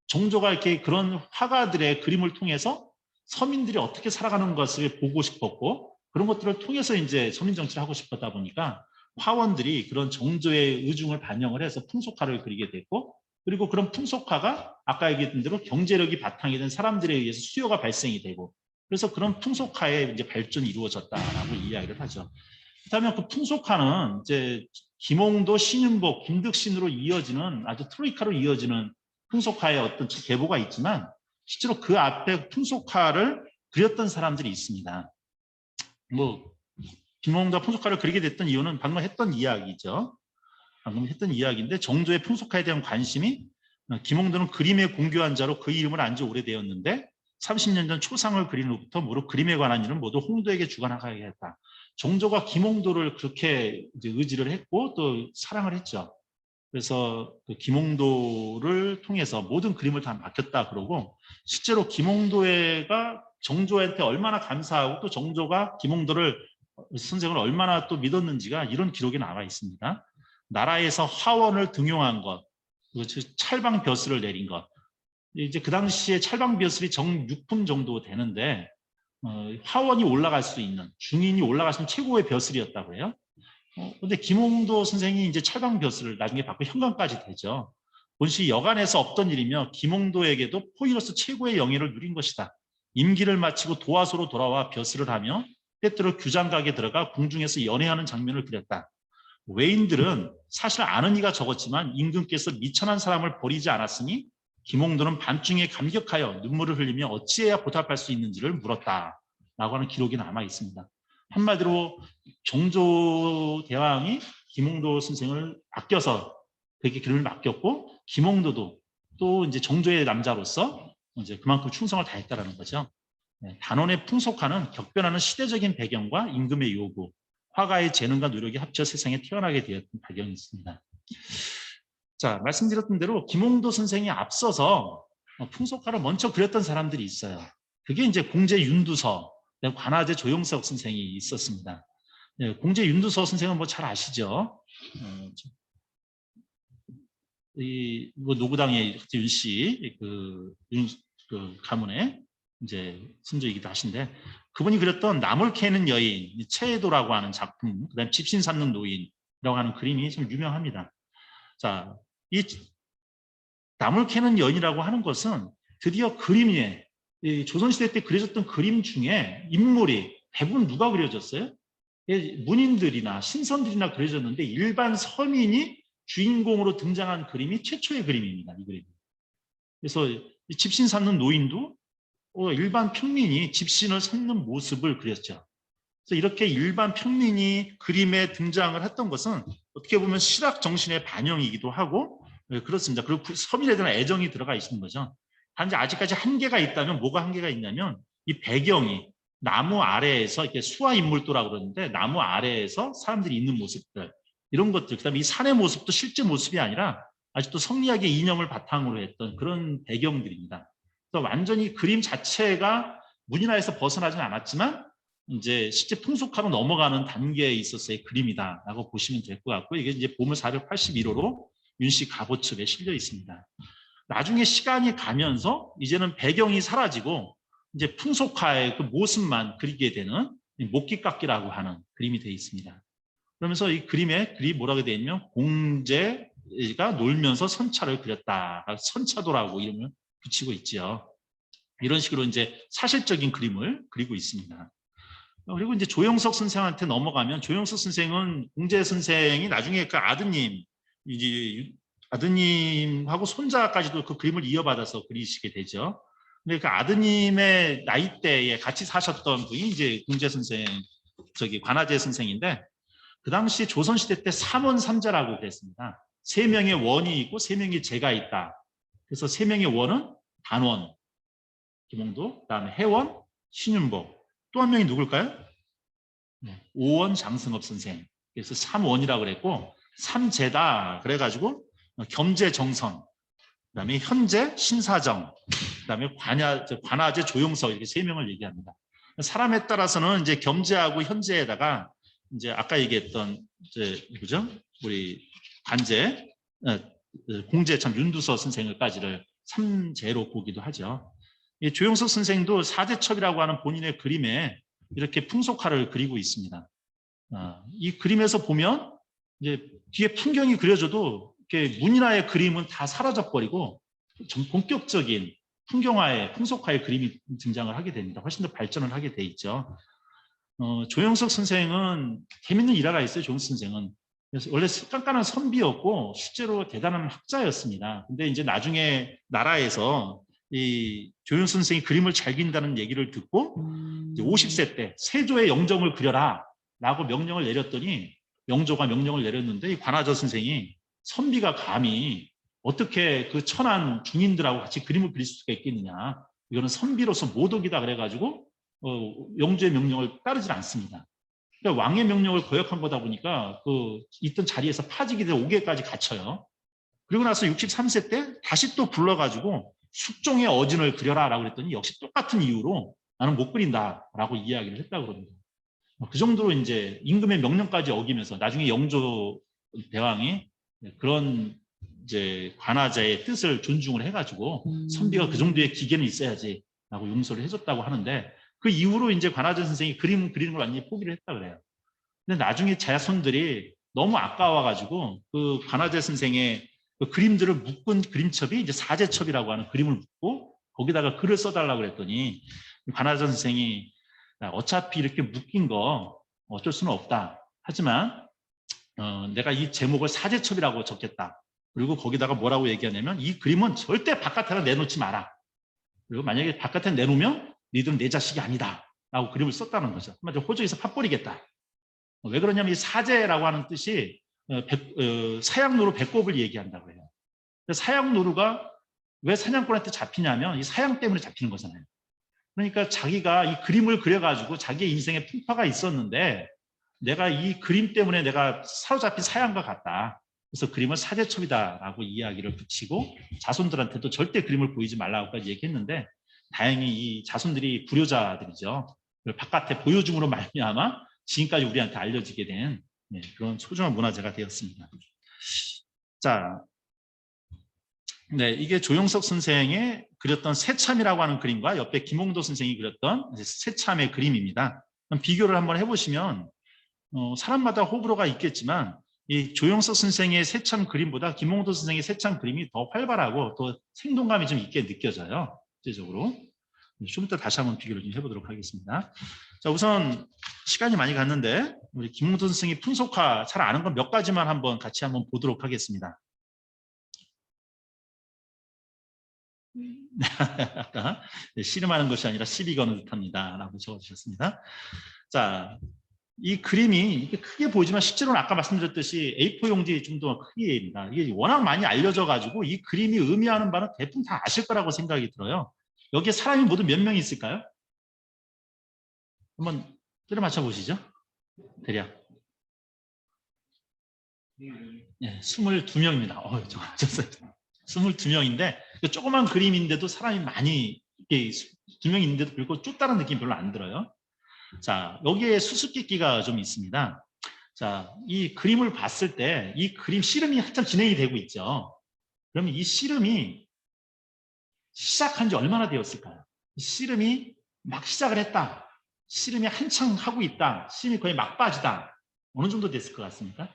[SPEAKER 2] 정조가 이렇게 그런 화가들의 그림을 통해서 서민들이 어떻게 살아가는 것을 보고 싶었고 그런 것들을 통해서 이제 서민 정치를 하고 싶었다 보니까 화원들이 그런 정조의 의중을 반영을 해서 풍속화를 그리게 됐고 그리고 그런 풍속화가 아까 얘기했던 대로 경제력이 바탕이 된 사람들에 의해서 수요가 발생이 되고 그래서 그런 풍속화의 이제 발전이 이루어졌다라고 이야기를 하죠. 그렇다면 그 풍속화는 이제 김홍도, 신윤복, 김득신으로 이어지는 아주 트로이카로 이어지는 풍속화의 어떤 계보가 있지만 실제로 그 앞에 풍속화를 그렸던 사람들이 있습니다. 뭐 김홍도가 풍속화를 그리게 됐던 이유는 방금 했던 이야기죠. 방금 했던 이야기인데 정조의 풍속화에 대한 관심이 김홍도는 그림의 공교한 자로 그 이름을 안 지 오래되었는데 30년 전 초상을 그린 후부터 무릇 그림에 관한 일은 모두 홍도에게 주관하게 했다. 정조가 김홍도를 그렇게 이제 의지를 했고 또 사랑을 했죠. 그래서 그 김홍도를 통해서 모든 그림을 다 맡겼다 그러고 실제로 김홍도가 정조한테 얼마나 감사하고 또 정조가 김홍도를 선생을 얼마나 또 믿었는지가 이런 기록에 나와 있습니다. 나라에서 화원을 등용한 것, 찰방 벼슬을 내린 것. 이제 그 당시에 찰방 벼슬이 정 6품 정도 되는데 화원이 올라갈 수 있는 중인이 올라갈 수 있는 최고의 벼슬이었다고 해요. 근데 김홍도 선생이 이제 찰방 벼슬을 나중에 받고 현관까지 되죠. 본시 여간에서 없던 일이며 김홍도에게도 포이로서 최고의 영예를 누린 것이다. 임기를 마치고 도화소로 돌아와 벼슬을 하며 때때로 규장각에 들어가 궁중에서 연애하는 장면을 그렸다. 외인들은 사실 아는 이가 적었지만 임금께서 미천한 사람을 버리지 않았으니 김홍도는 밤중에 감격하여 눈물을 흘리며 어찌해야 보답할 수 있는지를 물었다. 라고 하는 기록이 남아 있습니다. 한마디로 정조 대왕이 김홍도 선생을 아껴서 그렇게 그림을 맡겼고 김홍도도 또 이제 정조의 남자로서 이제 그만큼 충성을 다했다라는 거죠. 단원의 풍속화는 격변하는 시대적인 배경과 임금의 요구, 화가의 재능과 노력이 합쳐 세상에 태어나게 되었던 배경이 있습니다. 자, 말씀드렸던 대로 김홍도 선생이 앞서서 풍속화를 먼저 그렸던 사람들이 있어요. 그게 이제 공제 윤두서, 관아제 조영석 선생이 있었습니다. 공제 윤두서 선생은 뭐 잘 아시죠? 이 뭐 노구당의 윤씨 그 가문의 이제 선조이기도 하신데 그분이 그렸던 나물 캐는 여인, 채도라고 하는 작품, 그다음 집신 삼는 노인이라고 하는 그림이 좀 유명합니다. 자, 이 나물 캐는 여인이라고 하는 것은 드디어 그림에 조선시대 때 그려졌던 그림 중에 인물이 대부분 누가 그려졌어요? 문인들이나 신선들이나 그려졌는데 일반 서민이 주인공으로 등장한 그림이 최초의 그림입니다. 이 그림. 그래서 집신 삼는 노인도 일반 평민이 집신을 삼는 모습을 그렸죠. 그래서 이렇게 일반 평민이 그림에 등장을 했던 것은 어떻게 보면 실학 정신의 반영이기도 하고 그렇습니다. 그리고 서민에 대한 애정이 들어가 있는 거죠. 단지 아직까지 한계가 있다면 뭐가 한계가 있냐면 이 배경이 나무 아래에서 이렇게 수화 인물도라고 그러는데 나무 아래에서 사람들이 있는 모습들 이런 것들 그다음에 이 산의 모습도 실제 모습이 아니라 아직도 성리학의 이념을 바탕으로 했던 그런 배경들입니다. 그래서 완전히 그림 자체가 문인화에서 벗어나진 않았지만 이제 실제 풍속화로 넘어가는 단계에 있어서의 그림이다라고 보시면 될 것 같고, 이게 이제 보물 481호로 윤씨 갑오첩에 실려 있습니다. 나중에 시간이 가면서 이제는 배경이 사라지고 이제 풍속화의 그 모습만 그리게 되는 목기깎기라고 하는 그림이 되어 있습니다. 그러면서 이 그림에 글이 뭐라고 되어 있냐면 공제가 놀면서 선차를 그렸다. 선차도라고 이름을 붙이고 있죠. 이런 식으로 이제 사실적인 그림을 그리고 있습니다. 그리고 이제 조영석 선생한테 넘어가면, 조영석 선생은 공제 선생이 나중에 그 아드님, 이제 아드님하고 손자까지도 그 그림을 이어받아서 그리시게 되죠. 근데 그 아드님의 나이대에 같이 사셨던 분이 이제 공제 선생, 관아제 선생인데, 그 당시 조선시대 때 삼원삼제라고 그랬습니다. 3명의 원이 있고 3명의 제가 있다. 그래서 3명의 원은 단원, 김홍도, 그다음에 해원, 신윤복. 또 한 명이 누굴까요? 오원 장승업 선생. 그래서 3원이라고 그랬고, 3제다 그래가지고 겸재정선, 그다음에 현재 신사정, 그다음에 관아제 조용석, 이렇게 3명을 얘기합니다. 사람에 따라서는 이제 겸재하고 현재에다가 이제 아까 얘기했던 이제 누구죠? 우리 관제, 공제 참 윤두서 선생을까지를 3제로 보기도 하죠. 이 조영석 선생도 사제첩이라고 하는 본인의 그림에 이렇게 풍속화를 그리고 있습니다. 이 그림에서 보면 이제 뒤에 풍경이 그려져도 이렇게 문인화의 그림은 다 사라져 버리고 좀 본격적인 풍경화의 풍속화의 그림이 등장을 하게 됩니다. 훨씬 더 발전을 하게 돼 있죠. 조영석 선생은 재밌는 일화가 있어요. 조영석 선생은 그래서 원래 깐깐한 선비였고 실제로 대단한 학자였습니다. 근데 이제 나중에 나라에서 이 조영석 선생이 그림을 잘 그린다는 얘기를 듣고 이제 50세 때 세조의 영정을 그려라 라고 명령을 내렸더니, 영조가 명령을 내렸는데 이 관아저 선생이 선비가 감히 어떻게 그 천한 중인들하고 같이 그림을 그릴 수가 있겠느냐, 이거는 선비로서 모독이다 그래가지고 영조의 명령을 따르질 않습니다. 그러니까 왕의 명령을 거역한 거다 보니까 그 있던 자리에서 파직이 돼 5개까지 갇혀요. 그리고 나서 63세 때 다시 또 불러가지고 숙종의 어진을 그려라라고 그랬더니 역시 똑같은 이유로 나는 못 그린다라고 이야기를 했다고 그럽니다. 그 정도로 이제 임금의 명령까지 어기면서 나중에 영조 대왕이 그런 이제 관아자의 뜻을 존중을 해가지고 선비가 그 정도의 기계는 있어야지라고 용서를 해줬다고 하는데, 그 이후로 이제 관아자 선생이 그림 그리는 걸 완전히 포기를 했다 그래요. 근데 나중에 자손들이 너무 아까워가지고 그 관아자 선생의 그 그림들을 묶은 그림첩이 이제 사제첩이라고 하는 그림을 묶고 거기다가 글을 써달라고 그랬더니 관아자 선생이 어차피 이렇게 묶인 거 어쩔 수는 없다. 하지만 내가 이 제목을 사제첩이라고 적겠다. 그리고 거기다가 뭐라고 얘기하냐면 이 그림은 절대 바깥에 내놓지 마라. 그리고 만약에 바깥에 내놓으면 니들은 내 자식이 아니다. 라고 그림을 썼다는 거죠. 한마디로 호적에서 팥뿌리겠다. 왜 그러냐면 이 사제라고 하는 뜻이 사양노루 배꼽을 얘기한다고 해요. 사양노루가 왜 사냥꾼한테 잡히냐면 이 사양 때문에 잡히는 거잖아요. 그러니까 자기가 이 그림을 그려가지고 자기의 인생에 풍파가 있었는데 내가 이 그림 때문에 내가 사로잡힌 사양과 같다. 그래서 그림을 사제첩이다라고 이야기를 붙이고 자손들한테도 절대 그림을 보이지 말라고까지 얘기했는데, 다행히 이 자손들이 불효자들이죠. 바깥에 보여줌으로 말미암아 지금까지 우리한테 알려지게 된 그런 소중한 문화재가 되었습니다. 자, 네, 이게 조영석 선생의 그렸던 새참이라고 하는 그림과 옆에 김홍도 선생이 그렸던 새참의 그림입니다. 비교를 한번 해보시면 사람마다 호불호가 있겠지만 이 조영석 선생의 새참 그림보다 김홍도 선생의 새참 그림이 더 활발하고 더 생동감이 좀 있게 느껴져요. 실제적으로. 좀 이따 다시 한번 비교를 좀 해보도록 하겠습니다. 자, 우선 시간이 많이 갔는데 우리 김홍도 선생이 풍속화 잘 아는 건 몇 가지만 한번 같이 한번 보도록 하겠습니다. 아까 씨름하는 것이 아니라 시비 거는 듯합니다 라고 적어주셨습니다. 자, 이 그림이 이렇게 크게 보이지만 실제로는 아까 말씀드렸듯이 A4 용지 좀 더 크기입니다. 이게 워낙 많이 알려져 가지고 이 그림이 의미하는 바는 대부분 다 아실 거라고 생각이 들어요. 여기에 사람이 모두 몇 명이 있을까요? 한번 때려 맞춰 보시죠. 대략 예, 22명입니다. 정확하셨어요. 22명인데 조그만 그림인데도 사람이 많이 이렇게 2명 있는데도 불구하고 좁다는 느낌이 별로 안 들어요. 자, 여기에 수수께끼가 좀 있습니다. 자, 이 그림을 봤을 때 이 그림 씨름이 한참 진행이 되고 있죠. 그러면 이 씨름이 시작한 지 얼마나 되었을까요? 씨름이 막 시작을 했다. 씨름이 한창 하고 있다. 씨름이 거의 막바지다. 어느 정도 됐을 것 같습니까?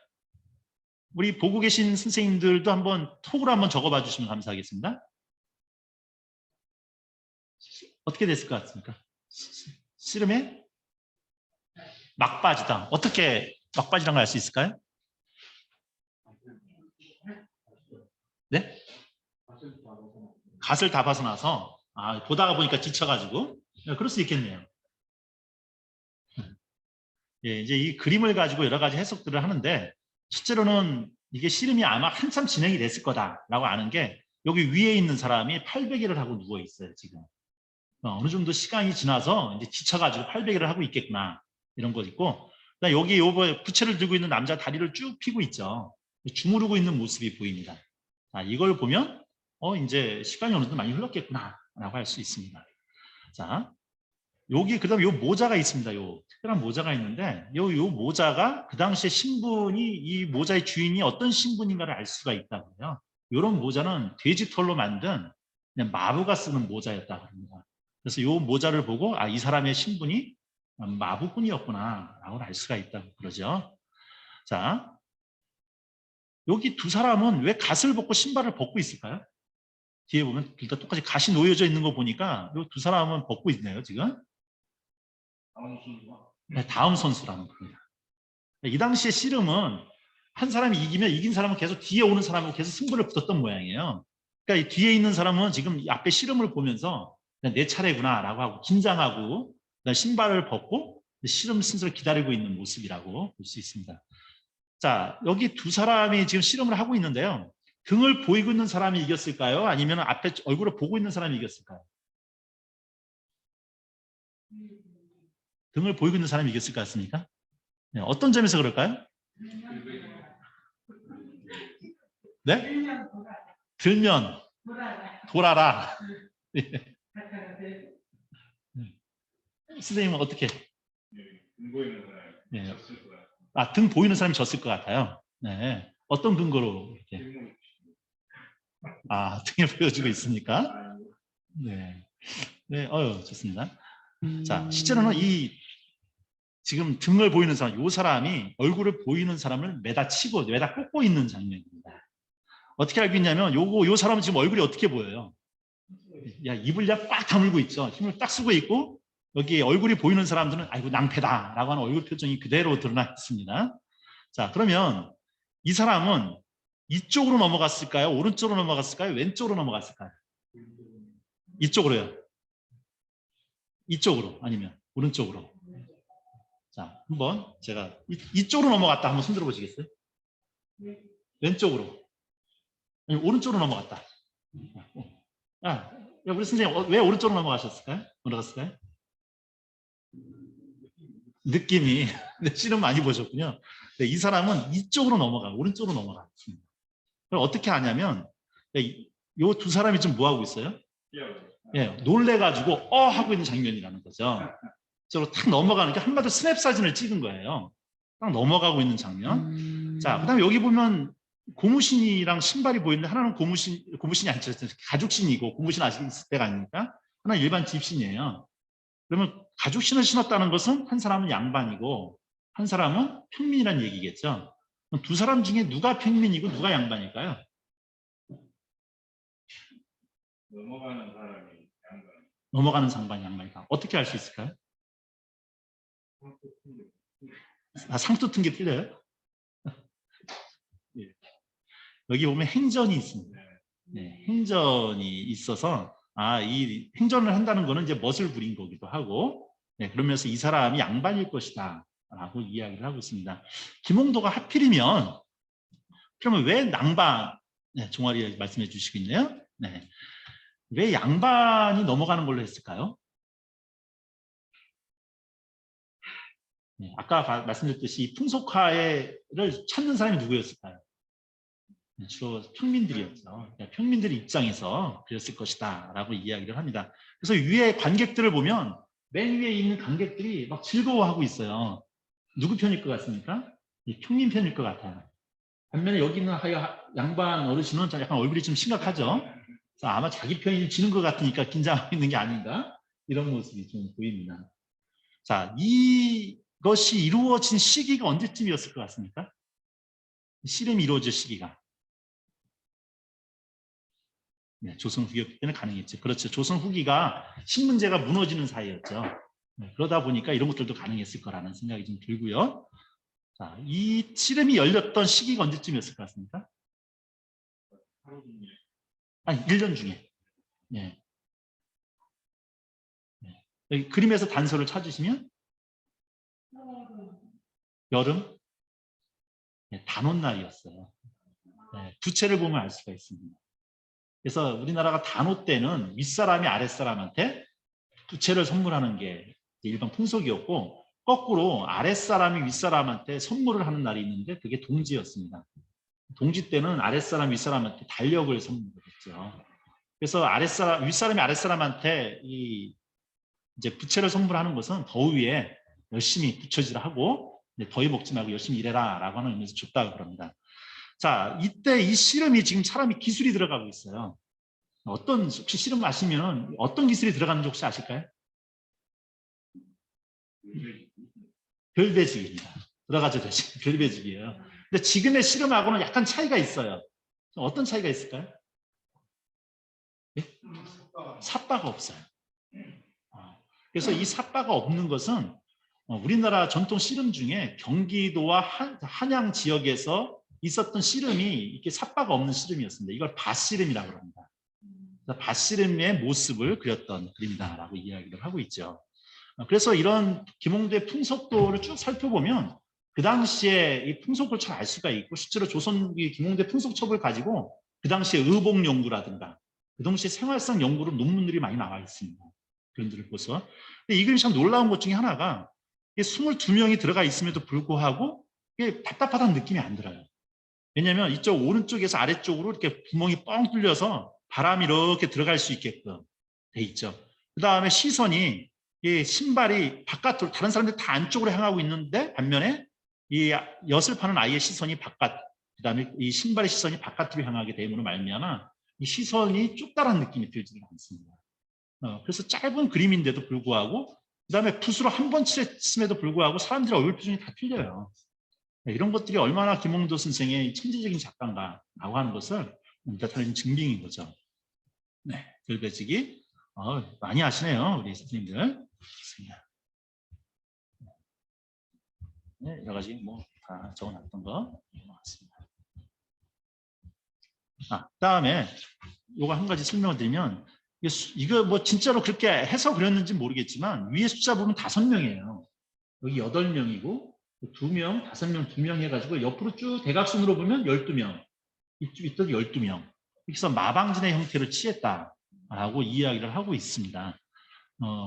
[SPEAKER 2] 우리 보고 계신 선생님들도 한번 톡으로 한번 적어봐 주시면 감사하겠습니다. 어떻게 됐을 것 같습니까? 씨름의 막바지다. 어떻게 막바지란 걸 알 수 있을까요? 네? 갓을 다 벗어나서 보다가 보니까 지쳐가지고 그럴 수 있겠네요. 예, 이제 이 그림을 가지고 여러 가지 해석들을 하는데 실제로는 이게 씨름이 아마 한참 진행이 됐을 거다라고 아는 게 여기 위에 있는 사람이 800일을 하고 누워 있어요 지금. 어느 정도 시간이 지나서 이제 지쳐가지고 800일을 하고 있겠구나 이런 거 있고, 여기 요거 부채를 들고 있는 남자 다리를 쭉 펴고 있죠. 주무르고 있는 모습이 보입니다. 자, 이걸 보면 이제 시간이 어느 정도 많이 흘렀겠구나라고 할 수 있습니다. 자, 여기 그다음에 요 모자가 있습니다. 요 특별한 모자가 있는데 요 모자가 그 당시에 신분이 이 모자의 주인이 어떤 신분인가를 알 수가 있다고요. 이런 모자는 돼지 털로 만든 그냥 마부가 쓰는 모자였다고 합니다. 그래서 요 모자를 보고 이 사람의 신분이 마부꾼이었구나라고 알 수가 있다고 그러죠. 자, 여기 두 사람은 왜 갓을 벗고 신발을 벗고 있을까요? 뒤에 보면 둘 다 똑같이 갓이 놓여져 있는 거 보니까 이 두 사람은 벗고 있네요 지금. 네, 다음 선수라는 겁니다. 이 당시에 씨름은 한 사람이 이기면 이긴 사람은 계속 뒤에 오는 사람하고 계속 승부를 붙었던 모양이에요. 그러니까 이 뒤에 있는 사람은 지금 앞에 씨름을 보면서 내 차례구나라고 하고 긴장하고 신발을 벗고 씨름 순서를 기다리고 있는 모습이라고 볼 수 있습니다. 자, 여기 두 사람이 지금 씨름을 하고 있는데요. 등을 보이고 있는 사람이 이겼을까요? 아니면 앞에 얼굴을 보고 있는 사람이 이겼을까요? 등을 보이고 있는 사람이 이겼을 것 같습니까? 네, 어떤 점에서 그럴까요? 네? 들면 돌아라. 네. 선생님은 어떻게? 네. 등 보이는 사람이 졌을 것 같아요. 네. 어떤 근거로 이렇게? 등을 보여주고 있으니까. 네. 네, 좋습니다. 자, 실제로는 지금 등을 보이는 사람, 이 사람이 얼굴을 보이는 사람을 매다 치고, 매다 꽂고 있는 장면입니다. 어떻게 알고 있냐면, 요 사람은 지금 얼굴이 어떻게 보여요? 입을 꽉 다물고 있죠. 힘을 딱 쓰고 있고, 여기 얼굴이 보이는 사람들은, 아이고, 낭패다. 라고 하는 얼굴 표정이 그대로 드러나 있습니다. 자, 그러면 이 사람은 이쪽으로 넘어갔을까요? 오른쪽으로 넘어갔을까요? 왼쪽으로 넘어갔을까요? 이쪽으로요. 이쪽으로, 아니면 오른쪽으로. 자, 한번 제가 이쪽으로 넘어갔다 한번 손들어 보시겠어요? 왼쪽으로. 아니, 오른쪽으로 넘어갔다. 우리 선생님 왜 오른쪽으로 넘어가셨을까요? 넘어갔을까요? 느낌이 씨름 많이 보셨군요. 네, 이 사람은 이쪽으로 오른쪽으로 넘어갔습니다. 그럼 어떻게 하냐면 이 두 사람이 지금 뭐 하고 있어요? 예, 놀래가지고 하고 있는 장면이라는 거죠. 저로 탁 넘어가는 게 한마디로 스냅 사진을 찍은 거예요. 딱 넘어가고 있는 장면. 자, 그다음에 여기 보면 고무신이랑 신발이 보이는데 하나는 고무신이 아니죠. 가죽신이고 고무신 아직 있을 때가 아닙니까? 하나는 일반 집신이에요. 그러면 가죽신을 신었다는 것은 한 사람은 양반이고 한 사람은 평민이라는 얘기겠죠. 두 사람 중에 누가 평민이고 누가 양반일까요? 넘어가는 사람이 양반이다. 어떻게 알 수 있을까요? 상투 튼 게 틀려요? 예. 여기 보면 행전이 있습니다. 네, 행전이 있어서 이 행전을 한다는 거는 이제 멋을 부린 거기도 하고, 네, 그러면서 이 사람이 양반일 것이다 라고 이야기를 하고 있습니다. 김홍도가 하필이면 그러면 왜 낭반, 네, 종아리 말씀해 주시고 있네요. 네. 왜 양반이 넘어가는 걸로 했을까요? 아까 말씀드렸듯이 이 풍속화를 찾는 사람이 누구였을까요? 주로 평민들이었죠. 그러니까 평민들의 입장에서 그랬을 것이다 라고 이야기를 합니다. 그래서 위에 관객들을 보면 맨 위에 있는 관객들이 막 즐거워하고 있어요. 누구 편일 것 같습니까? 이 평민 편일 것 같아요. 반면에 여기 있는 양반 어르신은 약간 얼굴이 좀 심각하죠. 그래서 아마 자기 편이 지는 것 같으니까 긴장하고 있는 게 아닌가 이런 모습이 좀 보입니다. 자, 이것이 이루어진 시기가 언제쯤이었을 것 같습니까? 씨름이 이루어질 시기가. 네, 조선 후기였기 때문에 가능했죠. 그렇죠. 조선 후기가 신문제가 무너지는 사이였죠. 그러다 보니까 이런 것들도 가능했을 거라는 생각이 좀 들고요. 자, 이 씨름이 열렸던 시기가 언제쯤이었을 것 같습니까? 아니, 1년 중에. 네. 네. 여기 그림에서 단서를 찾으시면 여름 네, 단오날이었어요. 네, 부채를 보면 알 수가 있습니다. 그래서 우리나라가 단오 때는 윗사람이 아랫사람한테 부채를 선물하는 게 일반 풍속이었고 거꾸로 아랫사람이 윗사람한테 선물을 하는 날이 있는데 그게 동지였습니다. 동지 때는 아랫사람 윗사람한테 달력을 선물했죠. 그래서 윗사람이 아랫사람한테 이제 부채를 선물하는 것은 더위에 열심히 부처질을 하고 더위 먹지 말고 열심히 일해라 라고 하는 의미에서 줬다고 그럽니다. 자, 이때 이 씨름이 지금 사람이 기술이 들어가고 있어요. 혹시 씨름 아시면 어떤 기술이 들어가는지 혹시 아실까요? 별배지기입니다. 들어가죠, 별배지기예요. 근데 지금의 씨름하고는 약간 차이가 있어요. 어떤 차이가 있을까요? 네? 삿바가 없어요. 그래서 이 삿바가 없는 것은 우리나라 전통 씨름 중에 경기도와 한양 지역에서 있었던 씨름이 이렇게 삿바가 없는 씨름이었습니다. 이걸 밭씨름이라고 합니다. 밭씨름의 모습을 그렸던 그림이다라고 이야기를 하고 있죠. 그래서 이런 김홍도의 풍속도를 쭉 살펴보면 그 당시에 이 풍속을 잘 알 수가 있고 실제로 조선기 김홍도의 풍속첩을 가지고 그 당시에 의복 연구라든가 그 당시에 생활상 연구로 논문들이 많이 나와 있습니다. 그런들을 보서. 근데 이 그림이 참 놀라운 것 중에 하나가 22명이 들어가 있음에도 불구하고 이게 답답하다는 느낌이 안 들어요. 왜냐하면 이쪽 오른쪽에서 아래쪽으로 이렇게 구멍이 뻥 뚫려서 바람이 이렇게 들어갈 수 있게끔 돼 있죠. 그 다음에 시선이 이 신발이 바깥으로 다른 사람들 다 안쪽으로 향하고 있는데 반면에 이 엿을 파는 아이의 시선이 바깥, 그 다음에 이 신발의 시선이 바깥으로 향하게 됨으로 말미암아 이 시선이 좁다라는 느낌이 들지는 않습니다. 그래서 짧은 그림인데도 불구하고 그 다음에 붓으로 한 번 칠했음에도 불구하고 사람들의 얼굴 표정이 다 틀려요. 이런 것들이 얼마나 김홍도 선생의 천재적인 작가인가라고 하는 것을 나타내는 증빙인 거죠. 네, 별배지기 많이 아시네요, 우리 선생님들. 네, 여러 가지 뭐 다 적어놨던 거 같습니다. 그다음에 요거 한 가지 설명을 드리면 이거 뭐 진짜로 그렇게 해서 그렸는지 모르겠지만 위에 숫자 보면 5명이에요. 여기 8명이고 2명, 5명, 2명 해가지고 옆으로 쭉 대각선으로 보면 12명, 이쪽도 12명. 그래서 마방진의 형태를 취했다라고 이야기를 하고 있습니다.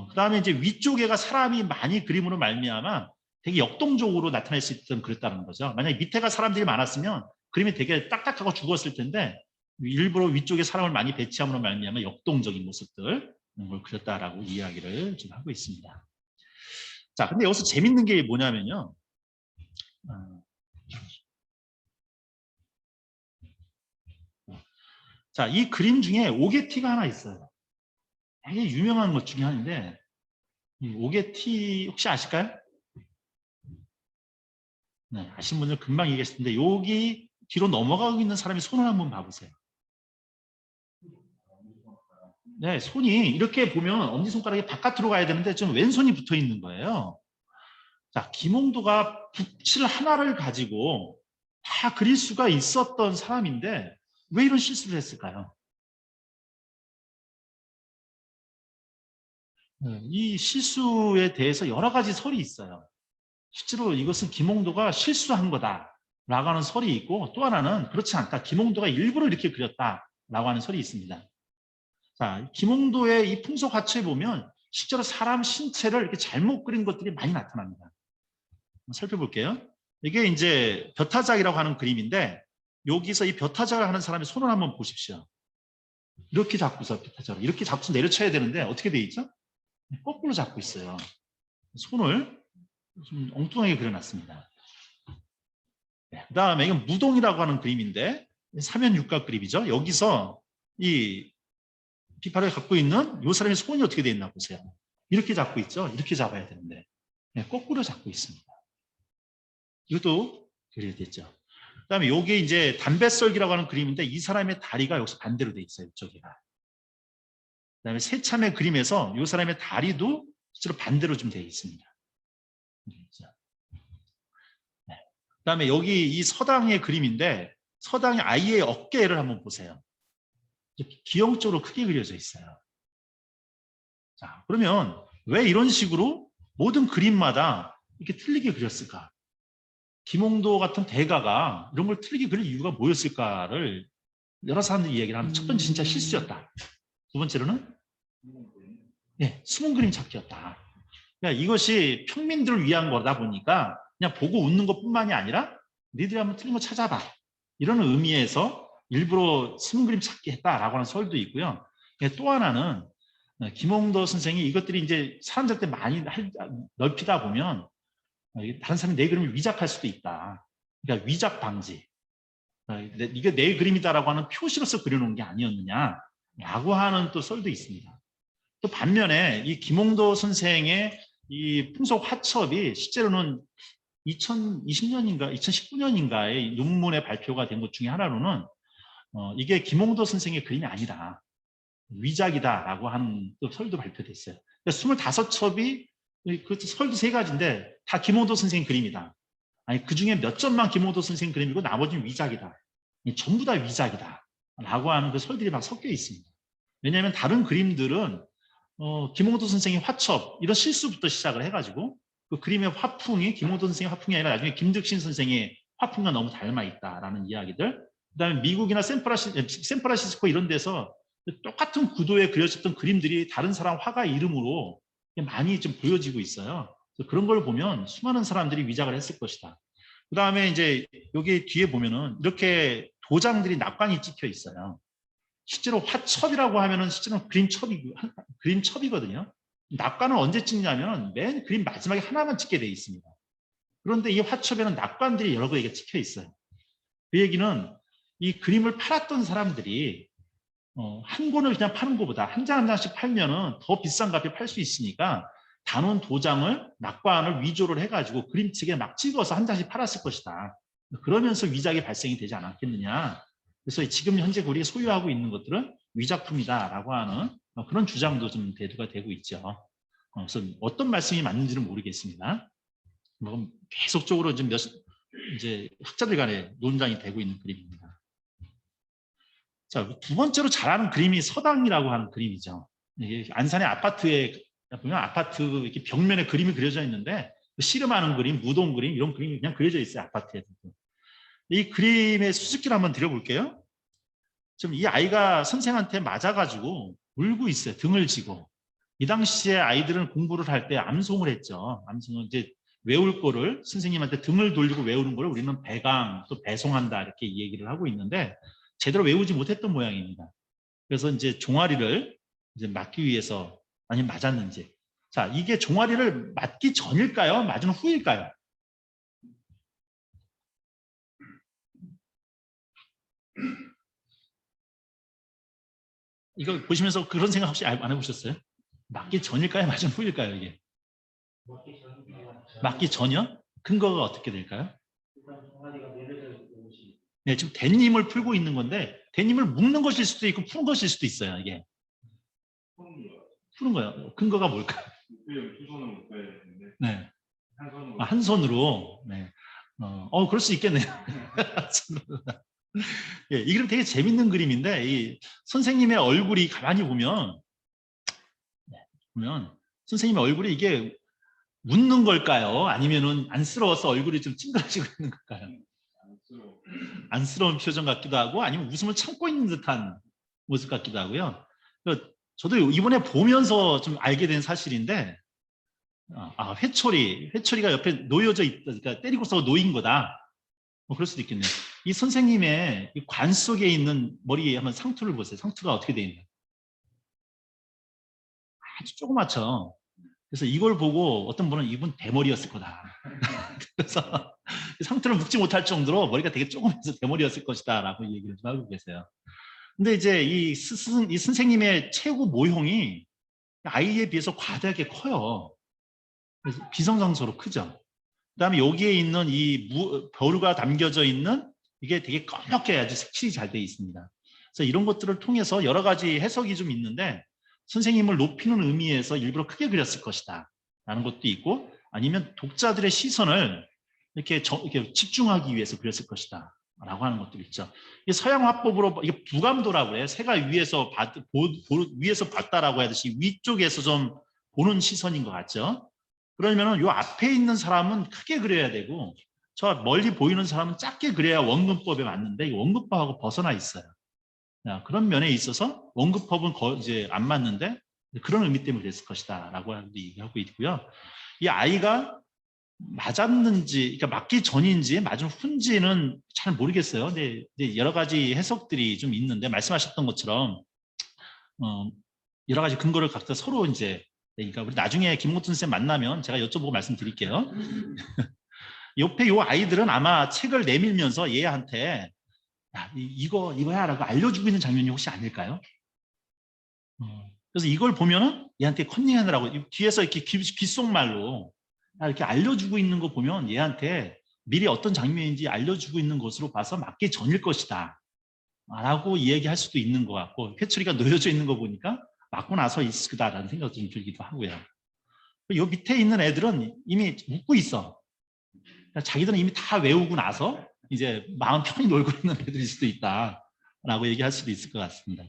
[SPEAKER 2] 그 다음에 이제 위쪽에가 사람이 많이 그림으로 말미암아 되게 역동적으로 나타낼 수 있던 그랬다는 거죠. 만약에 밑에가 사람들이 많았으면 그림이 되게 딱딱하고 죽었을 텐데 일부러 위쪽에 사람을 많이 배치함으로 말미암아 역동적인 모습들 걸 그렸다라고 이야기를 좀 하고 있습니다. 자, 근데 여기서 재밌는 게 뭐냐면요. 자, 이 그림 중에 오게티가 하나 있어요. 되게 유명한 것 중에 하나인데 이 오게티 혹시 아실까요? 네, 아시는 분들 금방 얘기했을 텐데 여기 뒤로 넘어가고 있는 사람이 손을 한번 봐보세요. 네, 손이 이렇게 보면 엄지손가락이 바깥으로 가야 되는데 좀 왼손이 붙어 있는 거예요. 자, 김홍도가 붓칠 하나를 가지고 다 그릴 수가 있었던 사람인데 왜 이런 실수를 했을까요? 이 실수에 대해서 여러 가지 설이 있어요. 실제로 이것은 김홍도가 실수한 거다라고 하는 설이 있고 또 하나는 그렇지 않다. 김홍도가 일부러 이렇게 그렸다라고 하는 설이 있습니다. 자, 김홍도의 이 풍속 화초에 보면 실제로 사람 신체를 이렇게 잘못 그린 것들이 많이 나타납니다. 한번 살펴볼게요. 이게 이제 벼타작이라고 하는 그림인데 여기서 이 벼타작을 하는 사람의 손을 한번 보십시오. 이렇게 잡고서 벼타작을 이렇게 잡고서 내려쳐야 되는데 어떻게 돼 있죠? 거꾸로 잡고 있어요. 손을 좀 엉뚱하게 그려놨습니다. 네, 그다음에 이건 무동이라고 하는 그림인데 사면육각 그림이죠. 여기서 이 비파를 갖고 있는 이 사람의 손이 어떻게 돼 있나 보세요. 이렇게 잡고 있죠. 이렇게 잡아야 되는데 네, 거꾸로 잡고 있습니다. 이것도 그려졌죠. 그다음에 이게 이제 담뱃썰기라고 하는 그림인데 이 사람의 다리가 여기서 반대로 돼 있어요. 이쪽이가. 그다음에 세참의 그림에서 이 사람의 다리도 실제로 반대로 좀 되어 있습니다. 네. 그다음에 여기 이 서당의 그림인데 서당의 아이의 어깨를 한번 보세요. 기형적으로 크게 그려져 있어요. 자, 그러면 왜 이런 식으로 모든 그림마다 이렇게 틀리게 그렸을까? 김홍도 같은 대가가 이런 걸 틀리게 그릴 이유가 뭐였을까를 여러 사람들이 이야기를 하면 첫 번째 진짜 실수였다. 두 번째로는 숨은 그림 찾기였다. 그러니까 이것이 평민들을 위한 거다 보니까 그냥 보고 웃는 것뿐만이 아니라 니들이 한번 틀린 거 찾아봐. 이런 의미에서 일부러 숨은 그림 찾기 했다라고 하는 설도 있고요. 또 하나는 김홍도 선생이 이것들이 이제 사람들한테 많이 넓히다 보면 다른 사람이 내 그림을 위작할 수도 있다. 그러니까 위작 방지. 이게 내 그림이다라고 하는 표시로서 그려놓은 게 아니었느냐라고 하는 또 썰도 있습니다. 또 반면에 이 김홍도 선생의 이 풍속 화첩이 실제로는 2020년인가 2019년인가에 논문에 발표가 된 것 중에 하나로는 이게 김홍도 선생의 그림이 아니다. 위작이다라고 하는 또 설도 발표됐어요. 25첩이 그 설도 세 가지인데 다 김홍도 선생 그림이다. 아니 그 중에 몇 점만 김홍도 선생 그림이고 나머지는 위작이다. 전부 다 위작이다. 라고 하는 그 설들이 막 섞여 있습니다. 왜냐하면 다른 그림들은 김홍도 선생의 화첩 이런 실수부터 시작을 해가지고 그 그림의 화풍이 김홍도 선생의 화풍이 아니라 나중에 김득신 선생의 화풍과 너무 닮아 있다라는 이야기들. 그다음에 미국이나 샌프란시스코 이런 데서 똑같은 구도에 그려졌던 그림들이 다른 사람 화가 이름으로 많이 좀 보여지고 있어요. 그런 걸 보면 수많은 사람들이 위작을 했을 것이다. 그다음에 이제 여기 뒤에 보면은 이렇게 도장들이 낙관이 찍혀 있어요. 실제로 화첩이라고 하면은 실제로는 그림첩이거든요. 낙관을 언제 찍냐면 맨 그림 마지막에 하나만 찍게 돼 있습니다. 그런데 이 화첩에는 낙관들이 여러 개가 찍혀 있어요. 그 얘기는 이 그림을 팔았던 사람들이 한 권을 그냥 파는 것보다 한 장 한 장씩 팔면은 더 비싼 값에 팔 수 있으니까 단원 도장을 낙관을 위조를 해가지고 그림책에 막 찍어서 한 장씩 팔았을 것이다. 그러면서 위작이 발생이 되지 않았겠느냐. 그래서 지금 현재 우리가 소유하고 있는 것들은 위작품이다라고 하는 그런 주장도 좀 대두가 되고 있죠. 그래서 어떤 말씀이 맞는지는 모르겠습니다. 계속적으로 좀 이제 학자들 간에 논란이 되고 있는 그림입니다. 자, 두 번째로 잘 아는 그림이 서당이라고 하는 그림이죠. 이게 안산의 아파트에 보면 아파트 이렇게 벽면에 그림이 그려져 있는데 씨름하는 그림, 무동 그림 이런 그림이 그냥 그려져 있어요. 아파트에. 이 그림의 수수께를 한번 드려볼게요. 지금 이 아이가 선생한테 맞아가지고 울고 있어요. 등을 지고. 이 당시에 아이들은 공부를 할 때 암송을 했죠. 암송은 이제 외울 거를 선생님한테 등을 돌리고 외우는 걸 우리는 배강 또 배송한다 이렇게 얘기를 하고 있는데 제대로 외우지 못했던 모양입니다. 그래서 이제 종아리를 이제 맞기 위해서 아니면 맞았는지. 자, 이게 종아리를 맞기 전일까요? 맞은 후일까요? 이거 보시면서 그런 생각 혹시 안 해보셨어요? 맞기 전일까요? 맞은 후일까요? 이게 맞기 전이요? 근거가 어떻게 될까요? 네, 지금 대님을 풀고 있는 건데 대님을 묶는 것일 수도 있고 푸는 것일 수도 있어요. 이게 푸는 거예요. 근거가 뭘까요? 네, 한 손으로. 네, 그럴 수 있겠네요. 예, 이 그림 되게 재밌는 그림인데 이 선생님의 얼굴이 가만히 보면 선생님의 얼굴이 이게 웃는 걸까요? 아니면은 안쓰러워서 얼굴이 좀 찡그러지고 있는 걸까요? 안쓰러운 표정 같기도 하고 아니면 웃음을 참고 있는 듯한 모습 같기도 하고요. 저도 이번에 보면서 좀 알게 된 사실인데 회초리가 옆에 놓여져 있다. 그러니까 때리고서 놓인 거다. 뭐 그럴 수도 있겠네요. 이 선생님의 이 관 속에 있는 머리에 한번 상투를 보세요. 상투가 어떻게 돼 있나요? 아주 조그맣죠. 그래서 이걸 보고 어떤 분은 이분 대머리였을 거다. 그래서 상투를 묶지 못할 정도로 머리가 되게 조그매서 대머리였을 것이다라고 얘기를 좀 하고 계세요. 근데 이제 이 선생님의 최고 모형이 아이에 비해서 과다하게 커요. 그래서 비성장소로 크죠. 그다음에 여기에 있는 이 벼루가 담겨져 있는 이게 되게 검게 아주 색칠이 잘 되어 있습니다. 그래서 이런 것들을 통해서 여러 가지 해석이 좀 있는데 선생님을 높이는 의미에서 일부러 크게 그렸을 것이다 라는 것도 있고 아니면 독자들의 시선을 이렇게 집중하기 위해서 그렸을 것이다 라고 하는 것도 있죠. 서양 화법으로 이게 부감도라고 해요. 새가 위에서 봤다라고 하듯이 위쪽에서 좀 보는 시선인 것 같죠. 그러면은 요 앞에 있는 사람은 크게 그려야 되고 저 멀리 보이는 사람은 작게 그려야 원근법에 맞는데 원근법하고 벗어나 있어요. 그런 면에 있어서 원근법은 이제 안 맞는데 그런 의미 때문에 그랬을 것이다라고 얘기하고 있고요. 이 아이가 맞았는지, 그러니까 맞기 전인지 맞은 후인지는 잘 모르겠어요. 근데 여러 가지 해석들이 좀 있는데 말씀하셨던 것처럼 여러 가지 근거를 각자 서로 이제 그러니까 우리 나중에 김모튼 쌤 만나면 제가 여쭤보고 말씀드릴게요. 옆에 요 아이들은 아마 책을 내밀면서 얘한테 야, 이거야라고 알려주고 있는 장면이 혹시 아닐까요? 그래서 이걸 보면은 얘한테 컨닝하느라고 뒤에서 이렇게 귓속말로 이렇게 알려주고 있는 거 보면 얘한테 미리 어떤 장면인지 알려주고 있는 것으로 봐서 맞기 전일 것이다 라고 이야기할 수도 있는 것 같고 회초리가 놓여져 있는 거 보니까 맞고 나서 있을 거다라는 생각이 좀 들기도 하고요. 요 밑에 있는 애들은 이미 웃고 있어. 그러니까 자기들은 이미 다 외우고 나서 이제 마음 편히 놀고 있는 애들일 수도 있다라고 얘기할 수도 있을 것 같습니다.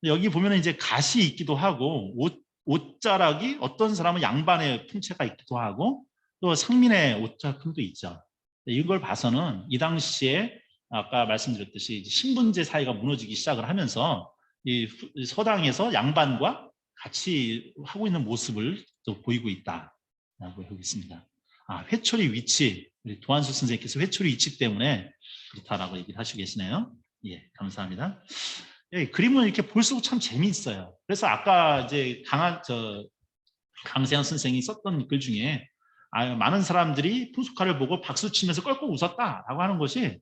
[SPEAKER 2] 여기 보면 이제 갓이 있기도 하고 옷자락이 어떤 사람은 양반의 풍채가 있기도 하고 또 상민의 옷자품도 있죠. 이걸 봐서는 이 당시에 아까 말씀드렸듯이 신분제 사회가 무너지기 시작을 하면서 이 서당에서 양반과 같이 하고 있는 모습을 또 보이고 있다라고 하고 있습니다. 회초리 위치, 우리 도한수 선생님께서 회초리 위치 때문에 그렇다라고 얘기를 하시고 계시네요. 예, 감사합니다. 예, 그림은 이렇게 볼수록 참 재미있어요. 그래서 아까 이제 강세현 선생이 썼던 글 중에 많은 사람들이 풍속화를 보고 박수 치면서 껄껄 웃었다라고 하는 것이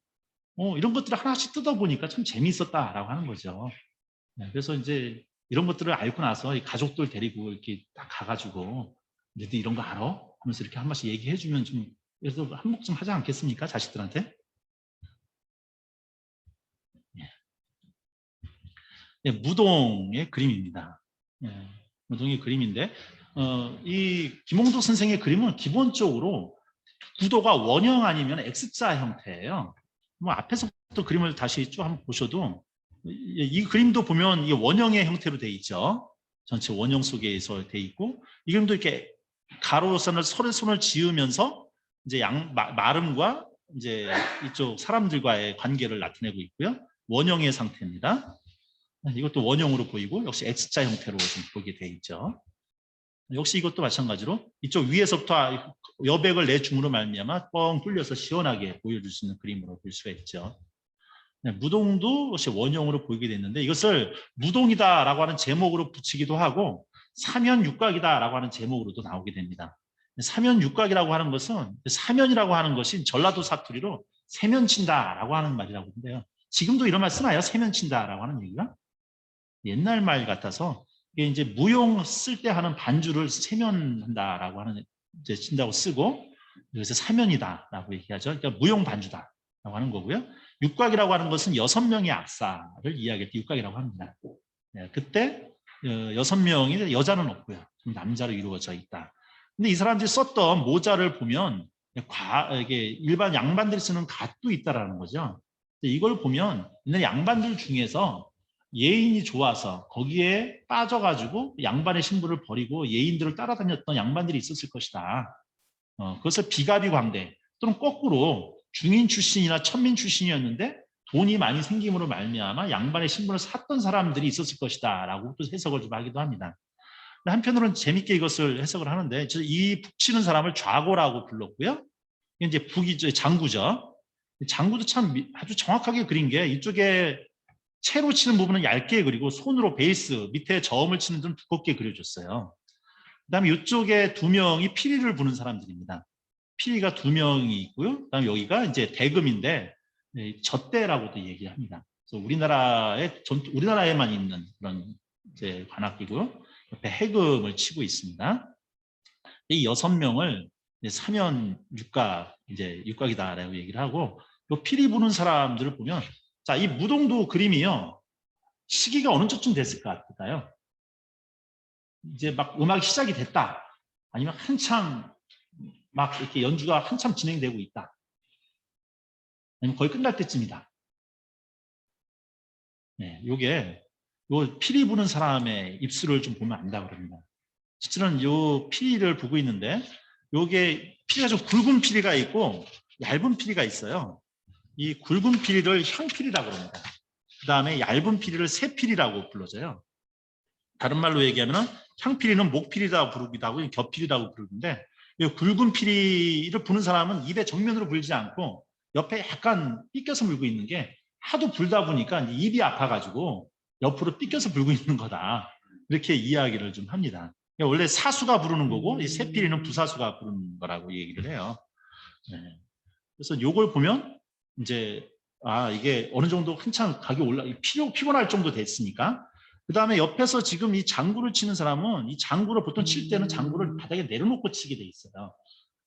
[SPEAKER 2] 이런 것들을 하나씩 뜯어보니까 참 재미있었다라고 하는 거죠. 네, 그래서 이제 이런 것들을 알고 나서 이 가족들 데리고 이렇게 딱 가가지고 너희들 이런 거 알아? 하면서 이렇게 한 번씩 얘기해주면 좀 그래서 한몫 좀 하지 않겠습니까? 자식들한테? 네, 무동의 그림입니다. 네, 무동의 그림인데 이 김홍도 선생의 그림은 기본적으로 구도가 원형 아니면 X자 형태예요. 뭐 앞에서부터 그림을 다시 쭉 한번 보셔도 이 그림도 보면 이 원형의 형태로 돼 있죠. 전체 원형 속에서 돼 있고 이 그림도 이렇게 가로선을 서로 손을 지으면서 이제 마름과 이제 이쪽 사람들과의 관계를 나타내고 있고요. 원형의 상태입니다. 이것도 원형으로 보이고 역시 X자 형태로 좀 보게 돼 있죠. 역시 이것도 마찬가지로 이쪽 위에서부터 여백을 내줌으로 말미암아 뻥 뚫려서 시원하게 보여줄 수 있는 그림으로 볼 수가 있죠. 네, 무동도 역시 원형으로 보이게 됐는데 이것을 무동이다라고 하는 제목으로 붙이기도 하고 사면육각이다라고 하는 제목으로도 나오게 됩니다. 사면육각이라고 하는 것은 사면이라고 하는 것이 전라도 사투리로 세면친다라고 하는 말이라고 하는데요. 지금도 이런 말 쓰나요? 세면친다라고 하는 얘기가? 옛날 말 같아서 이게 이제 무용 쓸 때 하는 반주를 세면한다라고 하는 이제 친다고 쓰고 그래서 사면이다라고 얘기하죠. 그러니까 무용 반주다라고 하는 거고요. 육각이라고 하는 것은 6명의 악사를 이야기할 때 육각이라고 합니다. 네, 그때 6명이 여자는 없고요. 남자로 이루어져 있다. 근데 이 사람들이 썼던 모자를 보면 이게 일반 양반들이 쓰는 갓도 있다라는 거죠. 이걸 보면 옛날 양반들 중에서 예인이 좋아서 거기에 빠져가지고 양반의 신분을 버리고 예인들을 따라다녔던 양반들이 있었을 것이다. 그것을 비가비 광대 또는 거꾸로 중인 출신이나 천민 출신이었는데 돈이 많이 생김으로 말미암아 양반의 신분을 샀던 사람들이 있었을 것이다 라고 또 해석을 좀 하기도 합니다. 한편으로는 재밌게 이것을 해석을 하는데 이 북치는 사람을 좌고라고 불렀고요. 이제 북이 장구죠. 장구도 참 아주 정확하게 그린 게 이쪽에 채로 치는 부분은 얇게 그리고 손으로 베이스 밑에 저음을 치는 좀 두껍게 그려줬어요. 그다음에 이쪽에 두 명이 피리를 부는 사람들입니다. 피리가 두 명이 있고요. 그다음에 여기가 이제 대금인데 젖대라고도 얘기합니다. 그래서 우리나라에만 있는 그런 이제 관악기고요. 옆에 해금을 치고 있습니다. 이 6명을 사면 육각이다라고 얘기를 하고, 이 피리 부는 사람들을 보면, 자, 이 무동도 그림이요. 시기가 어느 쪽쯤 됐을 것 같을까요? 이제 막 음악이 시작이 됐다. 아니면 한참 막 이렇게 연주가 한참 진행되고 있다. 아니면 거의 끝날 때쯤이다. 네, 요 피리 부는 사람의 입술을 좀 보면 안다고 그럽니다. 실제로는 요 피리를 보고 있는데, 요게 피리가 좀 굵은 피리가 있고 얇은 피리가 있어요. 이 굵은 피리를 향피리라고 합니다. 그 다음에 얇은 피리를 새피리라고 불러져요. 다른 말로 얘기하면 향피리는 목피리라고 부르기도 하고 겹피리라고 부르는데, 이 굵은 피리를 부는 사람은 입에 정면으로 불지 않고 옆에 약간 삐껴서 불고 있는 게, 하도 불다 보니까 입이 아파가지고 옆으로 삐껴서 불고 있는 거다. 이렇게 이야기를 좀 합니다. 원래 사수가 부르는 거고 이 새피리는 부사수가 부르는 거라고 얘기를 해요. 네. 그래서 요걸 보면 이제 이게 어느 정도 한참 각이 피곤할 정도 됐으니까. 그 다음에 옆에서 지금 이 장구를 치는 사람은 이 장구를 보통 칠 때는 장구를 바닥에 내려놓고 치게 돼 있어요.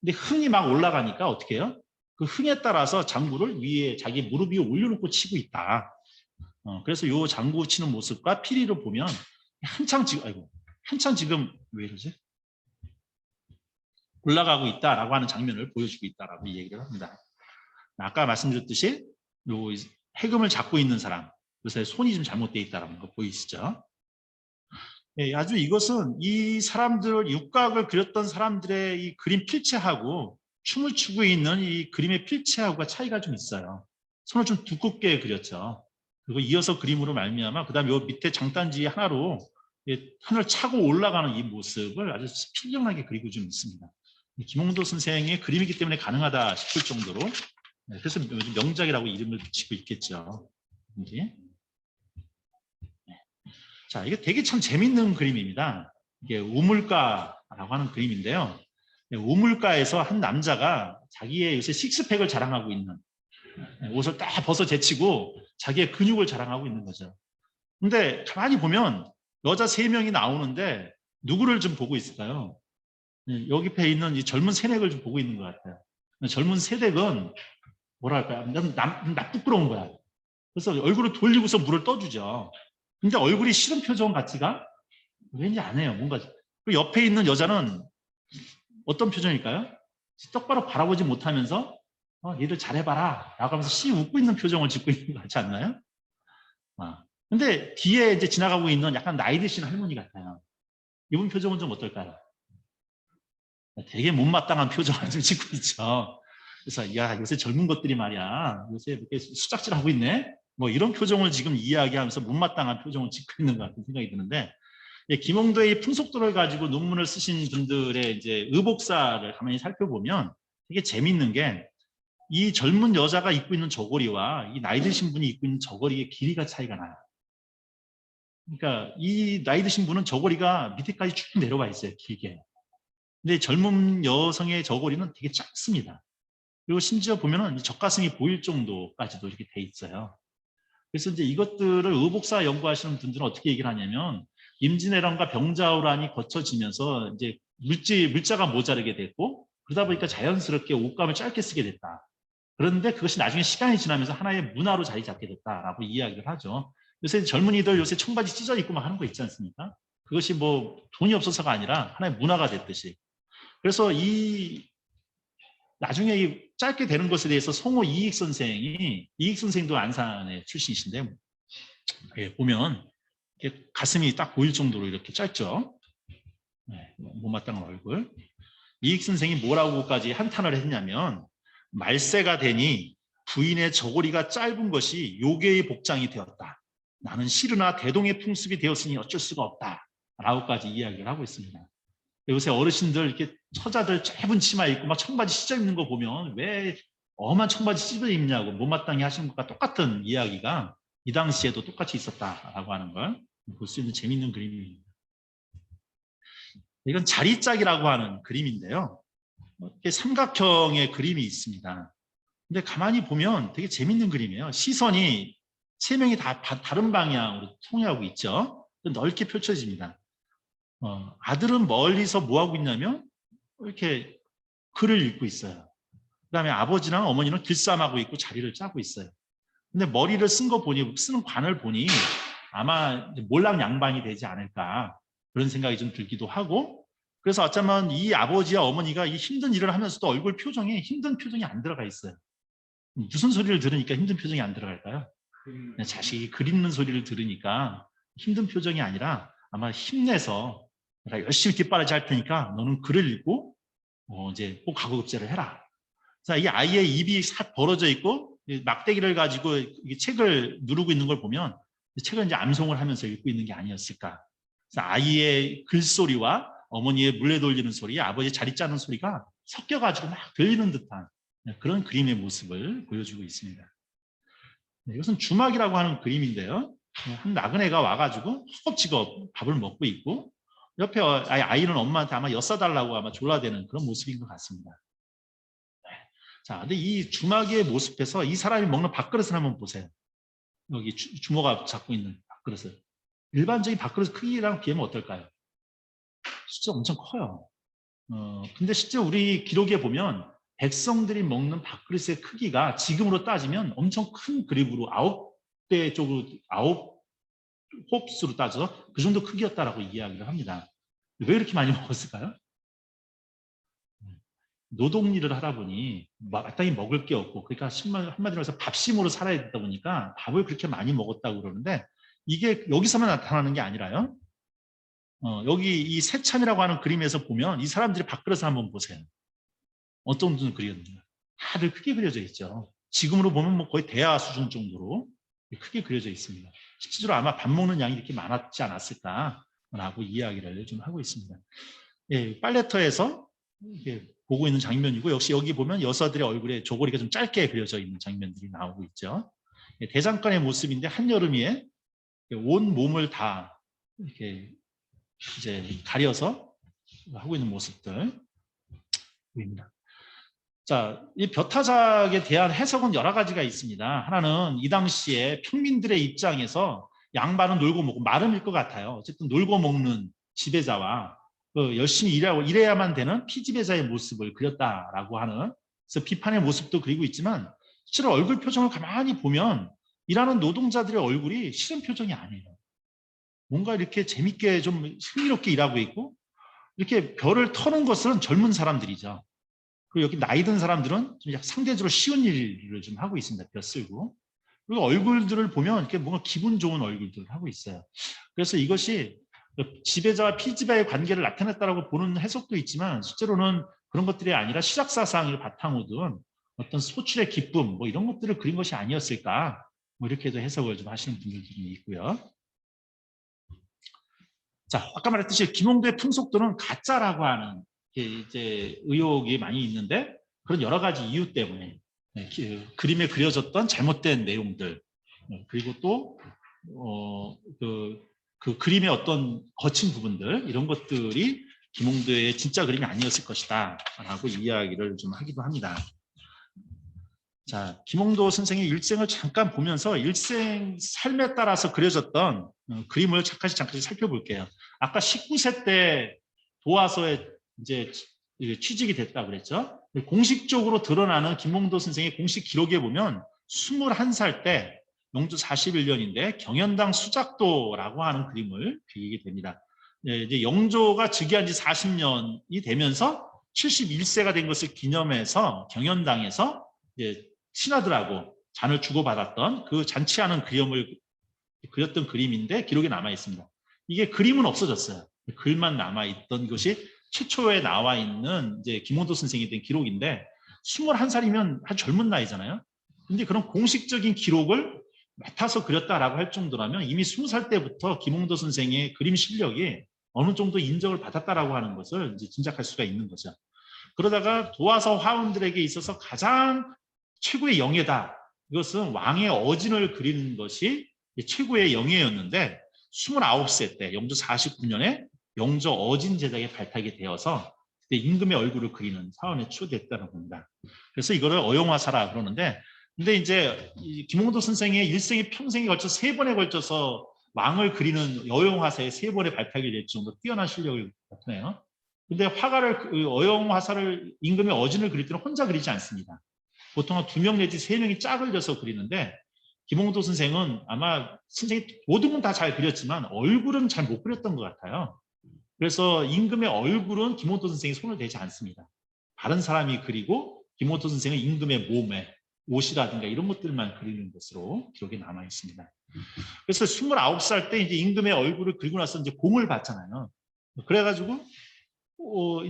[SPEAKER 2] 근데 흥이 막 올라가니까 어떻게 해요? 그 흥에 따라서 장구를 위에 자기 무릎 위에 올려놓고 치고 있다. 그래서 요 장구 치는 모습과 피리를 보면 한창 지금 왜 이러지? 올라가고 있다라고 하는 장면을 보여주고 있다라고 얘기를 합니다. 아까 말씀드렸듯이 요 해금을 잡고 있는 사람, 요새 손이 좀 잘못되어 있다는 거 보이시죠? 예, 아주 이것은 이 사람들, 육각을 그렸던 사람들의 이 그림 필체하고 춤을 추고 있는 이 그림의 필체하고가 차이가 좀 있어요. 손을 좀 두껍게 그렸죠. 그리고 이어서 그림으로 말미암아 그다음에 요 밑에 장단지 하나로 하늘을 차고 올라가는 이 모습을 아주 필경하게 그리고 좀 있습니다. 김홍도 선생의 그림이기 때문에 가능하다 싶을 정도로, 그래서 요즘 명작이라고 이름을 붙이고 있겠죠. 이게. 자, 이게 되게 참 재밌는 그림입니다. 이게 우물가라고 하는 그림인데요. 우물가에서 한 남자가 자기의 요새 식스팩을 자랑하고 있는, 옷을 딱 벗어 제치고 자기의 근육을 자랑하고 있는 거죠. 근데 가만히 보면 여자 3명이 나오는데 누구를 좀 보고 있을까요? 여기 옆에 있는 이 젊은 새댁을 좀 보고 있는 것 같아요. 젊은 새댁은 뭐랄까요? 나 부끄러운 거야. 그래서 얼굴을 돌리고서 물을 떠주죠. 근데 얼굴이 싫은 표정 같지가 왠지 안 해요. 뭔가. 그리고 옆에 있는 여자는 어떤 표정일까요? 똑바로 바라보지 못하면서 얘들 잘해봐라 라고 하면서 씩 웃고 있는 표정을 짓고 있는 것 같지 않나요? 근데 뒤에 이제 지나가고 있는 약간 나이 드신 할머니 같아요. 이분 표정은 좀 어떨까요? 되게 못마땅한 표정을 좀 짓고 있죠. 그래서 야, 요새 젊은 것들이 말이야, 요새 이렇게 수작질하고 있네, 뭐 이런 표정을 지금 이야기하면서 못마땅한 표정을 짓고 있는 것 같은 생각이 드는데, 김홍도의 풍속도를 가지고 논문을 쓰신 분들의 이제 의복사를 가만히 살펴보면 되게 재밌는 게, 이 젊은 여자가 입고 있는 저고리와 이 나이 드신 분이 입고 있는 저고리의 길이가 차이가 나요. 그러니까 이 나이 드신 분은 저고리가 밑에까지 쭉 내려와 있어요, 길게. 근데 젊은 여성의 저고리는 되게 짧습니다. 그리고 심지어 보면은 젖가슴이 보일 정도까지도 이렇게 돼 있어요. 그래서 이제 이것들을 의복사 연구하시는 분들은 어떻게 얘기를 하냐면, 임진왜란과 병자호란이 거쳐지면서 이제 물자가 모자르게 됐고, 그러다 보니까 자연스럽게 옷감을 짧게 쓰게 됐다. 그런데 그것이 나중에 시간이 지나면서 하나의 문화로 자리 잡게 됐다라고 이야기를 하죠. 요새 젊은이들 요새 청바지 찢어 입고 막 하는 거 있지 않습니까? 그것이 뭐 돈이 없어서가 아니라 하나의 문화가 됐듯이. 그래서 나중에 이 짧게 되는 것에 대해서 송호 이익 선생도 안산의 출신이신데, 보면 가슴이 딱 보일 정도로 이렇게 짧죠. 못마땅한 얼굴. 이익 선생이 뭐라고까지 한탄을 했냐면, 말세가 되니 부인의 저고리가 짧은 것이 요괴의 복장이 되었다. 나는 시르나 대동의 풍습이 되었으니 어쩔 수가 없다. 라고까지 이야기를 하고 있습니다. 요새 어르신들 이렇게 처자들 짧은 치마 입고 막 청바지 찢어 입는 거 보면 왜 엄한 청바지 찢어 입냐고 못마땅히 하시는 것과 똑같은 이야기가 이 당시에도 똑같이 있었다라고 하는 걸 볼 수 있는 재미있는 그림입니다. 이건 자리짝이라고 하는 그림인데요. 이렇게 삼각형의 그림이 있습니다. 근데 가만히 보면 되게 재밌는 그림이에요. 시선이 세 명이 다 다른 방향으로 통하고 있죠. 넓게 펼쳐집니다. 아들은 멀리서 뭐 하고 있냐면 이렇게 글을 읽고 있어요. 그다음에 아버지랑 어머니는 길쌈하고 있고 자리를 짜고 있어요. 근데 머리를 쓴 거 보니 쓰는 관을 보니 아마 몰락양방이 되지 않을까 그런 생각이 좀 들기도 하고 그래서 어쩌면 이 아버지와 어머니가 이 힘든 일을 하면서도 얼굴 표정에 힘든 표정이 안 들어가 있어요. 무슨 소리를 들으니까 힘든 표정이 안 들어갈까요? 자식이 글 읽는 소리를 들으니까 힘든 표정이 아니라 아마 힘내서 내가 열심히 뒷바라지 할 테니까 너는 글을 읽고 이제 꼭 가구급제를 해라. 자, 이 아이의 입이 싹 벌어져 있고 막대기를 가지고 이 책을 누르고 있는 걸 보면 책을 이제 암송을 하면서 읽고 있는 게 아니었을까. 그래서 아이의 글소리와 어머니의 물레 돌리는 소리, 아버지의 자리 짜는 소리가 섞여가지고 막 들리는 듯한 그런 그림의 모습을 보여주고 있습니다. 네, 이것은 주막이라고 하는 그림인데요. 한 나그네가 와가지고 허겁지겁 밥을 먹고 있고 옆에 아이는 엄마한테 아마 엿사달라고 아마 졸라대는 그런 모습인 것 같습니다. 네. 자, 근데 이 주막의 모습에서 이 사람이 먹는 밥그릇을 한번 보세요. 여기 주모가 잡고 있는 밥그릇을. 일반적인 밥그릇 크기랑 비하면 어떨까요? 진짜 엄청 커요. 근데 실제 우리 기록에 보면 백성들이 먹는 밥그릇의 크기가 지금으로 따지면 엄청 큰 그릇으로 9대 쪽으로 9홉수로 따져서 그 정도 크기였다라고 이야기를 합니다. 왜 이렇게 많이 먹었을까요? 노동일을 하다 보니 마땅히 먹을 게 없고 그러니까 한마디로 해서 밥심으로 살아야 되다 보니까 밥을 그렇게 많이 먹었다고 그러는데 이게 여기서만 나타나는 게 아니라요. 여기 이 새참이라고 하는 그림에서 보면 이 사람들이 밥그릇을 한번 보세요. 어떤 분은 그렸는가? 다들 크게 그려져 있죠. 지금으로 보면 뭐 거의 대하 수준 정도로 크게 그려져 있습니다. 실제로 아마 밥 먹는 양이 이렇게 많았지 않았을까라고 이야기를 좀 하고 있습니다. 예, 빨래터에서 이렇게 보고 있는 장면이고 역시 여기 보면 여사들의 얼굴에 조거리가 좀 짧게 그려져 있는 장면들이 나오고 있죠. 예, 대장간의 모습인데 한여름에 온 몸을 다 이렇게 이제 가려서 하고 있는 모습들 보입니다. 자, 이 벼타작에 대한 해석은 여러 가지가 있습니다. 하나는 이 당시에 평민들의 입장에서 양반은 놀고 먹고 마름일 것 같아요. 어쨌든 놀고 먹는 지배자와 열심히 일해야만 되는 피지배자의 모습을 그렸다라고 하는 그래서 비판의 모습도 그리고 있지만 실제로 얼굴 표정을 가만히 보면 일하는 노동자들의 얼굴이 싫은 표정이 아니에요. 뭔가 이렇게 재밌게 좀 흥미롭게 일하고 있고 이렇게 벼를 터는 것은 젊은 사람들이죠. 그리고 여기 나이 든 사람들은 좀 상대적으로 쉬운 일을 좀 하고 있습니다. 벼 쓸고. 그리고 얼굴들을 보면 이렇게 뭔가 기분 좋은 얼굴들을 하고 있어요. 그래서 이것이 지배자와 피지배의 관계를 나타냈다라고 보는 해석도 있지만 실제로는 그런 것들이 아니라 시작사상을 바탕으로 둔 어떤 소출의 기쁨 뭐 이런 것들을 그린 것이 아니었을까 뭐 이렇게도 해석을 좀 하시는 분들이 있고요. 자, 아까 말했듯이 김홍도의 풍속도는 가짜라고 하는 이제 의혹이 많이 있는데 그런 여러 가지 이유 때문에 그림에 그려졌던 잘못된 내용들 그리고 또 그 그림의 어떤 거친 부분들 이런 것들이 김홍도의 진짜 그림이 아니었을 것이다 라고 이야기를 좀 하기도 합니다. 자, 김홍도 선생의 일생을 잠깐 보면서 일생 삶에 따라서 그려졌던 그림을 잠깐씩 살펴볼게요. 아까 19세 때 도화서에 이제 취직이 됐다고 그랬죠. 공식적으로 드러나는 김홍도 선생의 공식 기록에 보면 21살 때 영주 41년인데 경연당 수작도라고 하는 그림을 그리게 됩니다. 이제 영조가 즉위한 지 40년이 되면서 71세가 된 것을 기념해서 경연당에서 이제 신하들하고 잔을 주고받았던 그 잔치하는 그림을 그렸던 그림인데 기록에 남아 있습니다. 이게 그림은 없어졌어요. 글만 남아 있던 것이 최초에 나와 있는 이제 김홍도 선생이 된 기록인데 21살이면 아주 젊은 나이잖아요. 근데 그런 공식적인 기록을 맡아서 그렸다라고 할 정도라면 이미 20살 때부터 김홍도 선생의 그림 실력이 어느 정도 인정을 받았다라고 하는 것을 이제 짐작할 수가 있는 거죠. 그러다가 도화서 화원들에게 있어서 가장 최고의 영예다. 이것은 왕의 어진을 그리는 것이 최고의 영예였는데 29세 때 영조 49년에 영조 어진 제작에 발탁이 되어서 그때 임금의 얼굴을 그리는 사원에 추대했다는 겁니다. 그래서 이거를 어용화사라 그러는데 근데 이제 김홍도 선생의 일생의 평생에 걸쳐 3번에 걸쳐서 왕을 그리는 어용화사에 3번에 발탁이 될 정도 뛰어난 실력을 나타내요. 근데 화가를 어용화사를 임금의 어진을 그릴 때는 혼자 그리지 않습니다. 보통 2명 내지 3명이 짝을 져서 그리는데 김홍도 선생은 아마 선생이 모든 건 다 잘 그렸지만 얼굴은 잘 못 그렸던 것 같아요. 그래서 임금의 얼굴은 김홍도 선생이 손을 대지 않습니다. 다른 사람이 그리고 김홍도 선생은 임금의 몸에 옷이라든가 이런 것들만 그리는 것으로 기록이 남아 있습니다. 그래서 29살 때 이제 임금의 얼굴을 그리고 나서 이제 공을 받잖아요. 그래가지고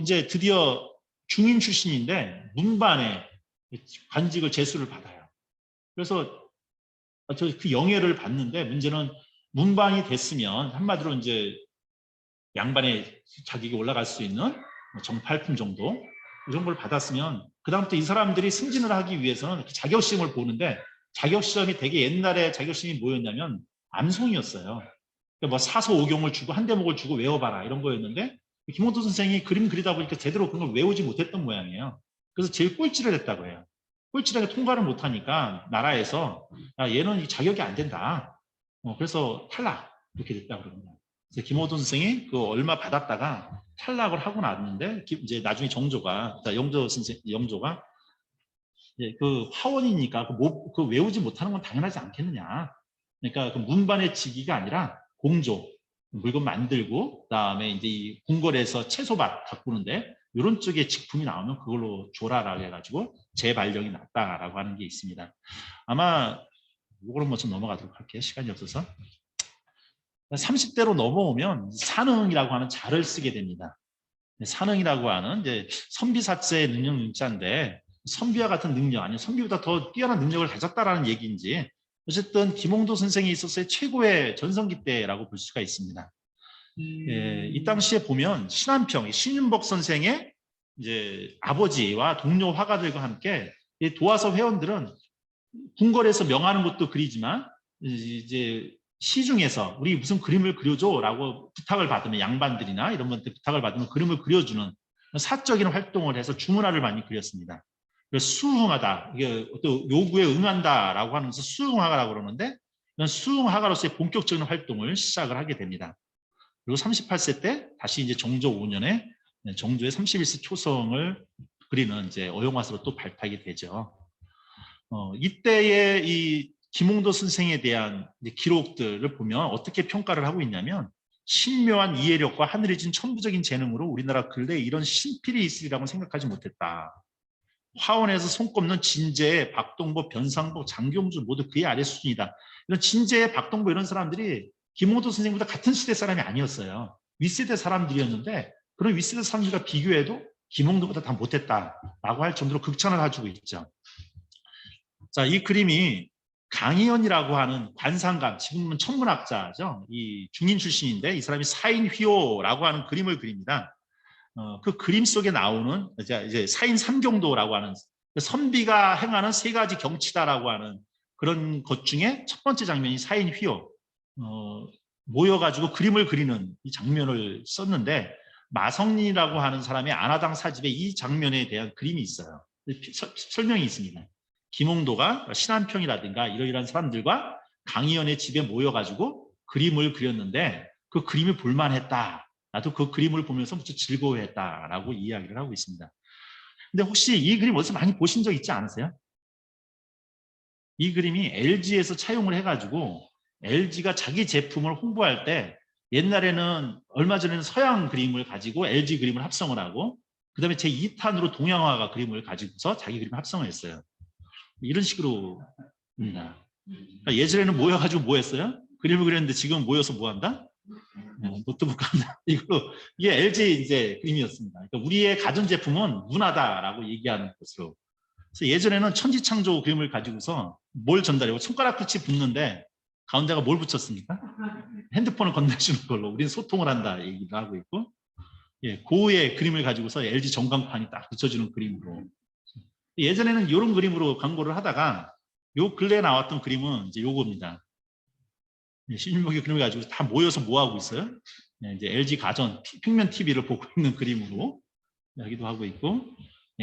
[SPEAKER 2] 이제 드디어 중인 출신인데 문반에 관직을 제수를 받아요. 그래서 그 영예를 받는데 문제는 문반이 됐으면 한마디로 이제 양반의 자격이 올라갈 수 있는 정팔품 정도 이런 걸 받았으면 그다음부터 이 사람들이 승진을 하기 위해서는 자격시험을 보는데 자격시험이 되게 옛날에 자격시험이 뭐였냐면 암송이었어요. 그러니까 뭐 사서오경을 주고 한 대목을 주고 외워봐라 이런 거였는데 김홍도 선생이 그림 그리다 보니까 제대로 그런 걸 외우지 못했던 모양이에요. 그래서 제일 꼴찌를 했다고 해요. 꼴찌를 통과를 못하니까 나라에서 야, 얘는 자격이 안 된다. 그래서 탈락 이렇게 됐다고 그럽니다. 그래서 김홍도 선생이 그 얼마 받았다가 탈락을 하고 났는데 이제 나중에 정조가 영조가 그 화원이니까 그 외우지 못하는 건 당연하지 않겠느냐. 그러니까 그 문반의 직위가 아니라 공조 물건 만들고 그다음에 이제 이 궁궐에서 채소밭 가꾸는데 이런 쪽에 직품이 나오면 그걸로 줘라라고 해가지고 재발령이 났다라고 하는 게 있습니다. 아마 이거는 뭐 좀 넘어가도록 할게요. 시간이 없어서. 30대로 넘어오면 산흥이라고 하는 자를 쓰게 됩니다. 산흥이라고 하는 이제 선비사체의 능력 문자인데 선비와 같은 능력 아니면 선비보다 더 뛰어난 능력을 가졌다라는 얘기인지 어쨌든 김홍도 선생이 있었을 최고의 전성기 때라고 볼 수가 있습니다. 예, 이 당시에 보면 신한평, 신윤복 선생의 이제 아버지와 동료 화가들과 함께 이 도화서 회원들은 궁궐에서 명하는 것도 그리지만 이제 시중에서 우리 무슨 그림을 그려줘라고 부탁을 받으면 양반들이나 이런 분들 부탁을 받으면 그림을 그려주는 사적인 활동을 해서 주문화를 많이 그렸습니다. 그래서 수흥하다, 이게 어떤 요구에 응한다라고 하면서 수흥화가라고 그러는데 이런 수흥화가로서의 본격적인 활동을 시작을 하게 됩니다. 그리고 38세 때 다시 이제 정조 5년에 정조의 31세 초성을 그리는 이제 어용화서로 또 발탁이 되죠. 이때의 이 김홍도 선생에 대한 기록들을 보면 어떻게 평가를 하고 있냐면 신묘한 이해력과 하늘이 준 천부적인 재능으로 우리나라 근래에 이런 신필이 있으리라고 생각하지 못했다. 화원에서 손꼽는 진제, 박동보, 변상복, 장경주 모두 그의 아래 수준이다. 이런 진제, 박동보 이런 사람들이 김홍도 선생보다 같은 시대 사람이 아니었어요. 윗세대 사람들이었는데 그런 윗세대 사람들과 비교해도 김홍도보다 다 못했다라고 할 정도로 극찬을 가지고 있죠. 자, 이 그림이 강희연이라고 하는 관상감, 지금은 천문학자죠. 이 중인 출신인데 이 사람이 사인휘호라고 하는 그림을 그립니다. 그 그림 속에 나오는 이제 사인 삼경도라고 하는 선비가 행하는 3가지 경치다라고 하는 그런 것 중에 첫 번째 장면이 사인휘호. 모여가지고 그림을 그리는 이 장면을 썼는데 마성린이라고 하는 사람의 안화당 사집에 이 장면에 대한 그림이 있어요. 설명이 있습니다. 김홍도가 신한평이라든가 이러이러한 사람들과 강희연의 집에 모여가지고 그림을 그렸는데 그 그림이 볼만했다. 나도 그 그림을 보면서 무척 즐거워했다라고 이야기를 하고 있습니다. 근데 혹시 이 그림 어디서 많이 보신 적 있지 않으세요? 이 그림이 LG에서 차용을 해가지고 LG가 자기 제품을 홍보할 때 옛날에는 얼마 전에는 서양 그림을 가지고 LG 그림을 합성을 하고 그 다음에 제2탄으로 동양화가 그림을 가지고서 자기 그림을 합성을 했어요. 이런 식으로 입니다. 그러니까 예전에는 모여가지고 뭐 했어요? 그림을 그렸는데 지금 모여서 뭐 한다? 노트북 한다. 이게 LG 이제 그림이었습니다. 그러니까 우리의 가전제품은 문화다라고 얘기하는 것으로. 그래서 예전에는 천지창조 그림을 가지고서 뭘 전달해요? 손가락 끝이 붙는데 가운데가 뭘 붙였습니까? 핸드폰을 건네주는 걸로 우리는 소통을 한다 얘기를 하고 있고, 고의 그림을 가지고서 LG 전광판이 딱 붙여주는 그림으로. 예전에는 이런 그림으로 광고를 하다가 요 근래에 나왔던 그림은 이제 요겁니다. 신일목의 그림을 가지고 다 모여서 뭐 하고 있어요? 이제 LG 가전 평면 TV를 보고 있는 그림으로 하기도 하고 있고,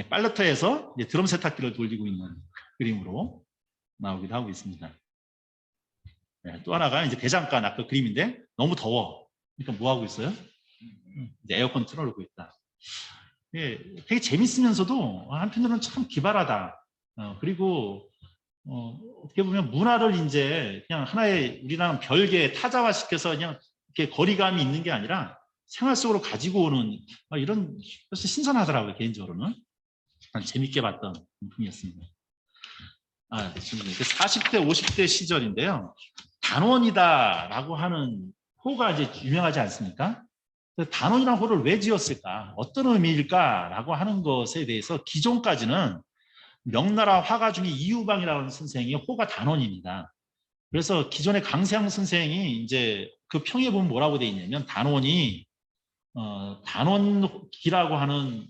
[SPEAKER 2] 팔레터에서 이제 드럼 세탁기를 돌리고 있는 그림으로 나오기도 하고 있습니다. 또 하나가 이제 대장간 아까 그림인데 너무 더워. 그러니까 뭐 하고 있어요? 이제 에어컨 틀어놓고 있다. 되게 재밌으면서도 한편으로는 참 기발하다. 그리고 어떻게 보면 문화를 이제 그냥 하나의 우리나라 별개의 타자화시켜서 그냥 이렇게 거리감이 있는 게 아니라 생활 속으로 가지고 오는 이런 것이 신선하더라고요. 개인적으로는 재밌게 봤던 분이었습니다. 지금 40대 50대 시절인데요. 단원이다라고 하는 호가 이제 유명하지 않습니까? 단원이라는 호를 왜 지었을까? 어떤 의미일까라고 하는 것에 대해서 기존까지는 명나라 화가 중에 이유방이라는 선생이 호가 단원입니다. 그래서 기존의 강세양 선생이 이제 그 평에 보면 뭐라고 돼 있냐면 단원이 단원기라고 하는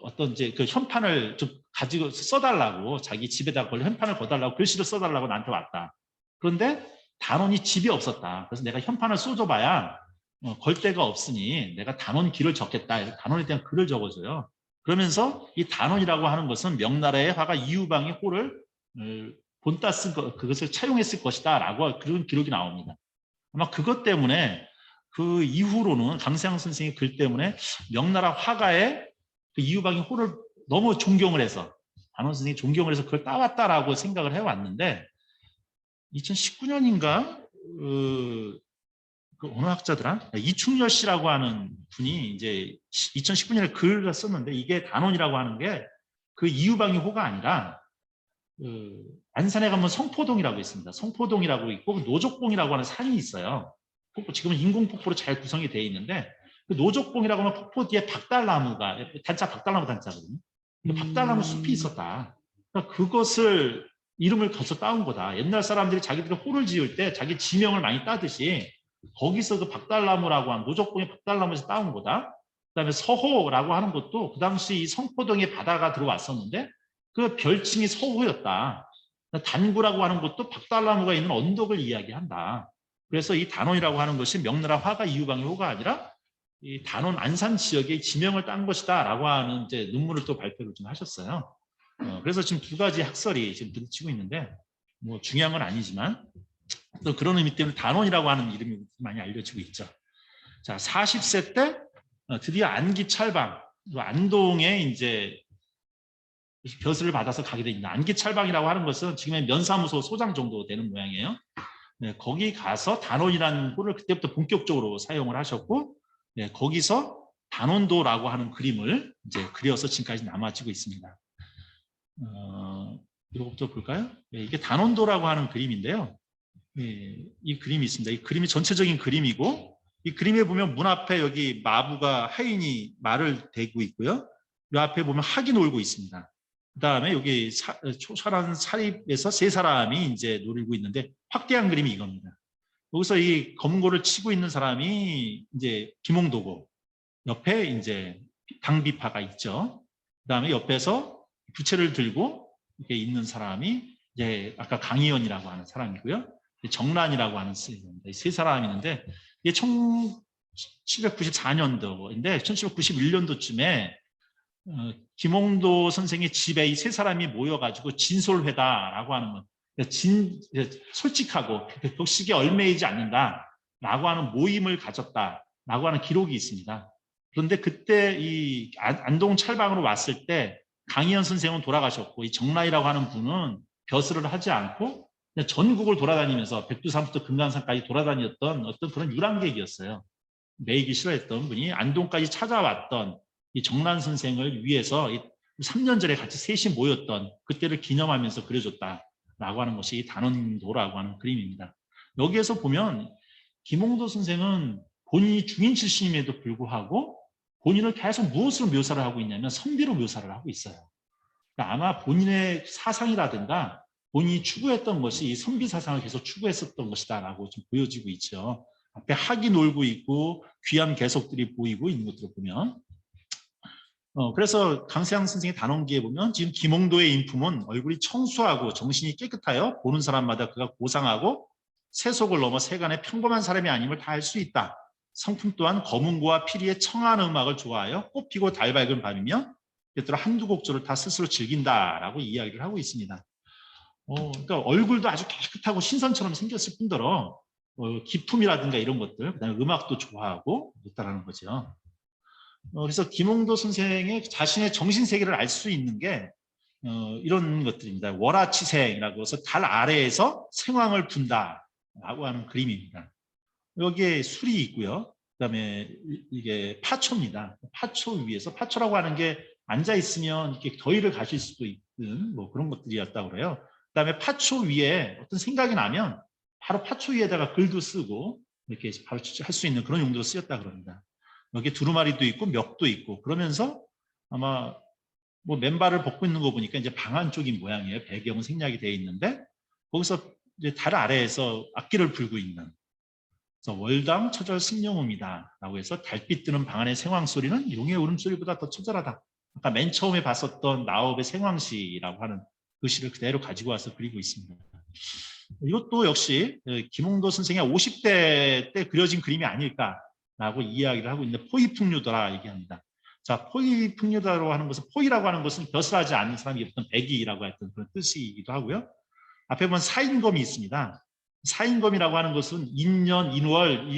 [SPEAKER 2] 어떤 이제 그 현판을 좀 가지고 써달라고 자기 집에다 걸 현판을 거달라고 글씨를 써달라고 나한테 왔다. 그런데 단원이 집이 없었다. 그래서 내가 현판을 써줘봐야 걸 데가 없으니 내가 단원기를 적겠다. 그래서 단원에 대한 글을 적어줘요. 그러면서 이 단원이라고 하는 것은 명나라의 화가 이유방의 호를 본따 쓴 그것을 차용했을 것이다 라고 그런 기록이 나옵니다. 아마 그것 때문에 그 이후로는 강세양 선생의 글 때문에 명나라 화가의 그 이유방의 호를 너무 존경을 해서 단원 선생이 존경을 해서 그걸 따왔다라고 생각을 해왔는데 2019년인가 그 어느 학자더라? 이충렬 씨라고 하는 분이 이제 2019년에 글을 썼는데 이게 단원이라고 하는 게 그 이유방의 호가 아니라 안산에 가면 성포동이라고 있습니다. 성포동이라고 있고 노족봉이라고 하는 산이 있어요. 지금은 인공폭포로 잘 구성이 되어 있는데 그 노족봉이라고 하면 폭포 뒤에 박달나무가 단자 박달나무 단자거든요. 박달나무 숲이 있었다. 그러니까 그것을 이름을 거쳐 따온 거다. 옛날 사람들이 자기들이 호를 지을 때 자기 지명을 많이 따듯이 거기서 그 박달나무라고 하는 노족봉의 박달나무에서 따온 거다. 그다음에 서호라고 하는 것도 그 당시 이 성포동에 바다가 들어왔었는데 그 별칭이 서호였다. 단구라고 하는 것도 박달나무가 있는 언덕을 이야기한다. 그래서 이 단원이라고 하는 것이 명나라 화가 이유방의 호가 아니라 이 단원 안산 지역의 지명을 딴 것이다라고 하는 이제 논문을 또 발표를 좀 하셨어요. 그래서 지금 두 가지 학설이 지금 부딪히고 있는데 뭐 중요한 건 아니지만 또 그런 의미 때문에 단원이라고 하는 이름이 많이 알려지고 있죠. 자, 40세 때 드디어 안기 찰방, 안동에 이제 벼슬을 받아서 가게 됩니다. 안기 찰방이라고 하는 것은 지금의 면사무소 소장 정도 되는 모양이에요. 네, 거기 가서 단원이라는 호를 그때부터 본격적으로 사용을 하셨고, 네, 거기서 단원도라고 하는 그림을 이제 그려서 지금까지 남아지고 있습니다. 이거부터 볼까요? 네, 이게 단원도라고 하는 그림인데요. 네, 이 그림이 있습니다. 이 그림이 전체적인 그림이고, 이 그림에 보면 문 앞에 여기 마부가 하인이 말을 대고 있고요. 이 앞에 보면 학이 놀고 있습니다. 그 다음에 여기 초설한 사립에서 세 사람이 이제 놀고 있는데 확대한 그림이 이겁니다. 여기서 이 검고를 치고 있는 사람이 이제 김홍도고 옆에 이제 당비파가 있죠. 그 다음에 옆에서 부채를 들고 이렇게 있는 사람이 이제 아까 강희연이라고 하는 사람이고요. 정란이라고 하는 이 세 사람이 있는데 이게 1794년도인데 1791년도쯤에 김홍도 선생의 집에 이 세 사람이 모여가지고 진솔회다라고 하는 것, 솔직하고 격식에 얽매이지 않는다라고 하는 모임을 가졌다라고 하는 기록이 있습니다. 그런데 그때 이 안동 찰방으로 왔을 때 강희연 선생은 돌아가셨고 이 정라이라고 하는 분은 벼슬을 하지 않고 그냥 전국을 돌아다니면서 백두산부터 금강산까지 돌아다녔던 어떤 그런 유랑객이었어요. 매이기 싫어했던 분이 안동까지 찾아왔던 이 정란 선생을 위해서 3년 전에 같이 셋이 모였던 그때를 기념하면서 그려줬다라고 하는 것이 이 단원도라고 하는 그림입니다. 여기에서 보면 김홍도 선생은 본인이 중인 출신임에도 불구하고 본인을 계속 무엇으로 묘사를 하고 있냐면 선비로 묘사를 하고 있어요. 그러니까 아마 본인의 사상이라든가 본인이 추구했던 것이 이 선비 사상을 계속 추구했었던 것이다라고 좀 보여지고 있죠. 앞에 학이 놀고 있고 귀암 개석들이 보이고 있는 것들을 보면 그래서 강세양 선생의 단원기에 보면 지금 김홍도의 인품은 얼굴이 청수하고 정신이 깨끗하여 보는 사람마다 그가 고상하고 세속을 넘어 세간의 평범한 사람이 아님을 다 알 수 있다. 성품 또한 검은고와 피리의 청아한 음악을 좋아하여 꽃피고 달 밝은 밤이며 때때로 한두 곡조를 다 스스로 즐긴다라고 이야기를 하고 있습니다. 그러니까 얼굴도 아주 깨끗하고 신선처럼 생겼을 뿐더러 기품이라든가 이런 것들, 그다음에 음악도 좋아하고 있다라는 거죠. 그래서 김홍도 선생의 자신의 정신 세계를 알 수 있는 게 이런 것들입니다. 월화치생이라고 해서 달 아래에서 생황을 분다라고 하는 그림입니다. 여기에 술이 있고요. 그다음에 이게 파초입니다. 파초 위에서 파초라고 하는 게 앉아 있으면 이렇게 더위를 가실 수도 있는 뭐 그런 것들이었다고 그래요. 그다음에 파초 위에 어떤 생각이 나면 바로 파초 위에다가 글도 쓰고 이렇게 바로 할 수 있는 그런 용도로 쓰였다 그럽니다. 여기 두루마리도 있고 멱도 있고 그러면서 아마 뭐 맨발을 벗고 있는 거 보니까 이제 방 안쪽인 모양이에요. 배경은 생략이 되어 있는데 거기서 이제 달 아래에서 악기를 불고 있는. 그래서 월당 처절 승룡음이다라고 해서 달빛 뜨는 방 안의 생황 소리는 용의 울음소리보다 더 처절하다. 아까 맨 처음에 봤었던 나업의 생황시라고 하는 그 시를 그대로 가지고 와서 그리고 있습니다. 이것도 역시 김홍도 선생의 50대 때 그려진 그림이 아닐까라고 이야기를 하고 있는데 포이풍류도라 얘기합니다. 자, 포이풍류도라고 하는 것은 포이라고 하는 것은 벼슬하지 않는 사람이 어떤 백이라고 했던 그런 뜻이기도 하고요. 앞에 보면 사인검이 있습니다. 사인검이라고 하는 것은 인년, 인월,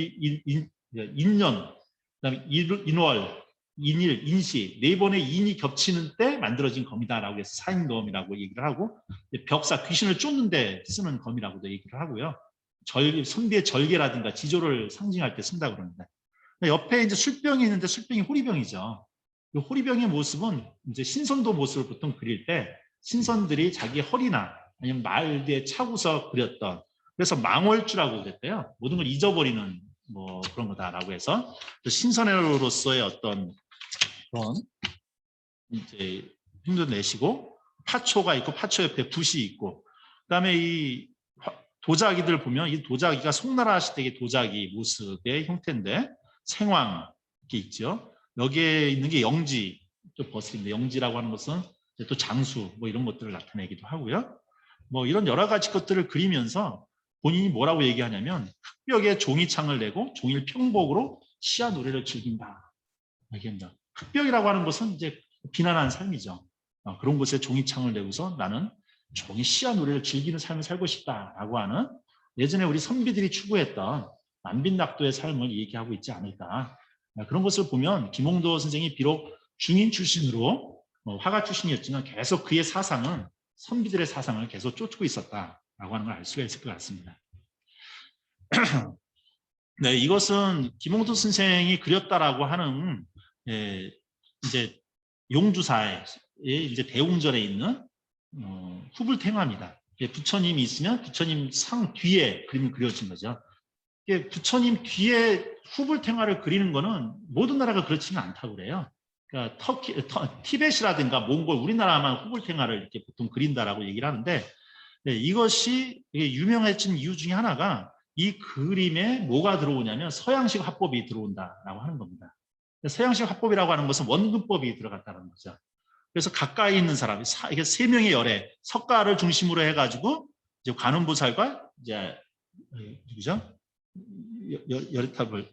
[SPEAKER 2] 인년, 그다음에 인월, 인일, 인시 네 번의 인이 겹치는 때 만들어진 검이다라고 해서 사인검이라고 얘기를 하고 벽사 귀신을 쫓는 데 쓰는 검이라고도 얘기를 하고요. 선비의 절개라든가 지조를 상징할 때 쓴다고 그럽니다. 옆에 이제 술병이 있는데 술병이 호리병이죠. 이 호리병의 모습은 이제 신선도 모습을 보통 그릴 때 신선들이 자기 허리나 아니면 말 뒤에 차고서 그렸던 그래서 망월주라고 그랬대요. 모든 걸 잊어버리는 뭐 그런 거다라고 해서 신선으로서의 어떤 그런 이제 힘도 내시고 파초가 있고 파초 옆에 붓이 있고 그다음에 이 도자기들 보면 이 도자기가 송나라 시대의 도자기 모습의 형태인데 생황 이렇게 있죠. 여기에 있는 게 영지 좀 버스인데 영지라고 하는 것은 또 장수 뭐 이런 것들을 나타내기도 하고요. 뭐 이런 여러 가지 것들을 그리면서 본인이 뭐라고 얘기하냐면 흑벽에 종이창을 내고 종일 평복으로 시야 노래를 즐긴다. 얘기합니다. 흑벽이라고 하는 것은 이제 비난한 삶이죠. 그런 곳에 종이창을 내고서 나는 종이 시야 노래를 즐기는 삶을 살고 싶다라고 하는 예전에 우리 선비들이 추구했던 만빈낙도의 삶을 얘기하고 있지 않을까. 그런 것을 보면 김홍도 선생이 비록 중인 출신으로 화가 출신이었지만 계속 그의 사상은 선비들의 사상을 계속 쫓고 있었다라고 하는 걸 알 수가 있을 것 같습니다. 네, 이것은 김홍도 선생이 그렸다라고 하는 이제 용주사의 이제 대웅전에 있는 후불탱화입니다. 부처님이 있으면 부처님 상 뒤에 그림이 그려진 거죠. 부처님 뒤에 후불탱화를 그리는 거는 모든 나라가 그렇지는 않다고 그래요. 그러니까 티벳이라든가 몽골, 우리나라만 후불탱화를 이렇게 보통 그린다라고 얘기를 하는데 이것이 유명해진 이유 중에 하나가 이 그림에 뭐가 들어오냐면 서양식 화법이 들어온다라고 하는 겁니다. 서양식 화법이라고 하는 것은 원근법이 들어갔다는 거죠. 그래서 가까이 있는 사람, 이게 세 명의 열애, 석가를 중심으로 해가지고 이제 관음보살과 이제 누구죠? 열애탑을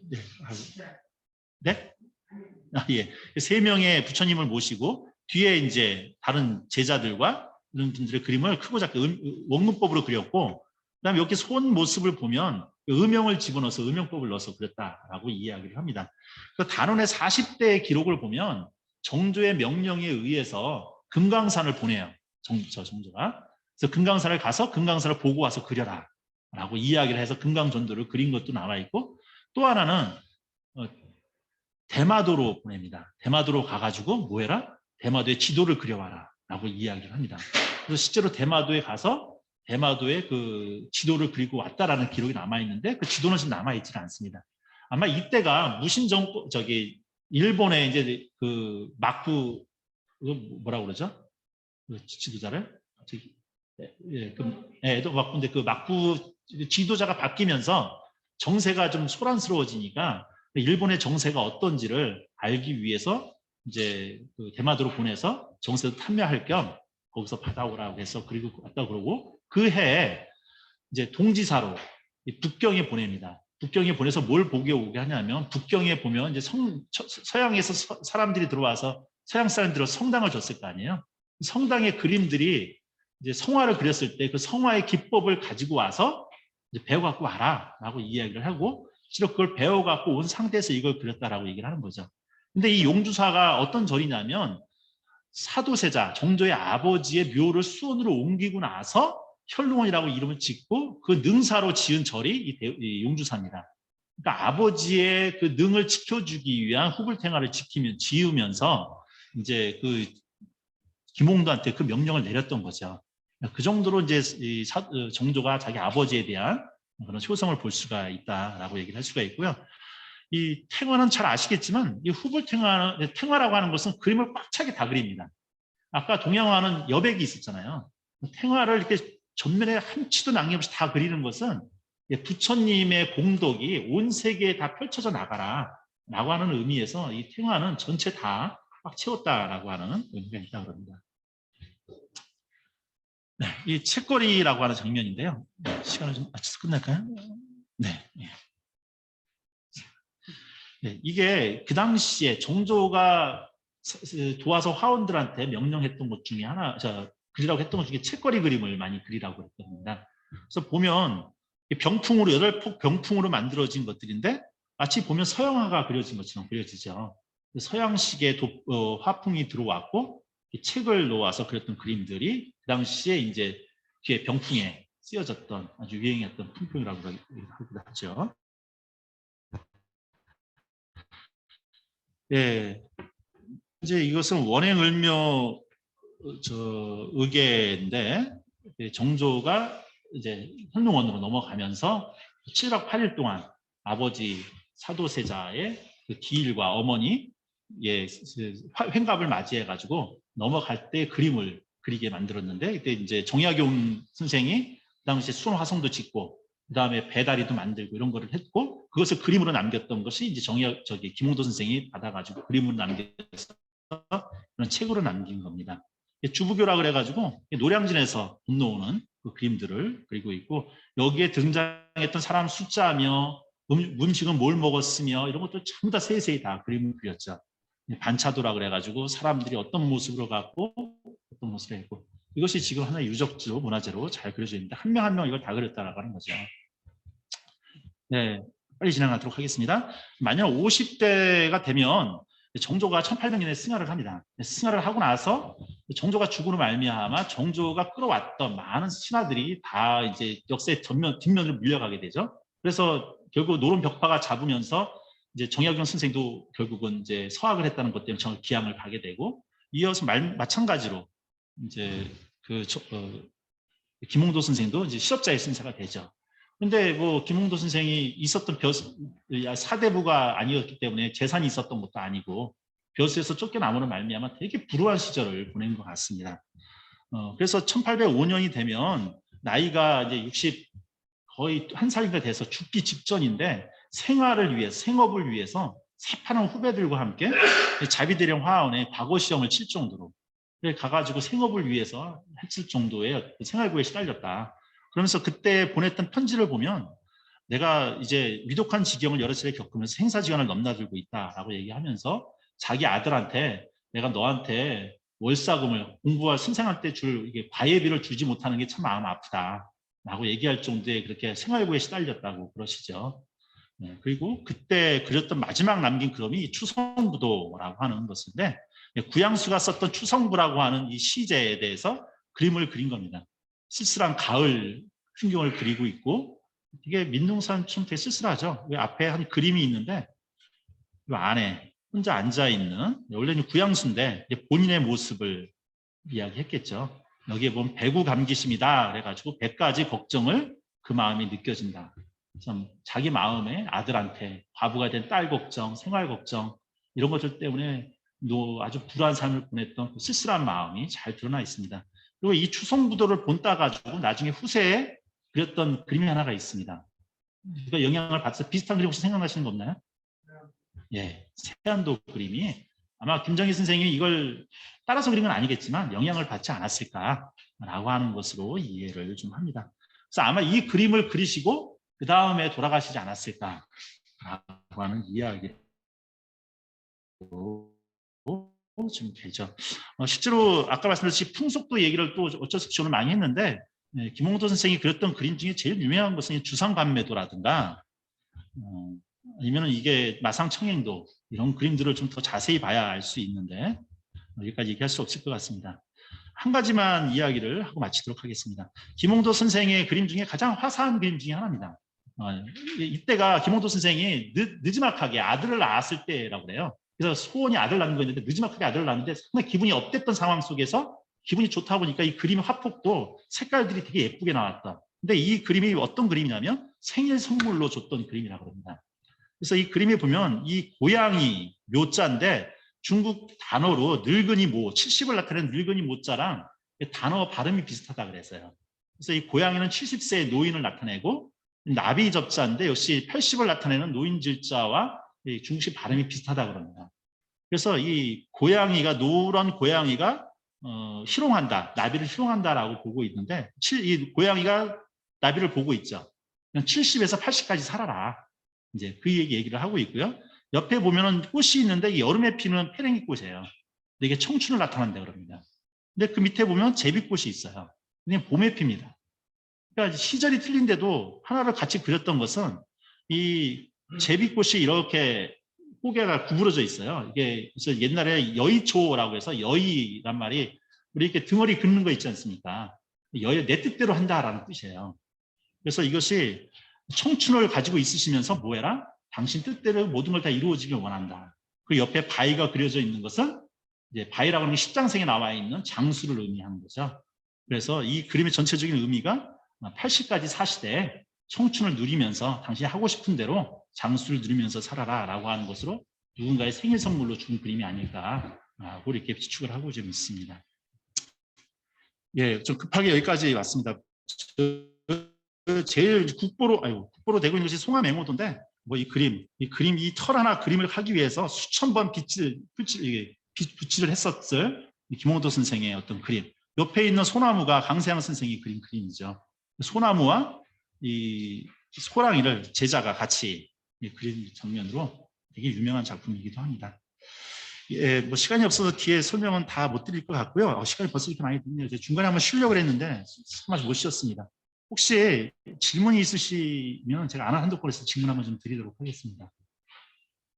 [SPEAKER 2] 네? 예, 세 명의 부처님을 모시고 뒤에 이제 다른 제자들과 이런 분들의 그림을 크고 작게 원근법으로 그렸고, 그다음에 여기 손 모습을 보면 음영을 집어넣어서 음영법을 넣어서 그렸다라고 이야기를 합니다. 그 단원의 40대의 기록을 보면 정조의 명령에 의해서 금강산을 보내요. 정조가. 그래서 금강산을 가서 금강산을 보고 와서 그려라 라고 이야기를 해서 금강전도를 그린 것도 남아있고, 또 하나는 대마도로 보냅니다. 대마도로 가가지고 뭐 해라? 대마도의 지도를 그려와라 라고 이야기를 합니다. 그래서 실제로 대마도에 가서 대마도의 그 지도를 그리고 왔다라는 기록이 남아있는데 그 지도는 지금 남아있지는 않습니다. 아마 이때가 무신정권, 일본의 이제 그 막부, 뭐라고 그러죠? 그 지도자를? 막부인데 그 막부 지도자가 바뀌면서 정세가 좀 소란스러워지니까 일본의 정세가 어떤지를 알기 위해서 이제 그 대마도로 보내서 정세도 탐내할 겸 거기서 받아오라고 해서 그리고 왔다 그러고 그 해에 이제 동지사로 북경에 보냅니다. 북경에 보내서 뭘 보게 오게 하냐면 북경에 보면 이제 서양에서 사람들이 들어와서 서양 사람들은 성당을 줬을 거 아니에요. 성당의 그림들이 이제 성화를 그렸을 때 그 성화의 기법을 가지고 와서 이제 배워갖고 와라라고 이야기를 하고 실은 그걸 배워갖고 온 상태에서 이걸 그렸다라고 얘기를 하는 거죠. 근데 이 용주사가 어떤 절이냐면 사도세자 정조의 아버지의 묘를 수원으로 옮기고 나서 혈릉원이라고 이름을 짓고 그 능사로 지은 절이 이 용주사입니다. 그러니까 아버지의 그 능을 지켜주기 위한 후불탱화를 지으면서 이제 그 김홍도한테 그 명령을 내렸던 거죠. 그 정도로 이제 정조가 자기 아버지에 대한 그런 효성을 볼 수가 있다라고 얘기를 할 수가 있고요. 이 탱화는 잘 아시겠지만 이 탱화라고 하는 것은 그림을 꽉 차게 다 그립니다. 아까 동양화는 여백이 있었잖아요. 탱화를 이렇게 전면에 한 치도 남김없이 다 그리는 것은 부처님의 공덕이 온 세계에 다 펼쳐져 나가라 라고 하는 의미에서 이 탱화는 전체 다 꽉 채웠다라고 하는 의미가 있다고 합니다. 네, 이 책거리라고 하는 장면인데요. 시간을 좀 맞춰서 끝낼까요? 네. 네, 이게 그 당시에 정조가 도와서 화원들한테 명령했던 것 중에 하나, 그리라고 했던 것 중에 책거리 그림을 많이 그리라고 했던 겁니다. 그래서 보면 병풍으로 8폭 병풍으로 만들어진 것들인데 마치 보면 서양화가 그려진 것처럼 그려지죠. 서양식의 화풍이 들어왔고 책을 놓아서 그렸던 그림들이 그 당시에 이제 뒤에 병풍에 쓰여졌던 아주 유행했던 풍경이라고 하죠. 예, 이제 이것은 원행을묘 의계인데 정조가 이제 현릉원으로 넘어가면서 7박 8일 동안 아버지 사도세자의 그 기일과 어머니 횡갑을 맞이해 가지고 넘어갈 때 그림을 그리게 만들었는데 이때 이제 정약용 선생이 그 당시에 수원 화성도 짓고 그 다음에 배다리도 만들고 이런 거를 했고 그것을 그림으로 남겼던 것이 이제 김홍도 선생이 받아가지고 그림으로 남겨서 그런 책으로 남긴 겁니다. 주부교라 그래가지고 노량진에서 건너오는 그 그림들을 그리고 있고 여기에 등장했던 사람 숫자며 음식은 뭘 먹었으며 이런 것들 전부 다 세세히 다 그림을 그렸죠. 반차도라 그래가지고 사람들이 어떤 모습으로 갖고 어떤 모습을 했고 이것이 지금 하나의 유적지로 문화재로 잘 그려져 있는데 한 명 한 명 이걸 다 그렸다라고 하는 거죠. 네, 빨리 진행하도록 하겠습니다. 만약 50대가 되면 정조가 1800년에 승하를 합니다. 승하를 하고 나서 정조가 죽음으로 말미암아 정조가 끌어왔던 많은 신하들이 다 이제 역사의 뒷면으로 밀려가게 되죠. 그래서 결국 노론 벽파가 잡으면서 이제 정약용 선생도 결국은 이제 서학을 했다는 것 때문에 정을 기양을 가게 되고 이어서 마찬가지로 이제 김홍도 선생도 이제 실업자의 신사가 되죠. 근데 뭐 김홍도 선생이 있었던 사대부가 아니었기 때문에 재산이 있었던 것도 아니고 벼슬에서 쫓겨나므로 말미암아 되게 불우한 시절을 보낸 것 같습니다. 그래서 1805년이 되면 나이가 이제 60 거의 한 살인가 돼서 죽기 직전인데 생업을 위해서 새파란 후배들과 함께 자비대령 화원에 과거 시험을 칠 정도로 가가지고 생업을 위해서 했을 정도의 생활고에 시달렸다. 그러면서 그때 보냈던 편지를 보면 내가 이제 위독한 지경을 여러 차례 겪으면서 행사지원을 넘나들고 있다라고 얘기하면서 자기 아들한테 내가 너한테 월사금을 공부할 신생할 때 줄 과외비를 주지 못하는 게 참 마음 아프다라고 얘기할 정도의 그렇게 생활고에 시달렸다고 그러시죠. 네, 그리고 그때 그렸던 마지막 남긴 그림이 추성부도라고 하는 것인데 구양수가 썼던 추성부라고 하는 이 시제에 대해서 그림을 그린 겁니다. 쓸쓸한 가을 풍경을 그리고 있고 이게 민둥산처럼 되게 쓸쓸하죠. 앞에 한 그림이 있는데 이 안에 혼자 앉아있는 원래는 구양수인데 본인의 모습을 이야기했겠죠. 여기에 보면 배구 감기심이다 그래가지고 배까지 걱정을 그 마음이 느껴진다. 참 자기 마음에 아들한테 과부가 된 딸 걱정, 생활 걱정 이런 것들 때문에 아주 불안한 삶을 보냈던 그 쓸쓸한 마음이 잘 드러나 있습니다. 그리고 이 추성부도를 본따 가지고 나중에 후세에 그렸던 그림이 하나가 있습니다. 이거 영향을 받아서 비슷한 그림 혹시 생각나시는 거 없나요? 예, 세안도 그림이 아마 김정희 선생님이 이걸 따라서 그린 건 아니겠지만 영향을 받지 않았을까라고 하는 것으로 이해를 좀 합니다. 그래서 아마 이 그림을 그리시고 그 다음에 돌아가시지 않았을까라고 하는 이야기로 좀 되죠. 실제로 아까 말씀드렸듯이 풍속도 얘기를 또 어쩔 수 없이 오늘 많이 했는데 김홍도 선생이 그렸던 그림 중에 제일 유명한 것은 주상관매도라든가 아니면 이게 마상청행도 이런 그림들을 좀 더 자세히 봐야 알 수 있는데 여기까지 얘기할 수 없을 것 같습니다. 한 가지만 이야기를 하고 마치도록 하겠습니다. 김홍도 선생의 그림 중에 가장 화사한 그림 중에 하나입니다. 이때가 김홍도 선생이 느지막하게 아들을 낳았을 때라고 그래요. 그래서 소원이 아들 낳는 거였는데 느지막하게 아들을 낳았는데 상당히 기분이 업됐던 상황 속에서 기분이 좋다 보니까 이 그림 화폭도 색깔들이 되게 예쁘게 나왔다. 근데 이 그림이 어떤 그림이냐면 생일 선물로 줬던 그림이라고 합니다. 그래서 이 그림에 보면 이 고양이 묘자인데 중국 단어로 늙은이 모, 70을 나타내는 늙은이 모자랑 단어 발음이 비슷하다 그랬어요. 그래서 이 고양이는 70세의 노인을 나타내고 나비 접자인데 역시 80을 나타내는 노인질자와 중국식 발음이 비슷하다 그럽니다. 그래서 이 고양이가 노란 고양이가 희롱한다, 나비를 희롱한다라고 보고 있는데 이 고양이가 나비를 보고 있죠. 70에서 80까지 살아라. 이제 그 얘기를 하고 있고요. 옆에 보면은 꽃이 있는데 여름에 피는 페랭이 꽃이에요. 이게 청춘을 나타난다 그럽니다. 근데 그 밑에 보면 제비꽃이 있어요. 그냥 봄에 핍니다. 그러니까 시절이 틀린데도 하나를 같이 그렸던 것은 이 제비꽃이 이렇게 고개가 구부러져 있어요. 이게 그래서 옛날에 여의초라고 해서 여의란 말이 우리 이렇게 등허리 긋는 거 있지 않습니까? 여의 내 뜻대로 한다라는 뜻이에요. 그래서 이것이 청춘을 가지고 있으시면서 뭐해라? 당신 뜻대로 모든 걸 다 이루어지길 원한다. 그 옆에 바위가 그려져 있는 것은 이제 바위라고 하는 게 십장생에 나와 있는 장수를 의미하는 거죠. 그래서 이 그림의 전체적인 의미가 80까지 사시되 청춘을 누리면서 당신이 하고 싶은 대로 장수를 누리면서 살아라 라고 하는 것으로 누군가의 생일 선물로 준 그림이 아닐까라고 이렇게 추측을 하고 좀 있습니다. 예, 좀 급하게 여기까지 왔습니다. 제일 국보로 되고 있는 것이 송암 맹호도인데 뭐 이 털 하나 그림을 하기 위해서 수천 번 붓질을 했었을 김홍도 선생의 어떤 그림. 옆에 있는 소나무가 강세양 선생이 그린 그림이죠. 소나무와 이 호랑이를 제자가 같이 그린 장면으로 되게 유명한 작품이기도 합니다. 예, 뭐 시간이 없어서 뒤에 설명은 다 못 드릴 것 같고요. 시간이 벌써 이렇게 많이 됐네요. 중간에 한번 쉬려고 했는데 정말 못 쉬었습니다. 혹시 질문이 있으시면 제가 안 한다고 해서 질문 한번 좀 드리도록 하겠습니다.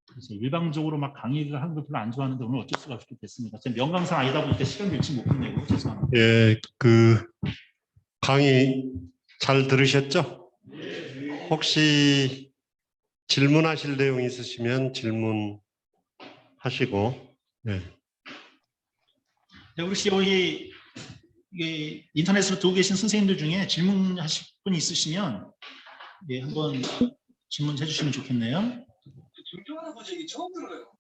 [SPEAKER 2] 그래서 일방적으로 막 강의를 하는 걸 별로 안 좋아하는데 오늘 어쩔 수가 없게 됐습니다. 제가 명강사 아니다 보니까 시간 일치 못 끝내고 죄송합니다.
[SPEAKER 1] 예, 강의 잘 들으셨죠? 혹시 질문하실 내용 있으시면 질문하시고. 네.
[SPEAKER 2] 네, 혹시 여기 인터넷으로 두고 계신 선생님들 중에 질문하실 분이 있으시면 예, 한번 질문해 주시면 좋겠네요.
[SPEAKER 4] 존경하는 분이 처음 들어요.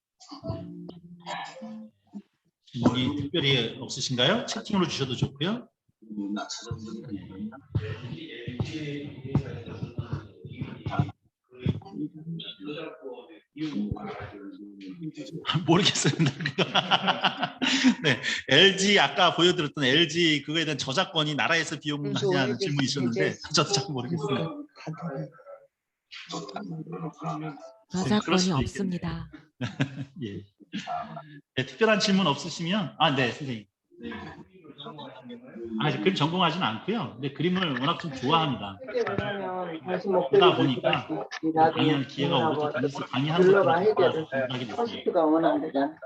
[SPEAKER 2] 질문이 특별히 없으신가요? 채팅으로 주셔도 좋고요.
[SPEAKER 4] 나 찾아보니까.
[SPEAKER 2] 모르겠어요. 네, LG 아까 보여드렸던 LG 그거에 대한 저작권이 나라에서 비용하냐는 질문이 있었는데 저도 잘 모르겠어요.
[SPEAKER 5] 저작권이 없습니다.
[SPEAKER 2] 예. 네, 특별한 질문 없으시면 네 선생님. 그림 전공하지는 않고요. 근데 그림을 워낙 좀 좋아합니다. 그러다 보니까 강의할 기회가 오고 또 강의하는 것들을 공부하게 됐습니다.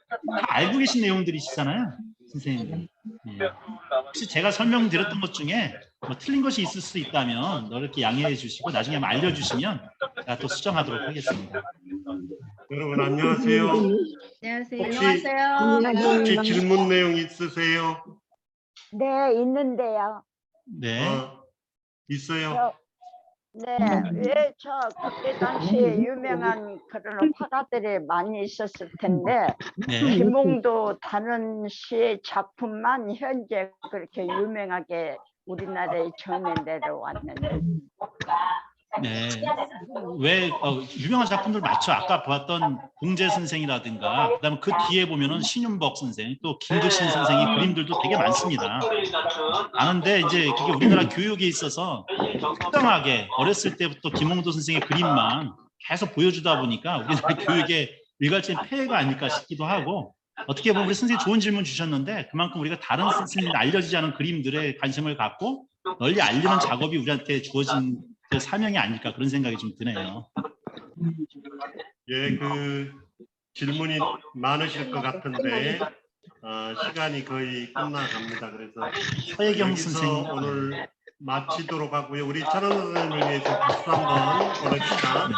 [SPEAKER 2] 다 알고 계신 내용들이시잖아요, 선생님. 예. 혹시 제가 설명드렸던 것 중에 뭐 틀린 것이 있을 수 있다면 이렇게 양해해 주시고 나중에 한번 알려주시면 제가 또 수정하도록 하겠습니다.
[SPEAKER 1] 여러분 안녕하세요.
[SPEAKER 6] 안녕하세요.
[SPEAKER 1] 혹시 질문 내용 있으세요?
[SPEAKER 6] 네, 있는데요.
[SPEAKER 2] 네.
[SPEAKER 1] 있어요?
[SPEAKER 6] 왜 그때 당시에 유명한 그런 화가들이 많이 있었을 텐데
[SPEAKER 2] 네.
[SPEAKER 6] 김홍도 다른 시의 작품만 현재 그렇게 유명하게 우리나라에 전해 내려왔는데
[SPEAKER 2] 네. 왜 유명한 작품들 많죠. 아까 보았던 공제 선생이라든가 그다음에 그 뒤에 보면은 신윤복 선생, 또 김두신 선생의 그림들도 되게 많습니다. 아는데 이제 그게 우리나라 교육에 있어서 특정하게 어렸을 때부터 김홍도 선생의 그림만 계속 보여주다 보니까 우리나라 교육에 일괄적인 폐해가 아닐까 싶기도 하고, 어떻게 보면 우리 선생님 좋은 질문 주셨는데 그만큼 우리가 다른 선생님 알려지지 않은 그림들에 관심을 갖고 널리 알리는 작업이 우리한테 주어진 그 사명이 아닐까, 그런 생각이 좀 드네요.
[SPEAKER 1] 예, 그 질문이 많으실 것 같은데 시간이 거의 끝나갑니다. 그래서
[SPEAKER 2] 서혜경
[SPEAKER 1] 여기서
[SPEAKER 2] 선생님.
[SPEAKER 1] 오늘 마치도록 하고요. 우리 찬원 선생님을 위해서 박수 한번 보냅시다.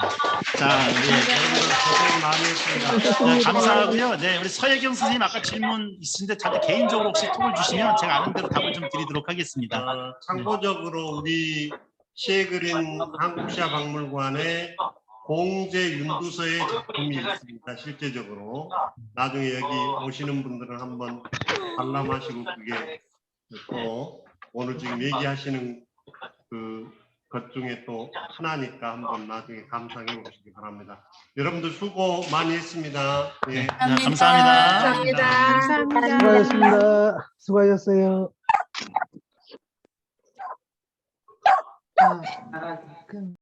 [SPEAKER 2] 자,
[SPEAKER 1] 여러분들 고생 많이 했습니다.
[SPEAKER 2] 네, 감사하고요. 네, 우리 서혜경 선생님 아까 질문 있으신데 저한테 개인적으로 혹시 톡을 주시면 제가 아는 대로 답을 좀 드리도록 하겠습니다.
[SPEAKER 1] 참고적으로 우리 시해그린 한국시아박물관에 공제 윤두서의 작품이 있습니다. 실제적으로 나중에 여기 오시는 분들은 한번 관람하시고, 그게 또 오늘 지금 얘기하시는 것 중에 또 하나니까 한번 나중에 감상해 보시기 바랍니다. 여러분들 수고 많이 했습니다. 예.
[SPEAKER 2] 네, 감사합니다.
[SPEAKER 7] 수고하셨습니다. 수고하셨어요.